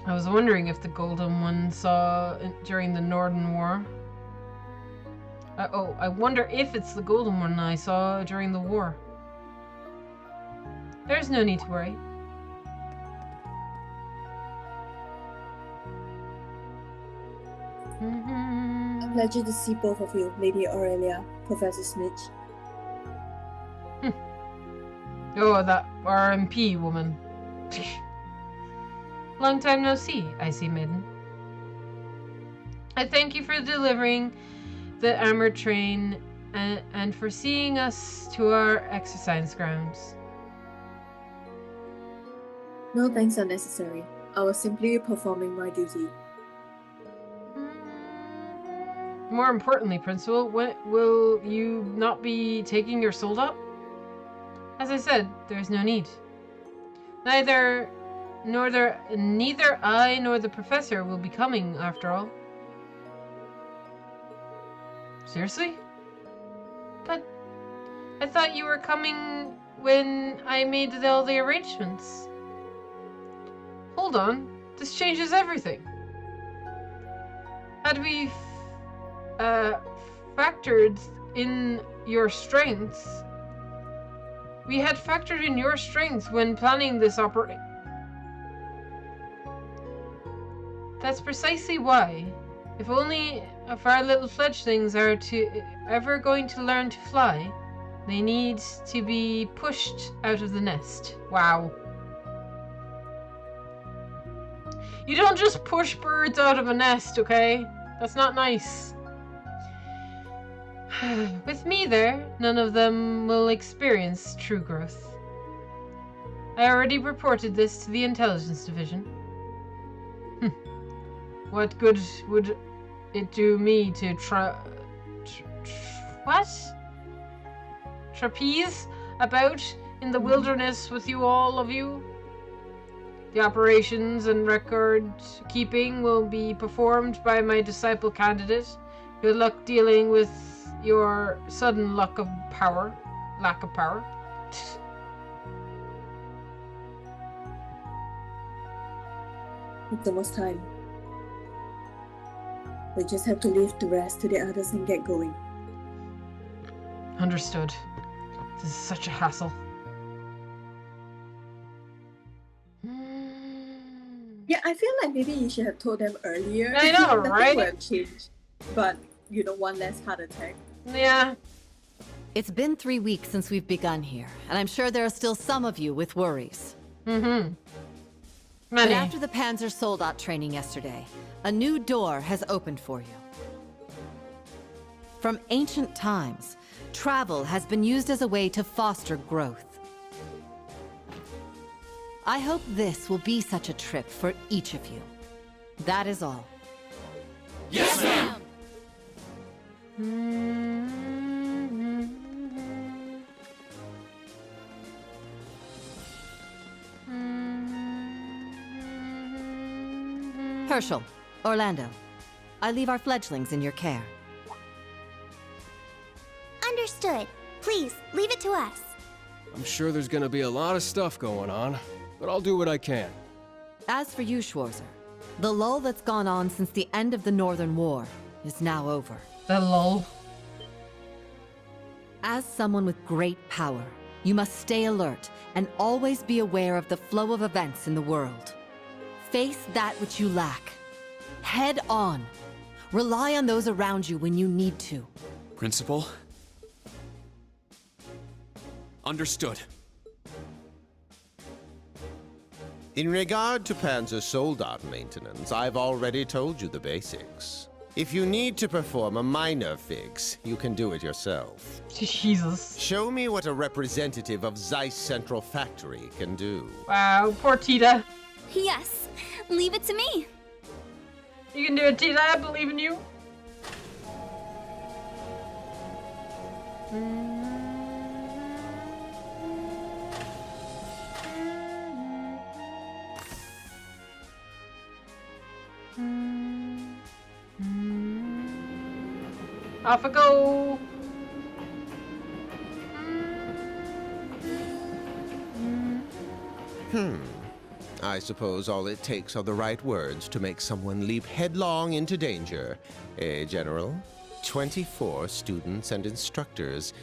Speaker 1: I was wondering if the Golden One saw during the Northern War. I wonder if it's the Golden One I saw during the war. There's no need to worry.
Speaker 2: A pleasure to see both of you, Lady Aurelia, Professor Snitch.
Speaker 1: Oh, that RMP woman. Long time no see, I see, maiden. I thank you for delivering the armored train and for seeing us to our exercise grounds.
Speaker 2: No thanks are necessary. I was simply performing my duty.
Speaker 1: More importantly, Principal, when will you not be taking your soldat? As I said, there's no need. Neither I nor the professor will be coming, after all. Seriously? But I thought you were coming when I made all the arrangements. Hold on, this changes everything. Had we factored in your strengths, we had factored in your strengths when planning this operation. That's precisely why. If only if our little fledglings are ever going to learn to fly, they need to be pushed out of the nest. Wow. You don't just push birds out of a nest, okay? That's not nice. With me there, none of them will experience true growth. I already reported this to the Intelligence Division. What good would it do me to trapeze about in the wilderness with all of you? The operations and record keeping will be performed by my disciple candidate. Good luck dealing with your sudden lack of power.
Speaker 2: It's almost time. We just have to leave the rest to the others and get going.
Speaker 1: Understood. This is such a hassle.
Speaker 2: Yeah, I feel like maybe you should have told them earlier.
Speaker 1: I know,
Speaker 2: Nothing
Speaker 1: right?
Speaker 2: would have changed. But, one less heart attack.
Speaker 1: Yeah.
Speaker 10: It's been 3 weeks since we've begun here, and I'm sure there are still some of you with worries.
Speaker 1: Mm-hmm.
Speaker 10: But after the Panzer Soldat training yesterday, a new door has opened for you. From ancient times, travel has been used as a way to foster growth. I hope this will be such a trip for each of you. That is all.
Speaker 15: Yes, ma'am!
Speaker 10: Herschel, Orlando, I leave our fledglings in your care.
Speaker 5: Understood. Please, leave it to us.
Speaker 9: I'm sure there's gonna be a lot of stuff going on, but I'll do what I can.
Speaker 10: As for you, Schwarzer, the lull that's gone on since the end of the Northern War is now over.
Speaker 1: The lull?
Speaker 10: As someone with great power, you must stay alert and always be aware of the flow of events in the world. Face that which you lack. Head on. Rely on those around you when you need to.
Speaker 7: Principal? Understood.
Speaker 12: In regard to Panzer Soldat maintenance, I've already told you the basics. If you need to perform a minor fix, you can do it yourself.
Speaker 1: Jesus.
Speaker 12: Show me what a representative of Zeiss Central Factory can do.
Speaker 1: Wow, poor Tita.
Speaker 5: Yes, leave it to me.
Speaker 1: You can do it, Tita. I believe in you. Off I go.
Speaker 12: I suppose all it takes are the right words to make someone leap headlong into danger. Eh, General? 24 students and instructors.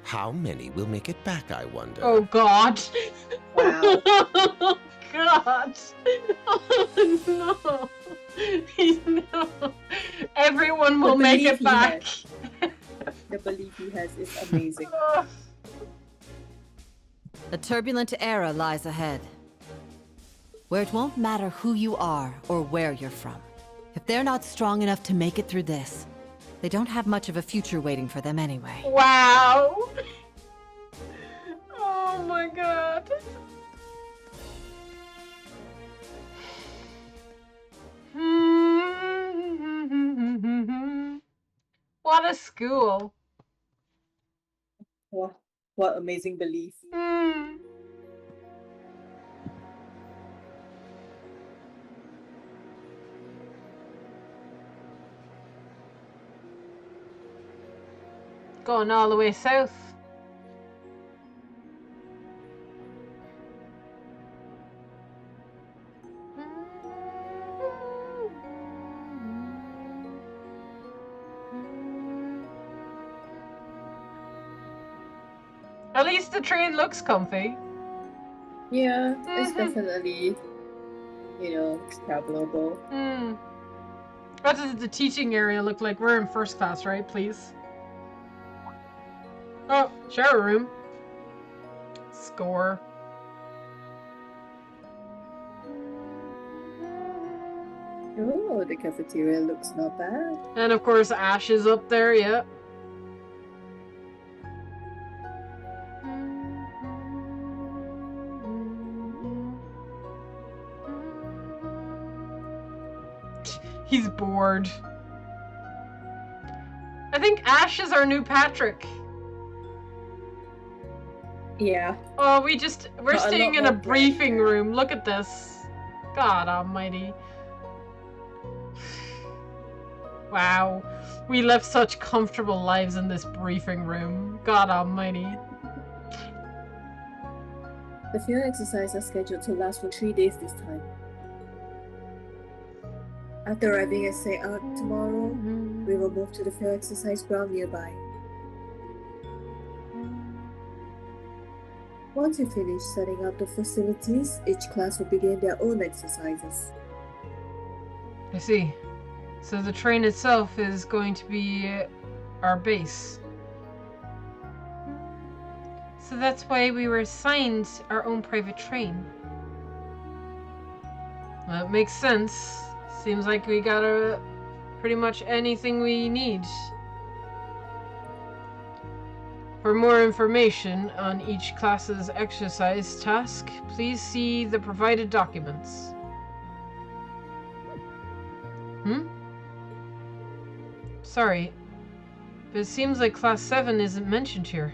Speaker 12: How many will make it back, I wonder?
Speaker 1: Oh, God.
Speaker 2: Wow.
Speaker 1: Oh, God. Oh, no. No. Everyone will make it back.
Speaker 2: The belief he has is amazing.
Speaker 10: A turbulent era lies ahead, where it won't matter who you are or where you're from. If they're not strong enough to make it through this, they don't have much of a future waiting for them anyway.
Speaker 1: Wow. Oh my God. What a school.
Speaker 2: What amazing belief.
Speaker 1: Going all the way south. At least the train looks comfy.
Speaker 2: Yeah, it's definitely, it's travelable.
Speaker 1: What does the teaching area look like? We're in first class, right? Please. Oh, shower room. Score.
Speaker 2: Oh, the cafeteria looks not bad.
Speaker 1: And of course, Ash is up there, yeah. He's bored. I think Ash is our new Patrick.
Speaker 2: Yeah.
Speaker 1: Oh, we're staying in a briefing room. Look at this. God almighty. Wow. We lived such comfortable lives in this briefing room. God almighty.
Speaker 2: The field exercise are scheduled to last for 3 days this time. After arriving at St. Arc tomorrow, we will move to the field exercise ground nearby. Once we finish setting up the facilities, each class will begin their own exercises.
Speaker 1: I see. So the train itself is going to be our base. So that's why we were assigned our own private train. That makes sense. Seems like we got pretty much anything we need. For more information on each class's exercise task, please see the provided documents. Sorry, but it seems like Class 7 isn't mentioned here.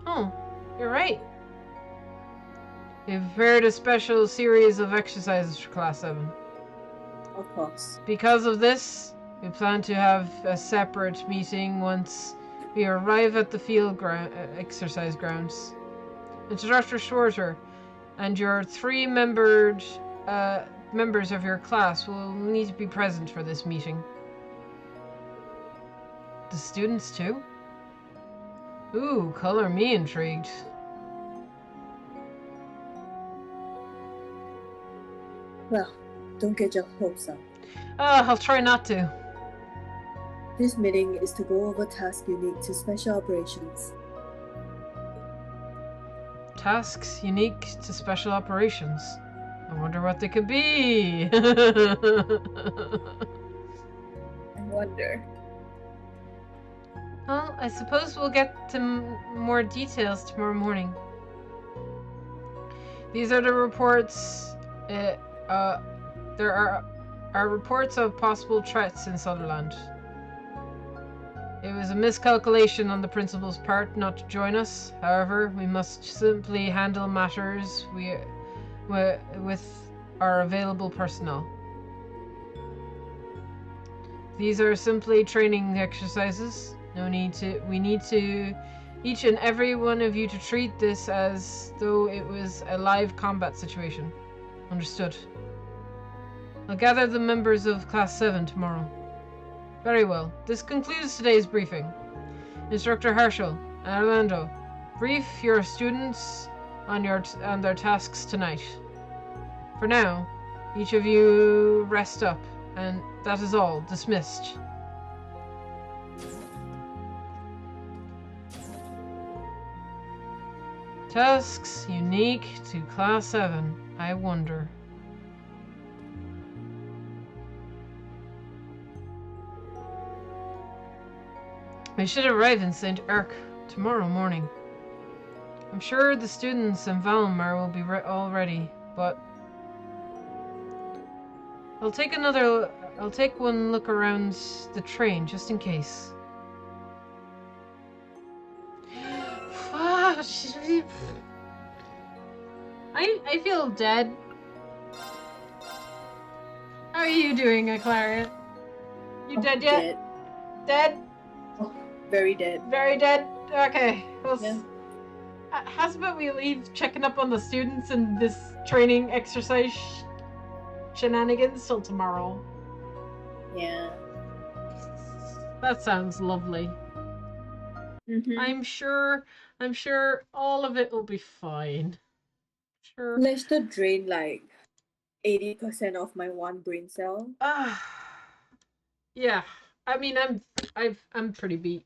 Speaker 1: Oh, you're right. We've prepared a special series of exercises for Class 7.
Speaker 2: Of course.
Speaker 1: Because of this, we plan to have a separate meeting once we arrive at the field exercise grounds. Instructor Schwarzer and your 3 members of your class will need to be present for this meeting. The students too? Ooh, color me intrigued.
Speaker 2: Well, don't get your hopes up.
Speaker 1: I'll try not to.
Speaker 2: This meeting is to go over tasks unique to special operations.
Speaker 1: Tasks unique to special operations. I wonder what they could be.
Speaker 2: I wonder.
Speaker 1: Well, I suppose we'll get to more details tomorrow morning. These are the reports. There are reports of possible threats in Sutherland. It was a miscalculation on the principal's part not to join us. However, we must simply handle matters with our available personnel. These are simply training exercises. We need to each and every one of you to treat this as though it was a live combat situation. Understood. I'll gather the members of Class 7 tomorrow. Very well. This concludes today's briefing. Instructor Herschel and Orlando, brief your students on their tasks tonight. For now, each of you rest up, and that is all. Dismissed. Tasks unique to Class 7. I wonder. We should arrive in St. Arc tomorrow morning. I'm sure the students in Valmar will be all ready, but I'll take one look around the train just in case. I feel dead. How are you doing, Claria? You dead yet? Dead?
Speaker 2: Very dead.
Speaker 1: Very dead. Okay. Well,
Speaker 2: Yeah.
Speaker 1: how's about we leave checking up on the students and this training exercise shenanigans till tomorrow?
Speaker 2: Yeah.
Speaker 1: That sounds lovely.
Speaker 2: Mm-hmm.
Speaker 1: I'm sure all of it will be fine. Sure.
Speaker 2: Lester drained like 80% of my one brain cell.
Speaker 1: Yeah. I mean, I'm pretty beat.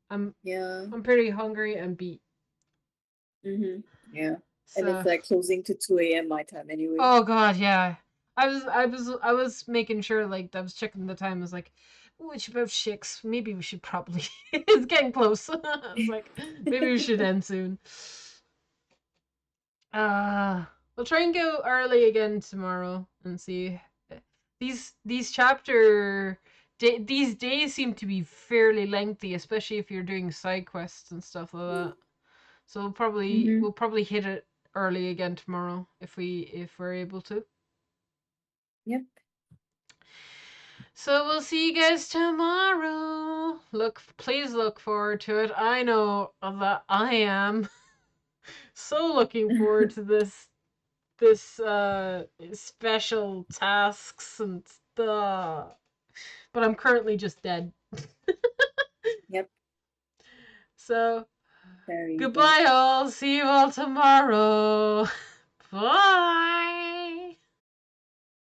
Speaker 1: I'm pretty hungry and beat.
Speaker 2: Mm-hmm. Yeah.
Speaker 1: So,
Speaker 2: and it's like closing to 2 a.m. my time anyway.
Speaker 1: Oh god, yeah. I was making sure, like, I was checking the time. I was like, oh, it's about 6. Maybe we should probably. It's getting close. I was like, maybe we should end soon. We'll try and go early again tomorrow and see. These these days seem to be fairly lengthy, especially if you're doing side quests and stuff like that. So we'll probably hit it early again tomorrow if we're able to.
Speaker 2: Yep.
Speaker 1: So we'll see you guys tomorrow. Please look forward to it. I know that I am so looking forward to this special tasks and stuff. But I'm currently just dead.
Speaker 2: Yep.
Speaker 1: So
Speaker 2: Very
Speaker 1: goodbye all. See you all tomorrow. Bye.